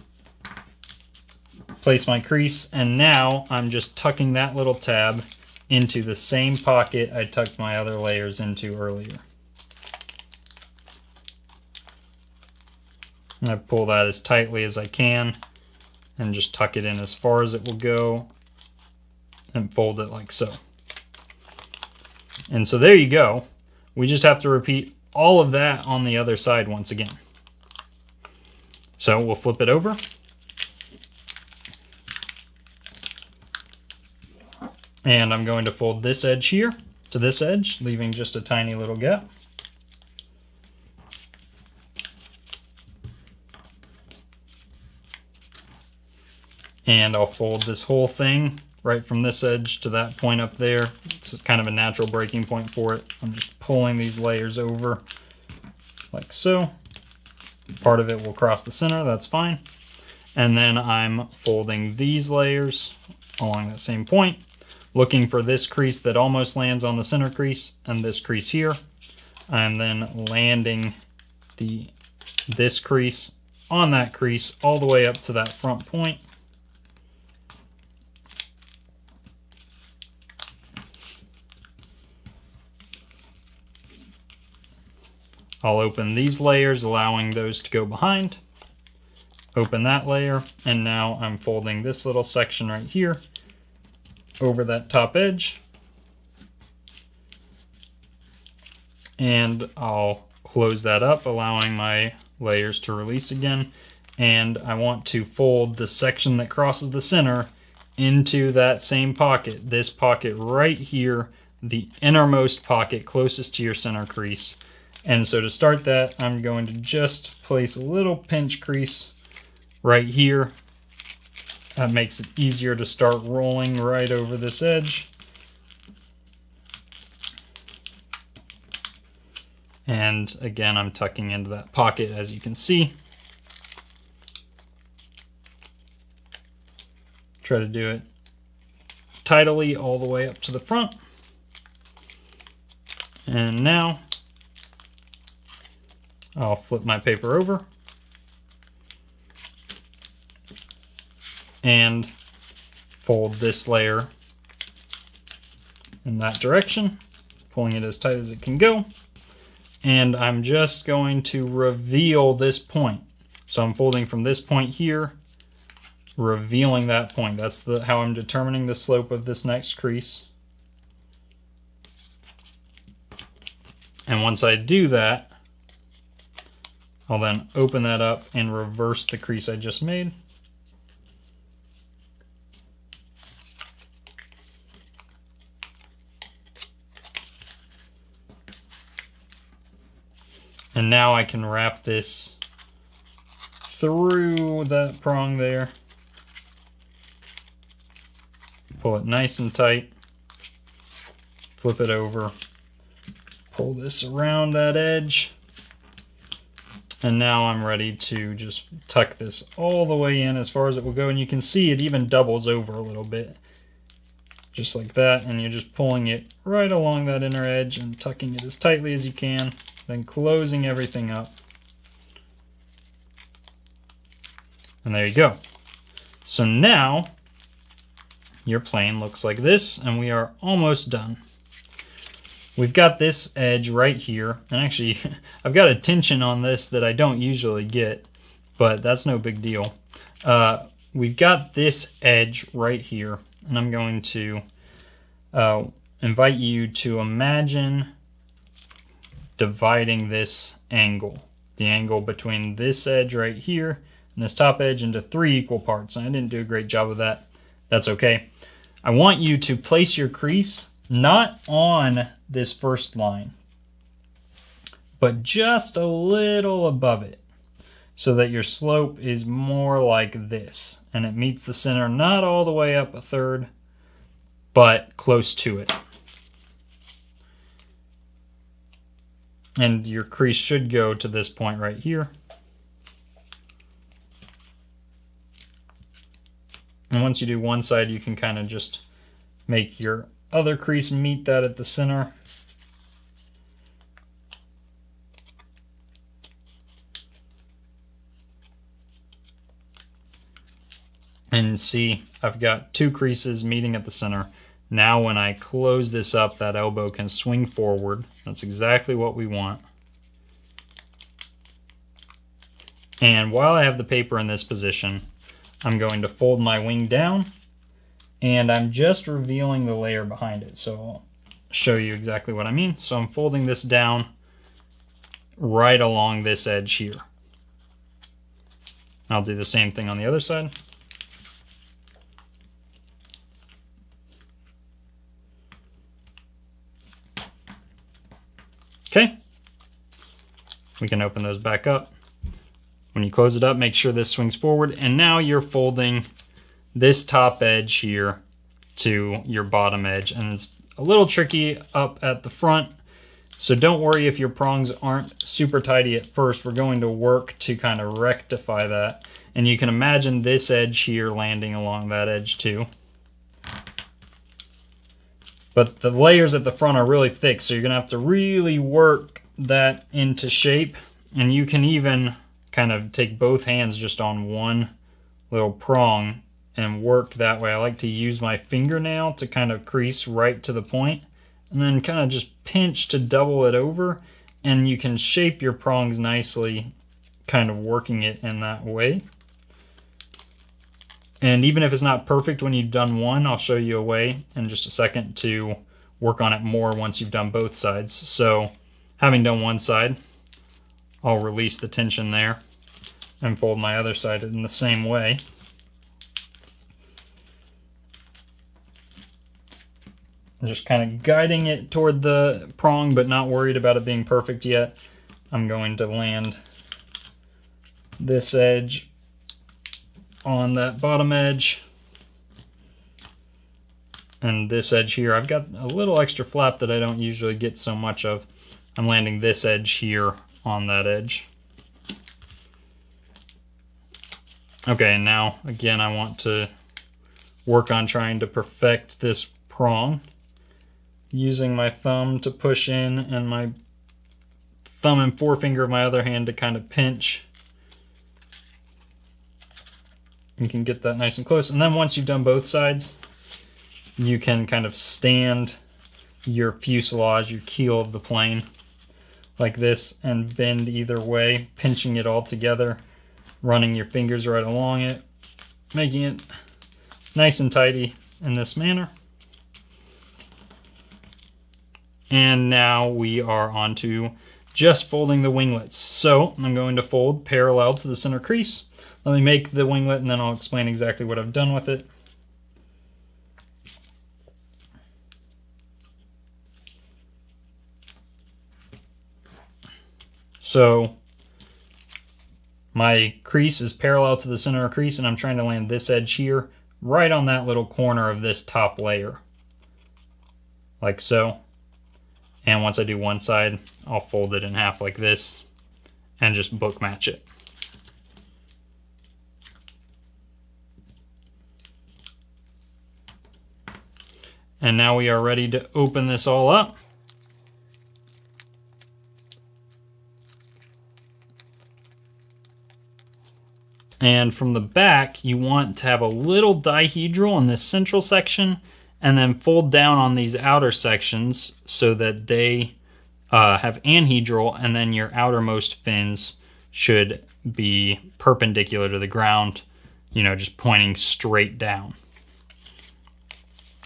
place my crease, and now I'm just tucking that little tab into the same pocket I tucked my other layers into earlier. And I pull that as tightly as I can and just tuck it in as far as it will go and fold it like so. And so there you go. We just have to repeat all of that on the other side once again. So we'll flip it over. And I'm going to fold this edge here to this edge, leaving just a tiny little gap. And I'll fold this whole thing right from this edge to that point up there. It's kind of a natural breaking point for it. I'm just pulling these layers over like so. Part of it will cross the center, that's fine. And then I'm folding these layers along that same point, looking for this crease that almost lands on the center crease and this crease here. I'm then landing this crease on that crease all the way up to that front point. I'll open these layers, allowing those to go behind. Open that layer, and now I'm folding this little section right here over that top edge. And I'll close that up, allowing my layers to release again. And I want to fold the section that crosses the center into that same pocket. This pocket right here, the innermost pocket closest to your center crease. And so to start that, I'm going to just place a little pinch crease right here. That makes it easier to start rolling right over this edge. And again, I'm tucking into that pocket, as you can see. Try to do it tidily all the way up to the front. And now I'll flip my paper over and fold this layer in that direction, pulling it as tight as it can go. And I'm just going to reveal this point. So I'm folding from this point here revealing that point. That's how I'm determining the slope of this next crease. And once I do that, I'll then open that up and reverse the crease I just made. And now I can wrap this through that prong there. Pull it nice and tight. Flip it over. Pull this around that edge. And now I'm ready to just tuck this all the way in as far as it will go. And you can see it even doubles over a little bit. Just like that. And you're just pulling it right along that inner edge and tucking it as tightly as you can. Then closing everything up. And there you go. So now your plane looks like this, and we are almost done. We've got this edge right here, and actually I've got a tension on this that I don't usually get, but that's no big deal. We've got this edge right here, and I'm going to invite you to imagine dividing this angle, the angle between this edge right here and this top edge, into 3 equal parts. And I didn't do a great job of that. That's okay. I want you to place your crease not on this first line, but just a little above it, so that your slope is more like this, and it meets the center not all the way up a third, but close to it. And your crease should go to this point right here. And once you do one side, you can kind of just make your other crease meet that at the center. And see, I've got 2 creases meeting at the center. Now when I close this up, that elbow can swing forward. That's exactly what we want. And while I have the paper in this position, I'm going to fold my wing down, and I'm just revealing the layer behind it. So I'll show you exactly what I mean. So I'm folding this down right along this edge here. I'll do the same thing on the other side. Okay, we can open those back up. When you close it up, make sure this swings forward, and now you're folding this top edge here to your bottom edge, and it's a little tricky up at the front, so don't worry if your prongs aren't super tidy at first. We're going to work to kind of rectify that, and you can imagine this edge here landing along that edge too. But the layers at the front are really thick, so you're going to have to really work that into shape. And you can even kind of take both hands just on one little prong and work that way. I like to use my fingernail to kind of crease right to the point, and then kind of just pinch to double it over. And you can shape your prongs nicely, kind of working it in that way. And even if it's not perfect when you've done one, I'll show you a way in just a second to work on it more once you've done both sides. So having done one side, I'll release the tension there and fold my other side in the same way. I'm just kind of guiding it toward the prong, but not worried about it being perfect yet. I'm going to land this edge on that bottom edge, and this edge here, I've got a little extra flap that I don't usually get so much of. I'm landing this edge here on that edge. Okay, and now again I want to work on trying to perfect this prong, using my thumb to push in and my thumb and forefinger of my other hand to kind of pinch. You can get that nice and close. And then once you've done both sides, you can kind of stand your fuselage, your keel of the plane, like this, and bend either way, pinching it all together, running your fingers right along it, making it nice and tidy in this manner. And now we are on to just folding the winglets. So I'm going to fold parallel to the center crease. Let me make the winglet and then I'll explain exactly what I've done with it. So my crease is parallel to the center of crease and I'm trying to land this edge here right on that little corner of this top layer. Like so. And once I do one side, I'll fold it in half like this and just book match it. And now we are ready to open this all up. And from the back, you want to have a little dihedral in this central section and then fold down on these outer sections so that they have anhedral, and then your outermost fins should be perpendicular to the ground, you know, just pointing straight down.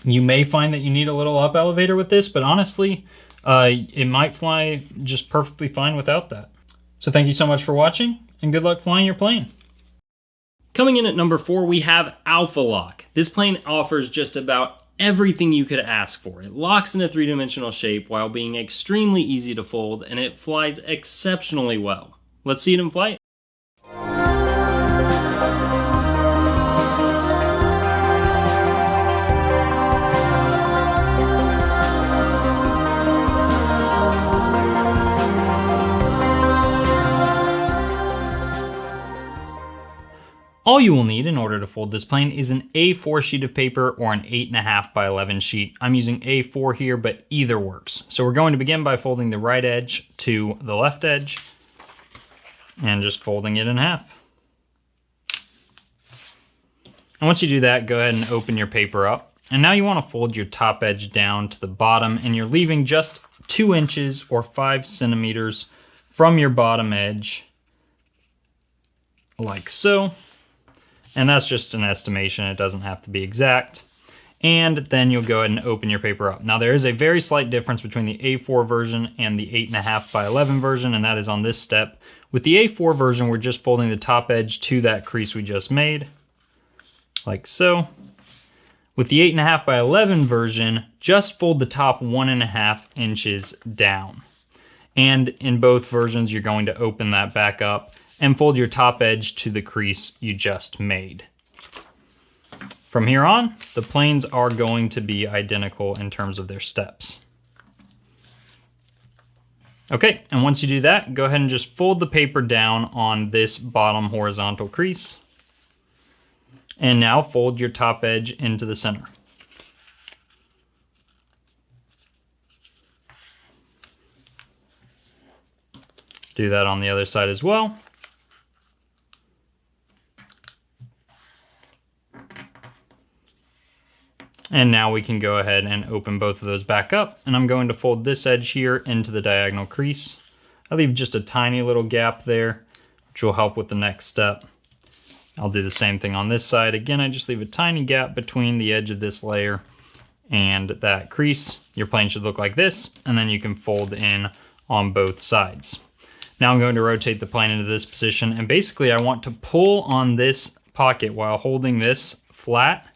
You may find that you need a little up elevator with this, but honestly, it might fly just perfectly fine without that. So thank you so much for watching, and good luck flying your plane. Coming in at number 4, we have Alpha Lock. This plane offers just about everything you could ask for. It locks in a 3-dimensional shape while being extremely easy to fold, and it flies exceptionally well. Let's see it in flight. All you will need in order to fold this plane is an A4 sheet of paper or an 8.5 by 11 sheet. I'm using A4 here, but either works. So we're going to begin by folding the right edge to the left edge and just folding it in half. And once you do that, go ahead and open your paper up. And now you want to fold your top edge down to the bottom, and you're leaving just 2 inches or 5 centimeters from your bottom edge, like so. And that's just an estimation, it doesn't have to be exact. And then you'll go ahead and open your paper up. Now there is a very slight difference between the A4 version and the 8.5 by 11 version, and that is on this step. With the A4 version, we're just folding the top edge to that crease we just made, like so. With the 8.5 by 11 version, just fold the top 1.5 inches down. And in both versions, you're going to open that back up and fold your top edge to the crease you just made. From here on, the planes are going to be identical in terms of their steps. Okay, and once you do that, go ahead and just fold the paper down on this bottom horizontal crease. And now fold your top edge into the center. Do that on the other side as well. And now we can go ahead and open both of those back up. And I'm going to fold this edge here into the diagonal crease. I leave just a tiny little gap there, which will help with the next step. I'll do the same thing on this side. Again, I just leave a tiny gap between the edge of this layer and that crease. Your plane should look like this, and then you can fold in on both sides. Now I'm going to rotate the plane into this position, and basically I want to pull on this pocket while holding this flat.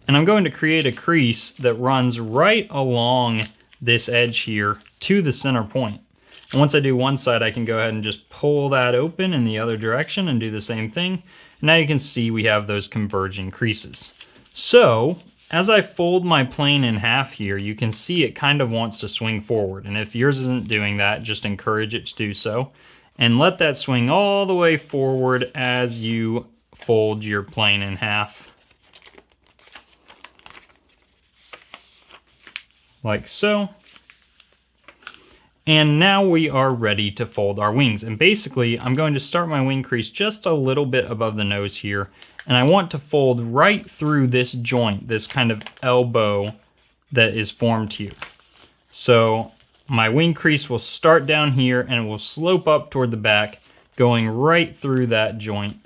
And I'm going to create a crease that runs right along this edge here to the center point. And once I do one side, I can go ahead and just pull that open in the other direction and do the same thing. And now you can see we have those converging creases. So as I fold my plane in half here, you can see it kind of wants to swing forward. And if yours isn't doing that, just encourage it to do so. And let that swing all the way forward as you fold your plane in half. Like so. And now we are ready to fold our wings. And basically, I'm going to start my wing crease just a little bit above the nose here. And I want to fold right through this joint, this kind of elbow that is formed here. So my wing crease will start down here and it will slope up toward the back, going right through that joint.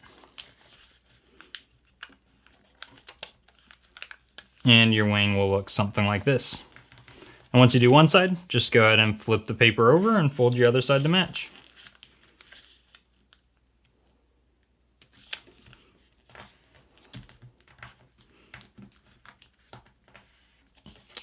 And your wing will look something like this. And once you do one side, just go ahead and flip the paper over and fold your other side to match.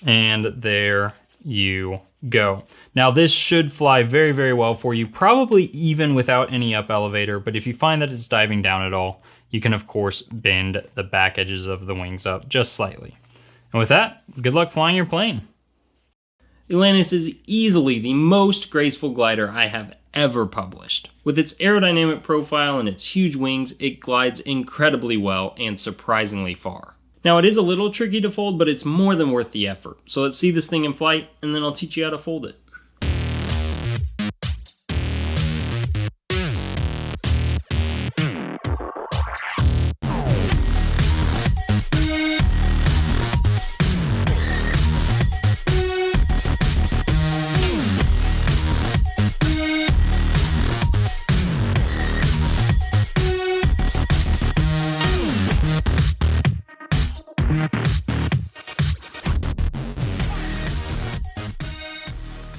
And there you go. Now this should fly very, very well for you, probably even without any up elevator, but if you find that it's diving down at all, you can of course bend the back edges of the wings up just slightly. And with that, good luck flying your plane. Atlantis is easily the most graceful glider I have ever published. With its aerodynamic profile and its huge wings, it glides incredibly well and surprisingly far. Now it is a little tricky to fold, but it's more than worth the effort. So let's see this thing in flight, and then I'll teach you how to fold it.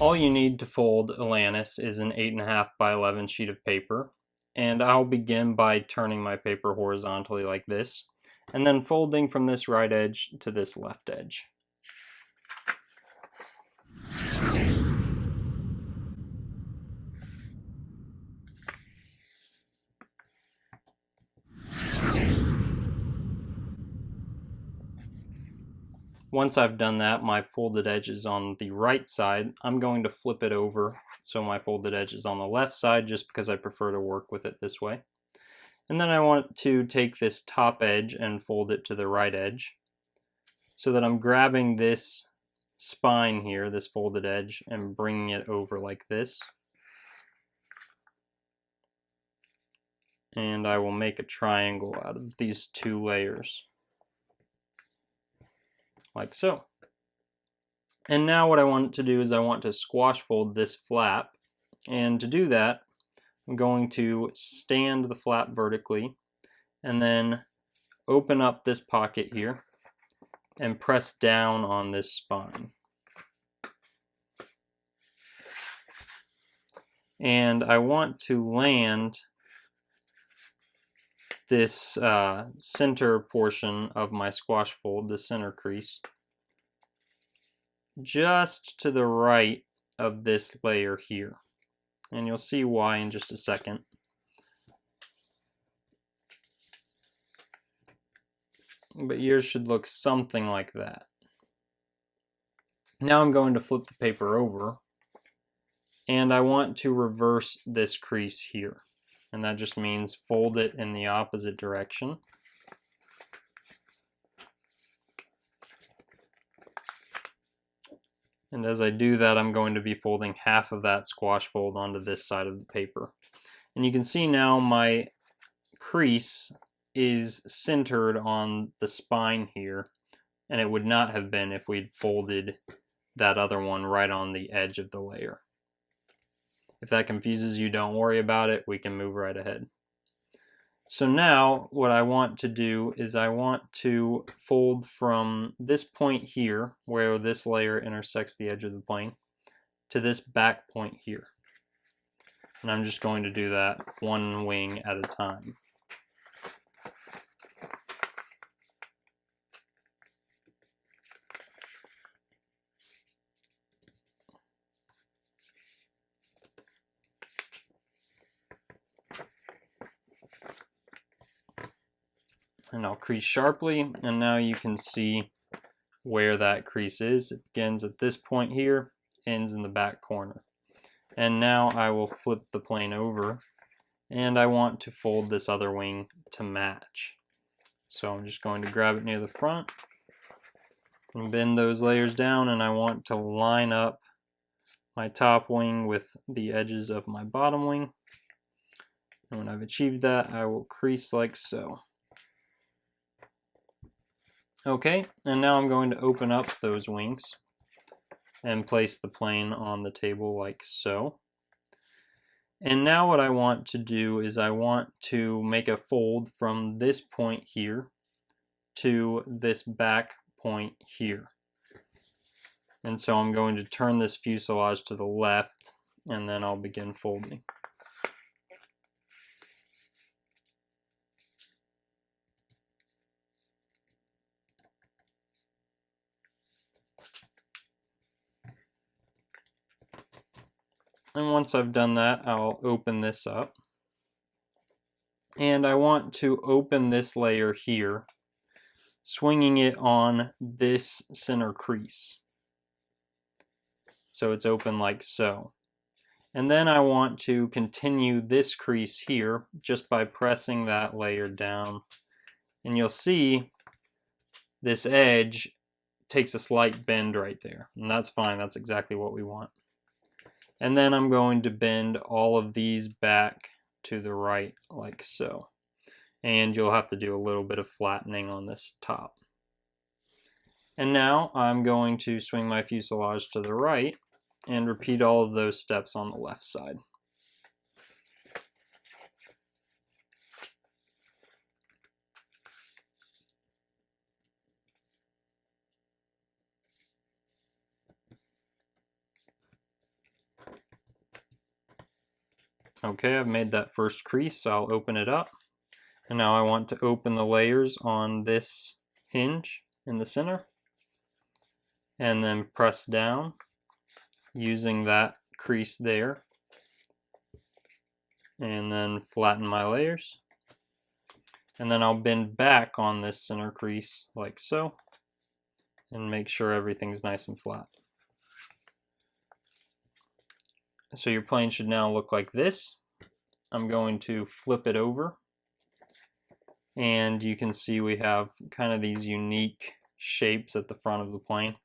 All you need to fold Atlantis is an 8.5 by 11 sheet of paper, and I'll begin by turning my paper horizontally like this, and then folding from this right edge to this left edge. Once I've done that, my folded edge is on the right side. I'm going to flip it over so my folded edge is on the left side, just because I prefer to work with it this way. And then I want to take this top edge and fold it to the right edge, so that I'm grabbing this spine here, this folded edge, and bringing it over like this. And I will make a triangle out of these two layers, like so. And now what I want to do is I want to squash fold this flap, and to do that I'm going to stand the flap vertically and then open up this pocket here and press down on this spine. And I want to land this center portion of my squash fold, the center crease, just to the right of this layer here. And you'll see why in just a second. But yours should look something like that. Now I'm going to flip the paper over, and I want to reverse this crease here. And that just means fold it in the opposite direction. And as I do that, I'm going to be folding half of that squash fold onto this side of the paper. And you can see now my crease is centered on the spine here, and it would not have been if we'd folded that other one right on the edge of the layer. If that confuses you, don't worry about it. We can move right ahead. So now what I want to do is I want to fold from this point here, where this layer intersects the edge of the plane, to this back point here. And I'm just going to do that one wing at a time. And I'll crease sharply, and now you can see where that crease is. It begins at this point here, ends in the back corner. And now I will flip the plane over, and I want to fold this other wing to match. So I'm just going to grab it near the front and bend those layers down, and I want to line up my top wing with the edges of my bottom wing. And when I've achieved that, I will crease like so. Okay, and now I'm going to open up those wings and place the plane on the table like so. And now what I want to do is I want to make a fold from this point here to this back point here. And so I'm going to turn this fuselage to the left, and then I'll begin folding. And once I've done that, I'll open this up. And I want to open this layer here, swinging it on this center crease. So it's open like so. And then I want to continue this crease here just by pressing that layer down. And you'll see this edge takes a slight bend right there. And that's fine, that's exactly what we want. And then I'm going to bend all of these back to the right like so. And you'll have to do a little bit of flattening on this top. And now I'm going to swing my fuselage to the right and repeat all of those steps on the left side. Okay, I've made that first crease, so I'll open it up. And now I want to open the layers on this hinge in the center. And then press down using that crease there. And then flatten my layers. And then I'll bend back on this center crease like so. And make sure everything's nice and flat. So your plane should now look like this. I'm going to flip it over. And you can see we have kind of these unique shapes at the front of the plane.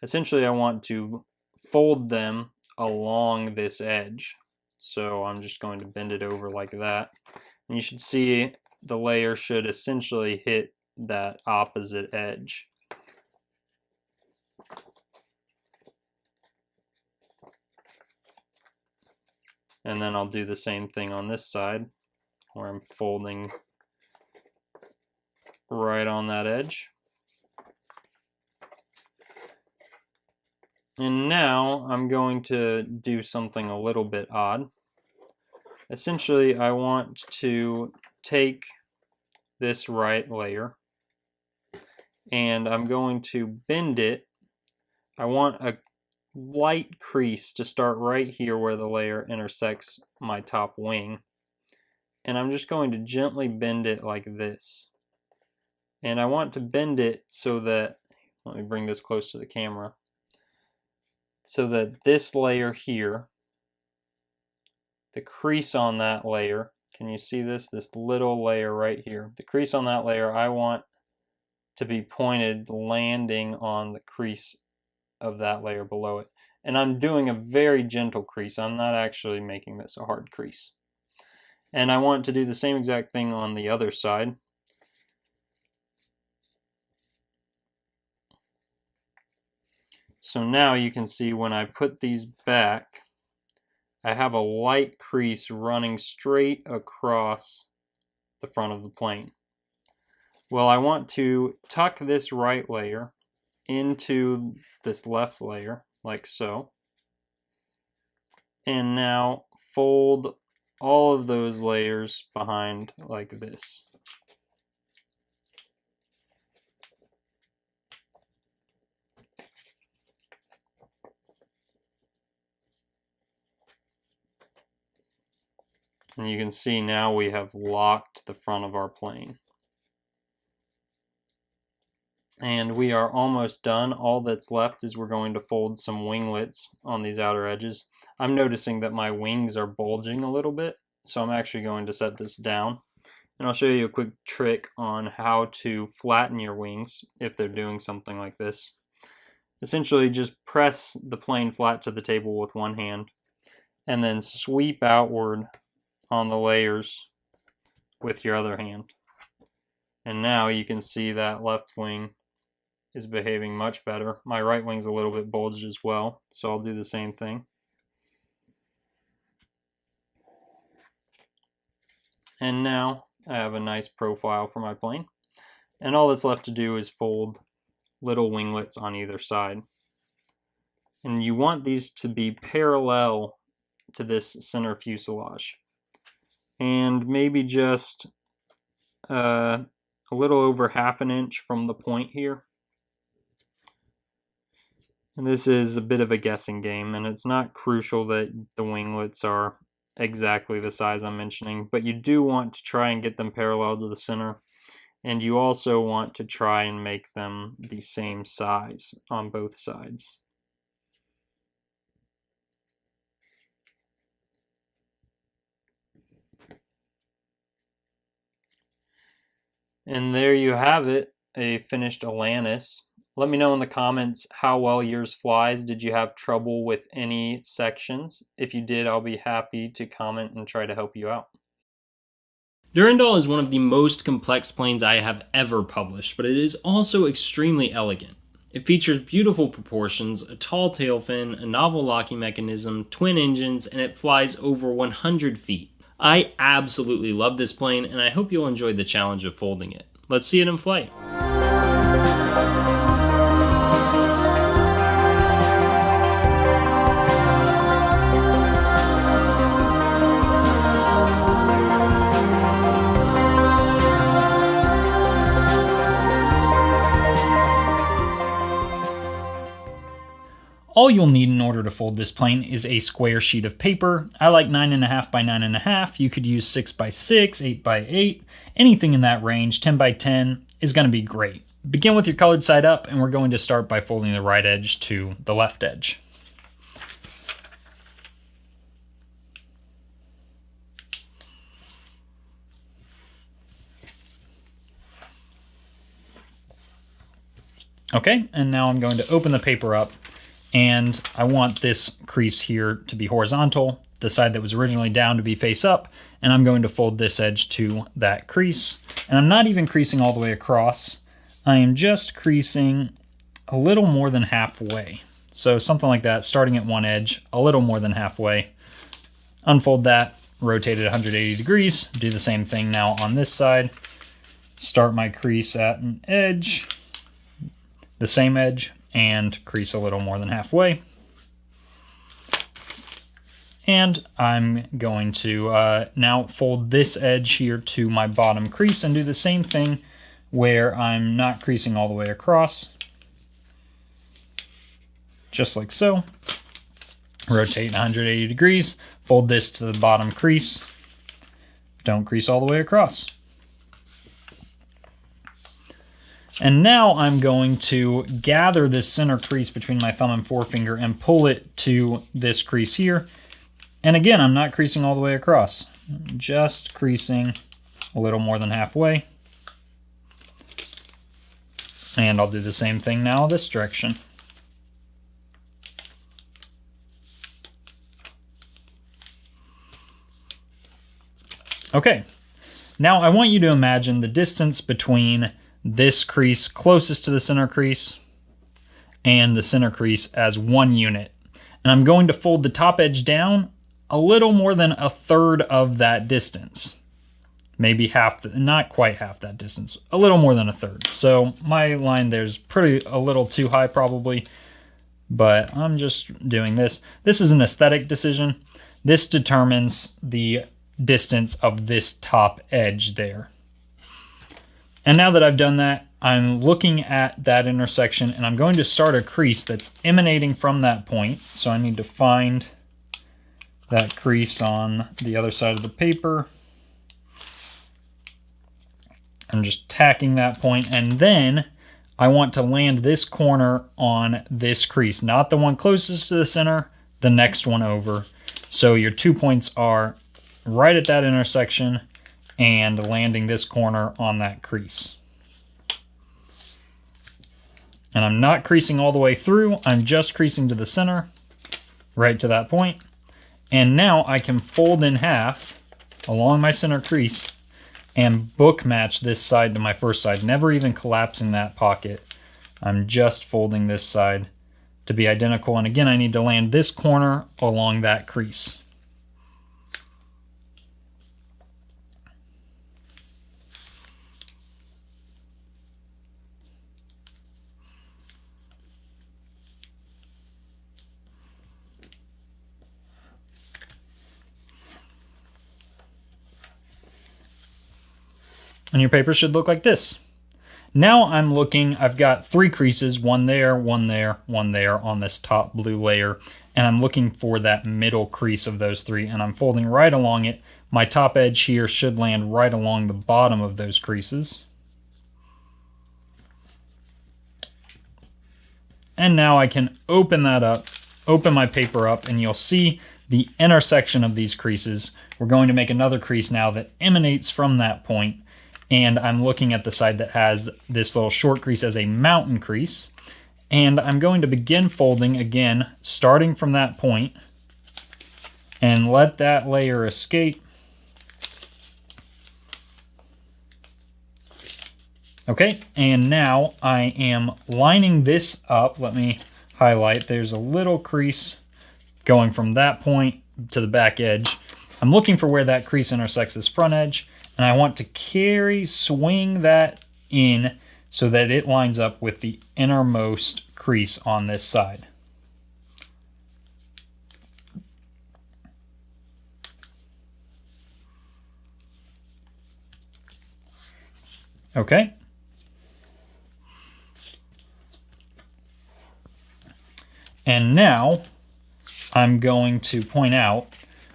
Essentially, I want to fold them along this edge. So I'm just going to bend it over like that. And you should see the layer should essentially hit that opposite edge. And then I'll do the same thing on this side, where I'm folding right on that edge. And now I'm going to do something a little bit odd. Essentially, I want to take this right layer and I'm going to bend it. I want a light crease to start right here where the layer intersects my top wing. And I'm just going to gently bend it like this. And I want to bend it so that, let me bring this close to the camera, so that this layer here, the crease on that layer, can you see this? This little layer right here. The crease on that layer I want to be pointed landing on the crease of that layer below it. And I'm doing a very gentle crease. I'm not actually making this a hard crease. And I want to do the same exact thing on the other side. So now you can see when I put these back, I have a light crease running straight across the front of the plane. Well, I want to tuck this right layer into this left layer, like so. And now fold all of those layers behind like this. And you can see now we have locked the front of our plane. And we are almost done. All that's left is we're going to fold some winglets on these outer edges. I'm noticing that my wings are bulging a little bit, so I'm actually going to set this down. And I'll show you a quick trick on how to flatten your wings if they're doing something like this. Essentially, just press the plane flat to the table with one hand, and then sweep outward on the layers with your other hand. And now you can see that left wing is behaving much better. My right wing's a little bit bulged as well, so I'll do the same thing. And now I have a nice profile for my plane. And all that's left to do is fold little winglets on either side. And you want these to be parallel to this center fuselage. And maybe just a little over 1/2 inch from the point here. And this is a bit of a guessing game, and it's not crucial that the winglets are exactly the size I'm mentioning, but you do want to try and get them parallel to the center, and you also want to try and make them the same size on both sides. And there you have it, a finished Atlantis. Let me know in the comments how well yours flies. Did you have trouble with any sections? If you did, I'll be happy to comment and try to help you out. Durandal is one of the most complex planes I have ever published, but it is also extremely elegant. It features beautiful proportions, a tall tail fin, a novel locking mechanism, twin engines, and it flies over 100 feet. I absolutely love this plane, and I hope you'll enjoy the challenge of folding it. Let's see it in flight. All you'll need in order to fold this plane is a square sheet of paper. I like 9.5 by 9.5. You could use 6 by 6, 8 by 8. Anything in that range, 10 by 10, is going to be great. Begin with your colored side up, and we're going to start by folding the right edge to the left edge. Okay, and now I'm going to open the paper up. And I want this crease here to be horizontal, the side that was originally down to be face up, and I'm going to fold this edge to that crease. And I'm not even creasing all the way across. I am just creasing a little more than halfway. So something like that, starting at one edge, a little more than halfway. Unfold that, rotate it 180 degrees, do the same thing now on this side. Start my crease at an edge, the same edge, and crease a little more than halfway. And I'm going to now fold this edge here to my bottom crease and do the same thing where I'm not creasing all the way across. Just like so. Rotate 180 degrees, fold this to the bottom crease. Don't crease all the way across. And now I'm going to gather this center crease between my thumb and forefinger and pull it to this crease here. And again, I'm not creasing all the way across, just creasing a little more than halfway. And I'll do the same thing now this direction. Okay, now I want you to imagine the distance between this crease closest to the center crease and the center crease as one unit. And I'm going to fold the top edge down a little more than 1/3 of that distance. Maybe half, not quite half that distance, a little more than 1/3. So my line there's a little too high probably, but I'm just doing this. This is an aesthetic decision. This determines the distance of this top edge there. And now that I've done that, I'm looking at that intersection and I'm going to start a crease that's emanating from that point. So I need to find that crease on the other side of the paper. I'm just tacking that point, and then I want to land this corner on this crease, not the one closest to the center, the next one over. So your 2 points are right at that intersection and landing this corner on that crease. And I'm not creasing all the way through, I'm just creasing to the center, right to that point. And now I can fold in half along my center crease and book match this side to my first side, never even collapsing that pocket. I'm just folding this side to be identical. And again, I need to land this corner along that crease. And your paper should look like this. Now I'm looking, I've got 3 creases, one there, one there, one there on this top blue layer, and I'm looking for that middle crease of those 3, and I'm folding right along it. My top edge here should land right along the bottom of those creases. And now I can open that up, open my paper up, and you'll see the intersection of these creases. We're going to make another crease now that emanates from that point. And I'm looking at the side that has this little short crease as a mountain crease. And I'm going to begin folding again, starting from that point, and let that layer escape. Okay, and now I am lining this up. Let me highlight. There's a little crease going from that point to the back edge. I'm looking for where that crease intersects this front edge. And I want to swing that in so that it lines up with the innermost crease on this side. Okay. And now I'm going to point out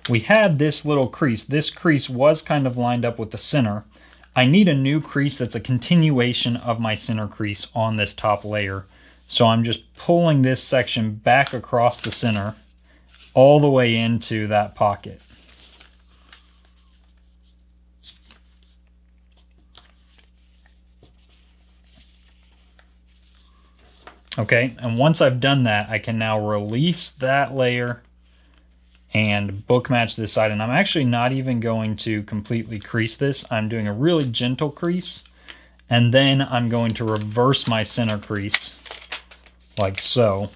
we had this little crease. This crease was kind of lined up with the center. I need a new crease that's a continuation of my center crease on this top layer. So I'm just pulling this section back across the center all the way into that pocket. Okay, and once I've done that, I can now release that layer and book match this side. And I'm actually not even going to completely crease this. I'm doing a really gentle crease, and then I'm going to reverse my center crease like so,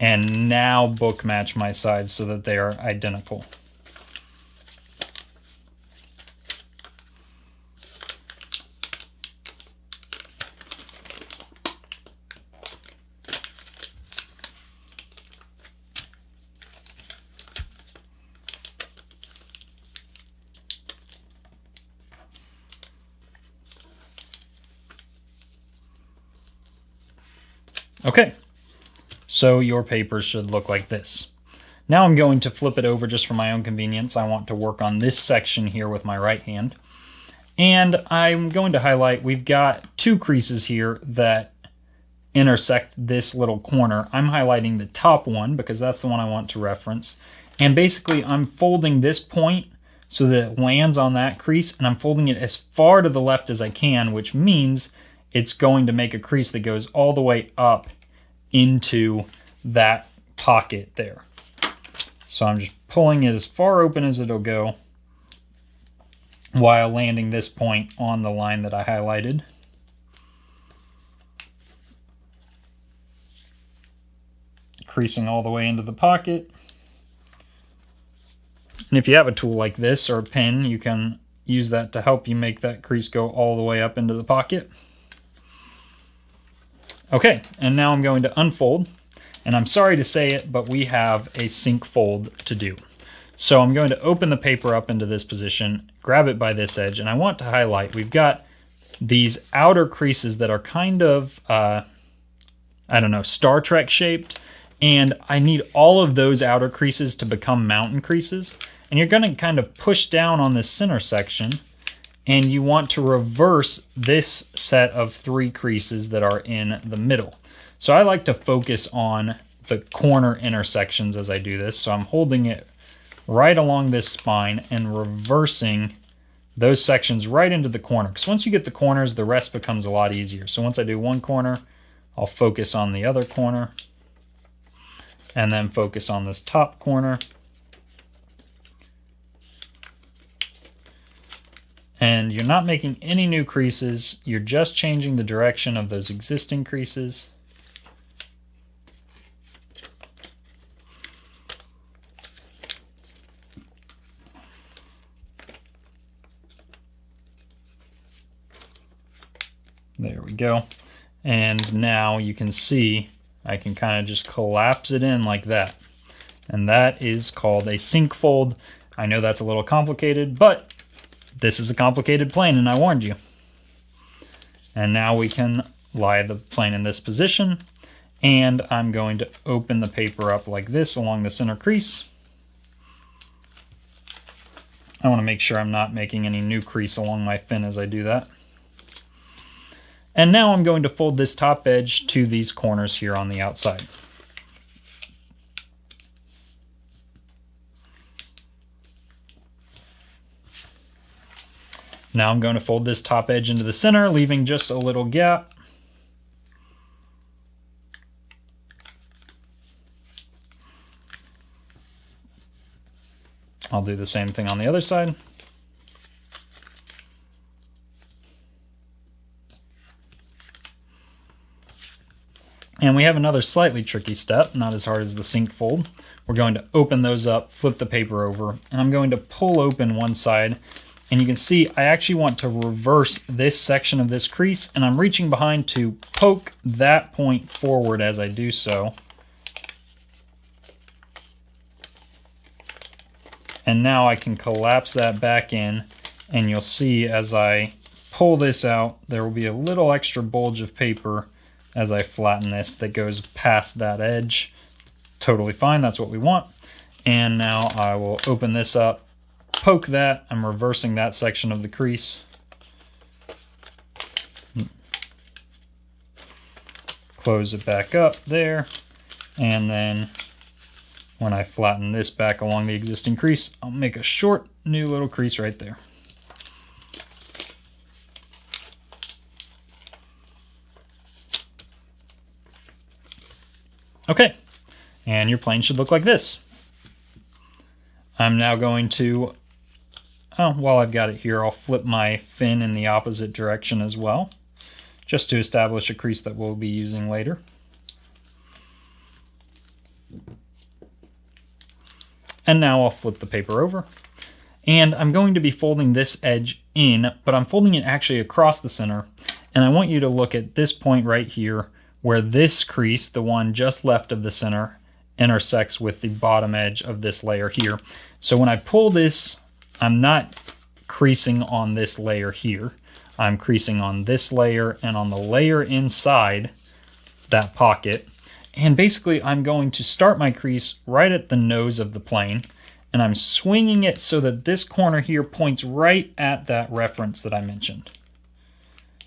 and now book match my sides so that they are identical. Okay, so your paper should look like this. Now I'm going to flip it over just for my own convenience. I want to work on this section here with my right hand. And I'm going to highlight, we've got 2 creases here that intersect this little corner. I'm highlighting the top one because that's the one I want to reference. And basically I'm folding this point so that it lands on that crease, and I'm folding it as far to the left as I can, which means it's going to make a crease that goes all the way up into that pocket there. So I'm just pulling it as far open as it'll go while landing this point on the line that I highlighted. Creasing all the way into the pocket. And if you have a tool like this or a pen, you can use that to help you make that crease go all the way up into the pocket. Okay, and now I'm going to unfold, and I'm sorry to say it, but we have a sink fold to do. So I'm going to open the paper up into this position, grab it by this edge, and I want to highlight, we've got these outer creases that are kind of, I don't know, Star Trek shaped, and I need all of those outer creases to become mountain creases. And you're going to kind of push down on this center section, and you want to reverse this set of 3 creases that are in the middle. So I like to focus on the corner intersections as I do this. So I'm holding it right along this spine and reversing those sections right into the corner. Because once you get the corners, the rest becomes a lot easier. So once I do one corner, I'll focus on the other corner, and then focus on this top corner. And you're not making any new creases, you're just changing the direction of those existing creases. There we go. And now you can see I can kind of just collapse it in like that. And that is called a sink fold. I know that's a little complicated, but This is a complicated plane, and I warned you. And now we can lie the plane in this position, and I'm going to open the paper up like this along the center crease. I want to make sure I'm not making any new crease along my fin as I do that. And now I'm going to fold this top edge to these corners here on the outside. Now I'm going to fold this top edge into the center, leaving just a little gap. I'll do the same thing on the other side. And we have another slightly tricky step, not as hard as the sink fold. We're going to open those up, flip the paper over, and I'm going to pull open one side. And you can see I actually want to reverse this section of this crease, and I'm reaching behind to poke that point forward as I do so. And now I can collapse that back in, and you'll see as I pull this out, there will be a little extra bulge of paper as I flatten this that goes past that edge. Totally fine, that's what we want. And now I will open this up, poke that. I'm reversing that section of the crease. Close it back up there. And then when I flatten this back along the existing crease, I'll make a short new little crease right there. Okay, and your plane should look like this. I'm now going to, while I've got it here, I'll flip my fin in the opposite direction as well, just to establish a crease that we'll be using later. And now I'll flip the paper over. And I'm going to be folding this edge in, but I'm folding it actually across the center. And I want you to look at this point right here, where this crease, the one just left of the center, intersects with the bottom edge of this layer here. So when I pull this, I'm not creasing on this layer here. I'm creasing on this layer and on the layer inside that pocket. And basically I'm going to start my crease right at the nose of the plane, and I'm swinging it so that this corner here points right at that reference that I mentioned.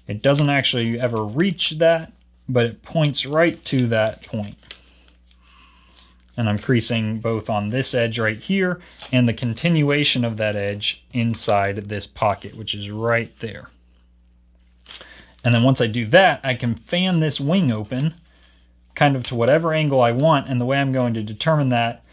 It doesn't actually ever reach that, but it points right to that point. And I'm creasing both on this edge right here and the continuation of that edge inside this pocket, which is right there. And then once I do that, I can fan this wing open kind of to whatever angle I want. And the way I'm going to determine that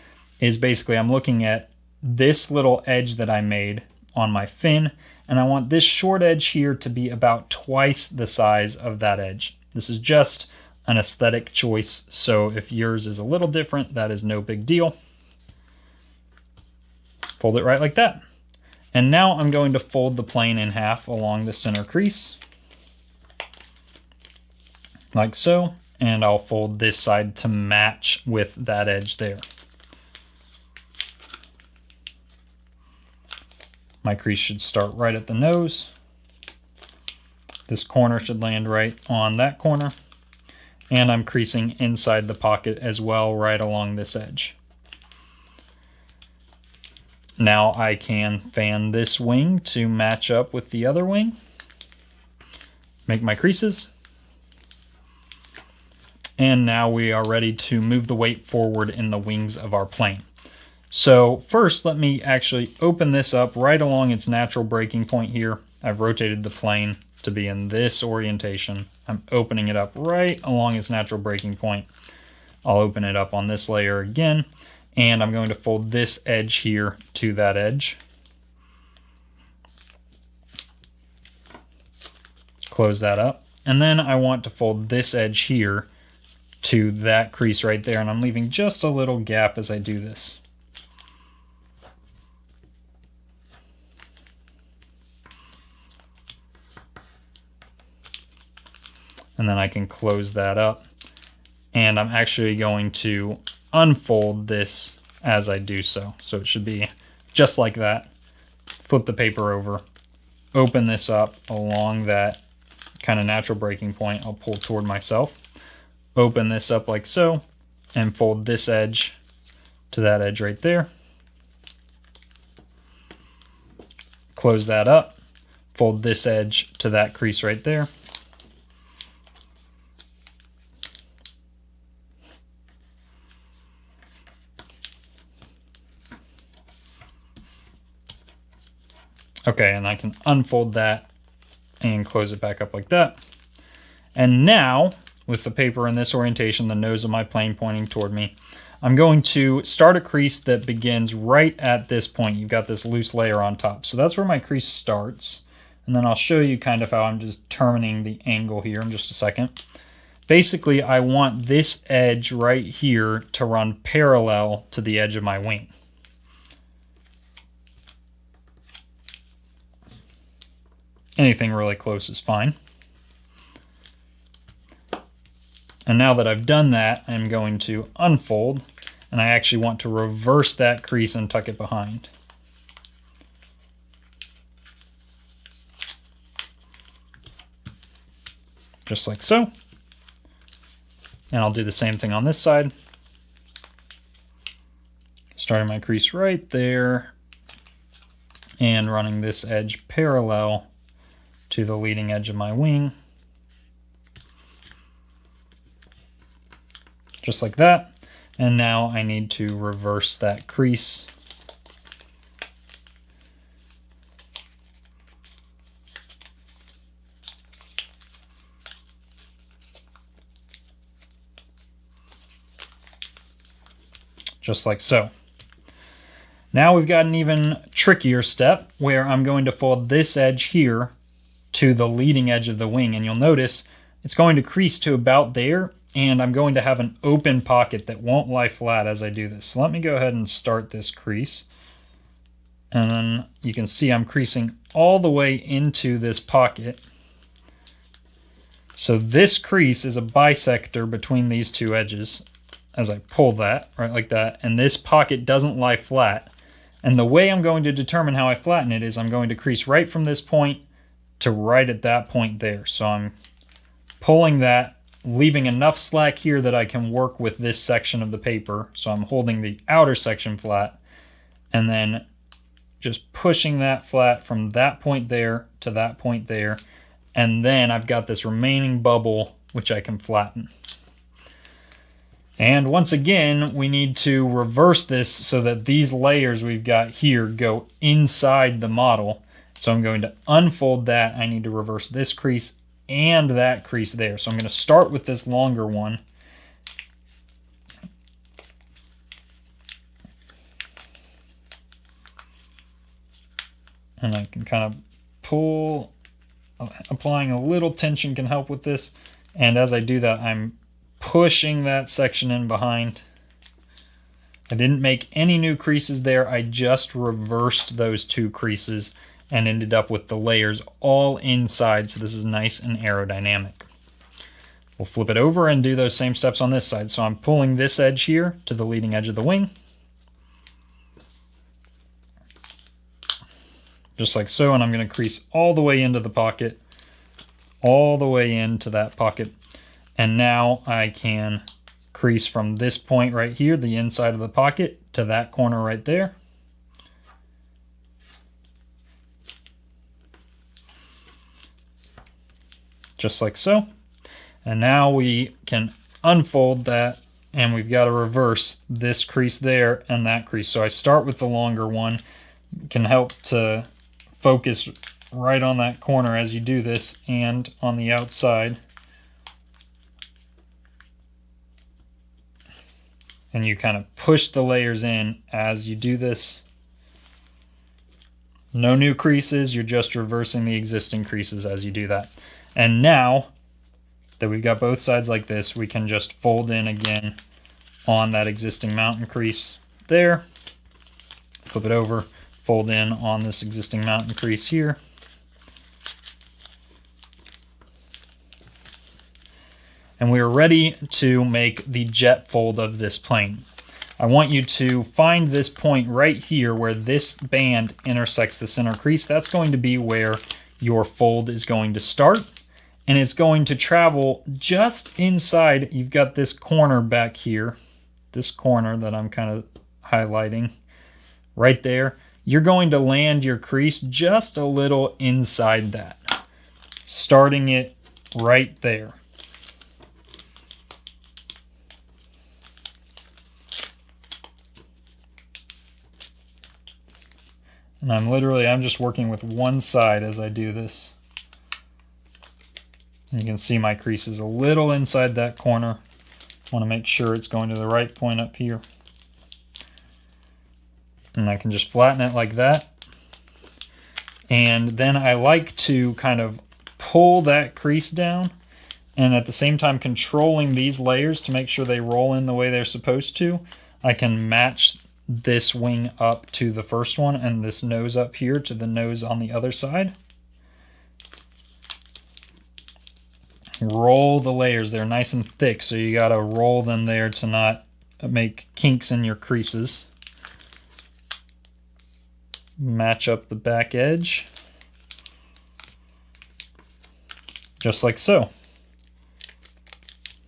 is basically I'm looking at this little edge that I made on my fin, and I want this short edge here to be about twice the size of that edge. This is just an aesthetic choice, so if yours is a little different, that is no big deal. Fold it right like that. And now I'm going to fold the plane in half along the center crease, like so, and I'll fold this side to match with that edge there. My crease should start right at the nose. This corner should land right on that corner. And I'm creasing inside the pocket as well, right along this edge. Now I can fan this wing to match up with the other wing. Make my creases. And now we are ready to move the weight forward in the wings of our plane. So first, let me actually open this up right along its natural breaking point here. I've rotated the plane to be in this orientation. I'm opening it up right along its natural breaking point. I'll open it up on this layer again, and I'm going to fold this edge here to that edge. Close that up. And then I want to fold this edge here to that crease right there, and I'm leaving just a little gap as I do this. And then I can close that up. And I'm actually going to unfold this as I do so. So it should be just like that. Flip the paper over, open this up along that kind of natural breaking point. I'll pull toward myself, open this up like so, and fold this edge to that edge right there. Close that up, fold this edge to that crease right there. Okay, and I can unfold that and close it back up like that. And now, with the paper in this orientation, the nose of my plane pointing toward me, I'm going to start a crease that begins right at this point. You've got this loose layer on top. So that's where my crease starts. And then I'll show you kind of how I'm just determining the angle here in just a second. Basically, I want this edge right here to run parallel to the edge of my wing. Anything really close is fine. And now that I've done that, I'm going to unfold, and I actually want to reverse that crease and tuck it behind. Just like so. And I'll do the same thing on this side. Starting my crease right there and running this edge parallel to the leading edge of my wing. Just like that. And now I need to reverse that crease. Just like so. Now we've got an even trickier step where I'm going to fold this edge here to the leading edge of the wing, and you'll notice it's going to crease to about there, and I'm going to have an open pocket that won't lie flat as I do this. So let me go ahead and start this crease, and then you can see I'm creasing all the way into this pocket. So this crease is a bisector between these two edges as I pull that, right like that, and this pocket doesn't lie flat. And the way I'm going to determine how I flatten it is I'm going to crease right from this point to right at that point there. So I'm pulling that, leaving enough slack here that I can work with this section of the paper. So I'm holding the outer section flat and then just pushing that flat from that point there to that point there. And then I've got this remaining bubble which I can flatten. And once again, we need to reverse this so that these layers we've got here go inside the model. So I'm going to unfold that. I need to reverse this crease and that crease there. So I'm going to start with this longer one. And I can kind of pull, applying a little tension can help with this. And as I do that, I'm pushing that section in behind. I didn't make any new creases there. I just reversed those two creases and ended up with the layers all inside, so this is nice and aerodynamic. We'll flip it over and do those same steps on this side. So I'm pulling this edge here to the leading edge of the wing. Just like so, and I'm going to crease all the way into the pocket, all the way into that pocket. And now I can crease from this point right here, the inside of the pocket, to that corner right there. Just like so. And now we can unfold that, and we've got to reverse this crease there and that crease. So I start with the longer one. It can help to focus right on that corner as you do this, and on the outside. And you kind of push the layers in as you do this. No new creases, you're just reversing the existing creases as you do that. And now that we've got both sides like this, we can just fold in again on that existing mountain crease there. Flip it over, fold in on this existing mountain crease here. And we are ready to make the jet fold of this plane. I want you to find this point right here where this band intersects the center crease. That's going to be where your fold is going to start, and it's going to travel just inside. You've got this corner back here, this corner that I'm kind of highlighting right there. You're going to land your crease just a little inside that, starting it right there. And I'm just working with one side as I do this. And you can see my crease is a little inside that corner. Want to make sure it's going to the right point up here. And I can just flatten it like that. And then I like to kind of pull that crease down, and at the same time controlling these layers to make sure they roll in the way they're supposed to. I can match this wing up to the first one and this nose up here to the nose on the other side. Roll the layers. They're nice and thick, so you got to roll them there to not make kinks in your creases. Match up the back edge, just like so.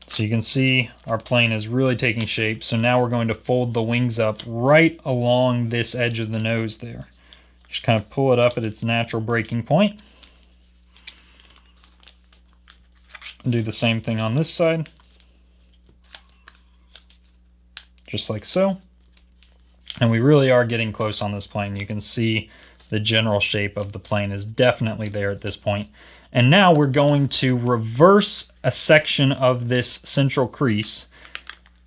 So you can see our plane is really taking shape. So now we're going to fold the wings up right along this edge of the nose there. Just kind of pull it up at its natural breaking point. And do the same thing on this side. Just like so. And we really are getting close on this plane. You can see the general shape of the plane is definitely there at this point. And now we're going to reverse a section of this central crease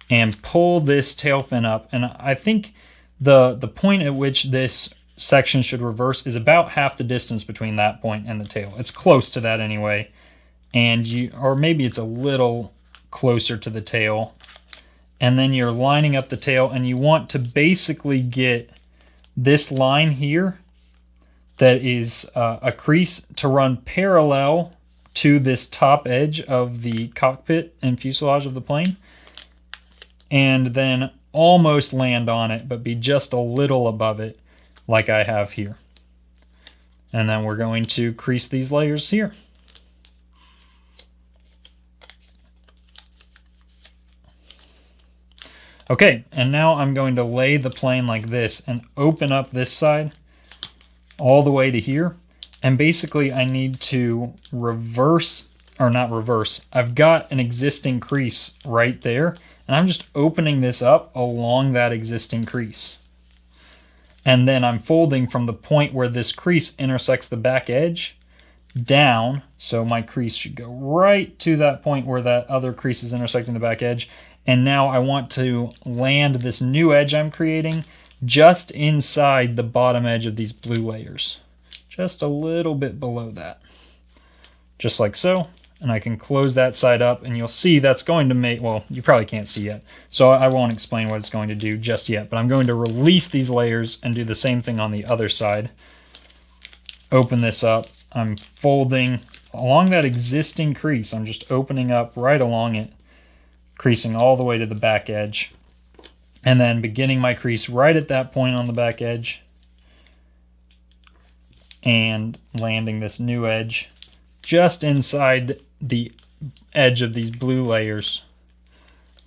and pull this tail fin up. And I think the point at which this section should reverse is about half the distance between that point and the tail. It's close to that anyway. Or maybe it's a little closer to the tail. And then you're lining up the tail, and you want to basically get this line here that is a crease to run parallel to this top edge of the cockpit and fuselage of the plane, and then almost land on it, but be just a little above it like I have here. And then we're going to crease these layers here. Okay, and now I'm going to lay the plane like this and open up this side all the way to here. And basically I need to reverse, or not reverse, I've got an existing crease right there, and I'm just opening this up along that existing crease. And then I'm folding from the point where this crease intersects the back edge down, so my crease should go right to that point where that other crease is intersecting the back edge. And now I want to land this new edge I'm creating just inside the bottom edge of these blue layers. Just a little bit below that. Just like so. And I can close that side up, and you'll see that's going to make, well, you probably can't see yet, so I won't explain what it's going to do just yet, but I'm going to release these layers and do the same thing on the other side. Open this up. I'm folding along that existing crease. I'm just opening up right along it, creasing all the way to the back edge, and then beginning my crease right at that point on the back edge and landing this new edge just inside the edge of these blue layers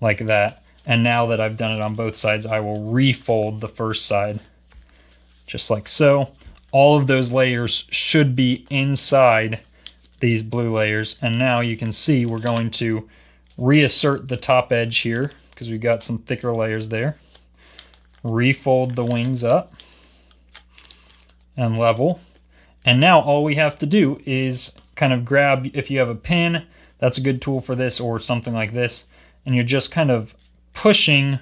like that. And now that I've done it on both sides, I will refold the first side just like so. All of those layers should be inside these blue layers, and now you can see we're going to reassert the top edge here because we've got some thicker layers there. Refold the wings up and level. And now all we have to do is kind of grab, if you have a pin, that's a good tool for this, or something like this, and you're just kind of pushing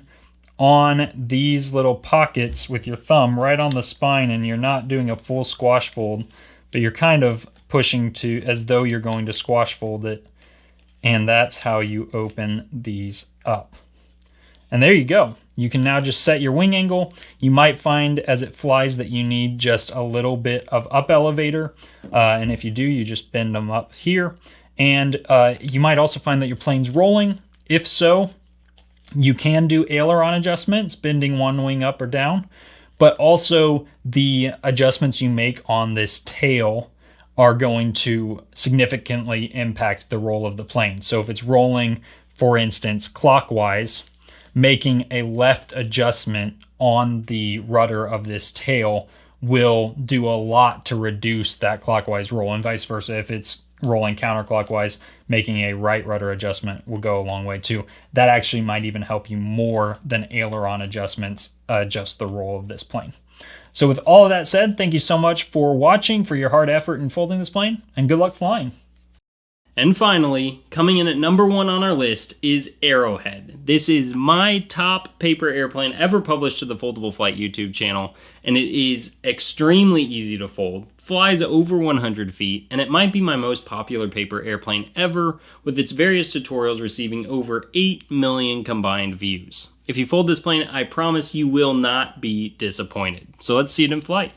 on these little pockets with your thumb right on the spine, and you're not doing a full squash fold, but you're kind of pushing to as though you're going to squash fold it. And that's how you open these up. And there you go. You can now just set your wing angle. You might find as it flies that you need just a little bit of up elevator. And if you do, you just bend them up here. And you might also find that your plane's rolling. If so, You can do aileron adjustments, bending one wing up or down, but also the adjustments you make on this tail are going to significantly impact the roll of the plane. So if it's rolling, for instance, clockwise, making a left adjustment on the rudder of this tail will do a lot to reduce that clockwise roll, and vice versa. If it's rolling counterclockwise, making a right rudder adjustment will go a long way too. That actually might even help you more than aileron adjustments adjust the roll of this plane. So with all of that said, thank you so much for watching, for your hard effort in folding this plane, and good luck flying. And finally, coming in at number 1 on our list is Arrowhead. This is my top paper airplane ever published to the Foldable Flight YouTube channel, and it is extremely easy to fold, flies over 100 feet, and it might be my most popular paper airplane ever, with its various tutorials receiving over 8 million combined views. If you fold this plane, I promise you will not be disappointed. So let's see it in flight.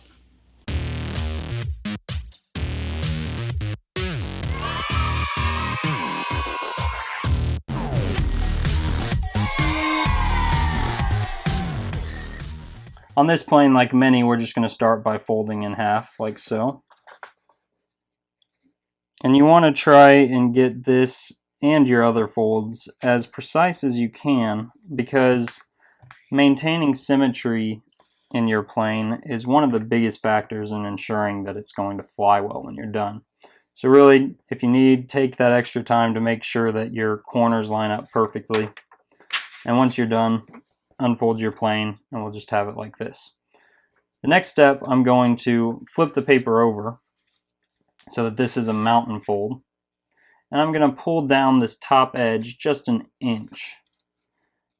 On this plane, like many, we're just going to start by folding in half, like so. And you want to try and get this and your other folds as precise as you can, because maintaining symmetry in your plane is one of the biggest factors in ensuring that it's going to fly well when you're done. So really, if you need, take that extra time to make sure that your corners line up perfectly. And once you're done, unfold your plane, and we'll just have it like this. The next step, I'm going to flip the paper over so that this is a mountain fold. And I'm going to pull down this top edge just an inch.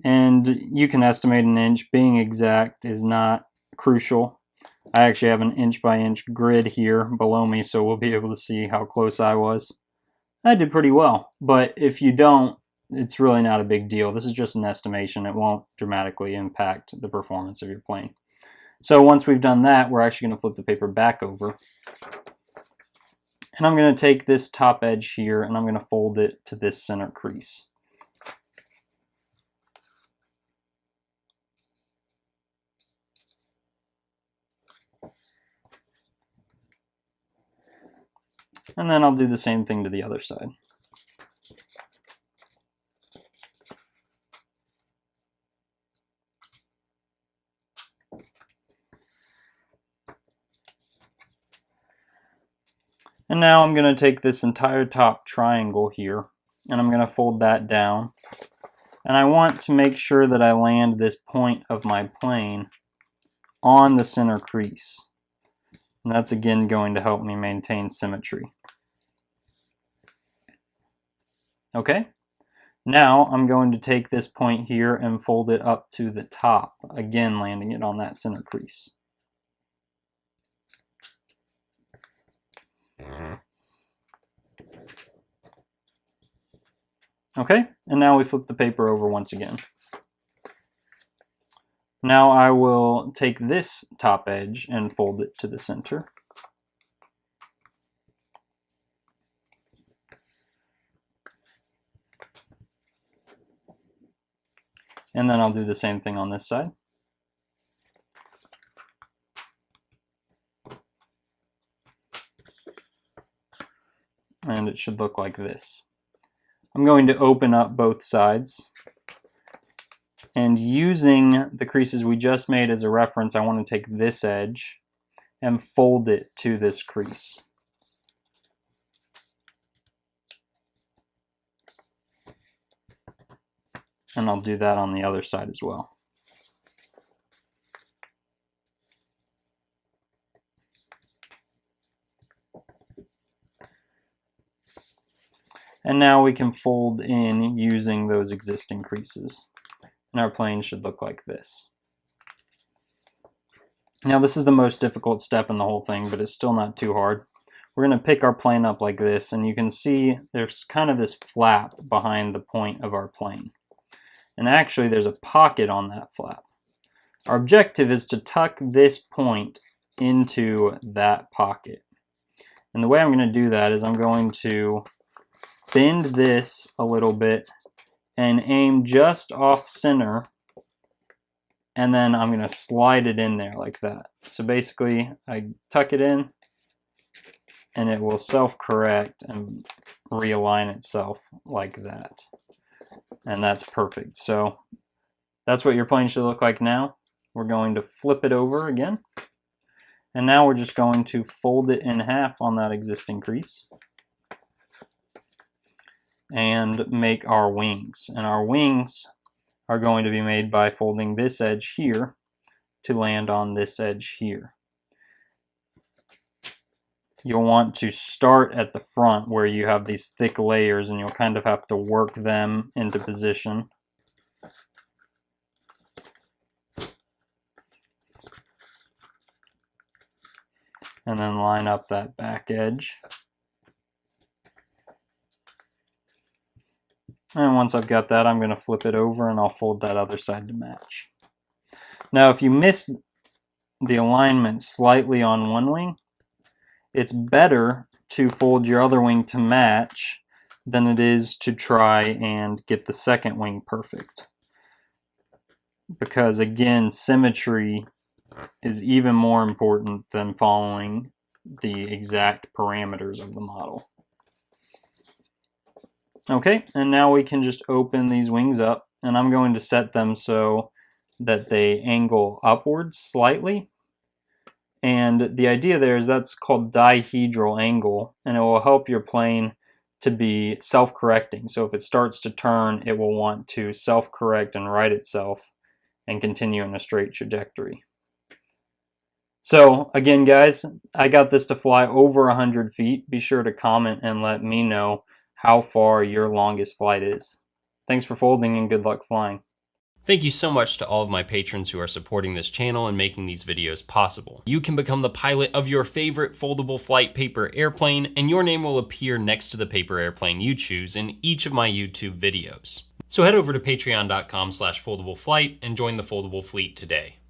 And you can estimate an inch. Being exact is not crucial. I actually have an inch by inch grid here below me, so we'll be able to see how close I was. I did pretty well, but if you don't, it's really not a big deal. This is just an estimation. It won't dramatically impact the performance of your plane. So once we've done that, we're actually going to flip the paper back over. And I'm going to take this top edge here and I'm going to fold it to this center crease. And then I'll do the same thing to the other side. And now I'm going to take this entire top triangle here, and I'm going to fold that down. And I want to make sure that I land this point of my plane on the center crease. And that's again going to help me maintain symmetry. Okay, now I'm going to take this point here and fold it up to the top, again landing it on that center crease. Okay, and now we flip the paper over once again. Now I will take this top edge and fold it to the center. And then I'll do the same thing on this side. And it should look like this. I'm going to open up both sides. And using the creases we just made as a reference, I want to take this edge and fold it to this crease. And I'll do that on the other side as well. And now we can fold in using those existing creases. And our plane should look like this. Now this is the most difficult step in the whole thing, but it's still not too hard. We're going to pick our plane up like this, and you can see there's kind of this flap behind the point of our plane. And actually there's a pocket on that flap. Our objective is to tuck this point into that pocket. And the way I'm going to do that is I'm going to bend this a little bit and aim just off center, and then I'm going to slide it in there like that. So basically I tuck it in and it will self-correct and realign itself like that. And that's perfect. So that's what your plane should look like now. We're going to flip it over again. And now we're just going to fold it in half on that existing crease and make our wings. And our wings are going to be made by folding this edge here to land on this edge here. You'll want to start at the front where you have these thick layers, and you'll kind of have to work them into position. And then line up that back edge. And once I've got that, I'm going to flip it over and I'll fold that other side to match. Now, if you miss the alignment slightly on one wing, it's better to fold your other wing to match than it is to try and get the second wing perfect. Because again, symmetry is even more important than following the exact parameters of the model. Okay, and now we can just open these wings up, and I'm going to set them so that they angle upwards slightly. And the idea there is that's called dihedral angle, and it will help your plane to be self-correcting. So if it starts to turn, it will want to self-correct and right itself and continue in a straight trajectory. So again, guys, I got this to fly over 100 feet. Be sure to comment and let me know how far your longest flight is. Thanks for folding and good luck flying. Thank you so much to all of my patrons who are supporting this channel and making these videos possible. You can become the pilot of your favorite foldable flight paper airplane, and your name will appear next to the paper airplane you choose in each of my YouTube videos. So head over to patreon.com/foldableflight and join the Foldable Fleet today.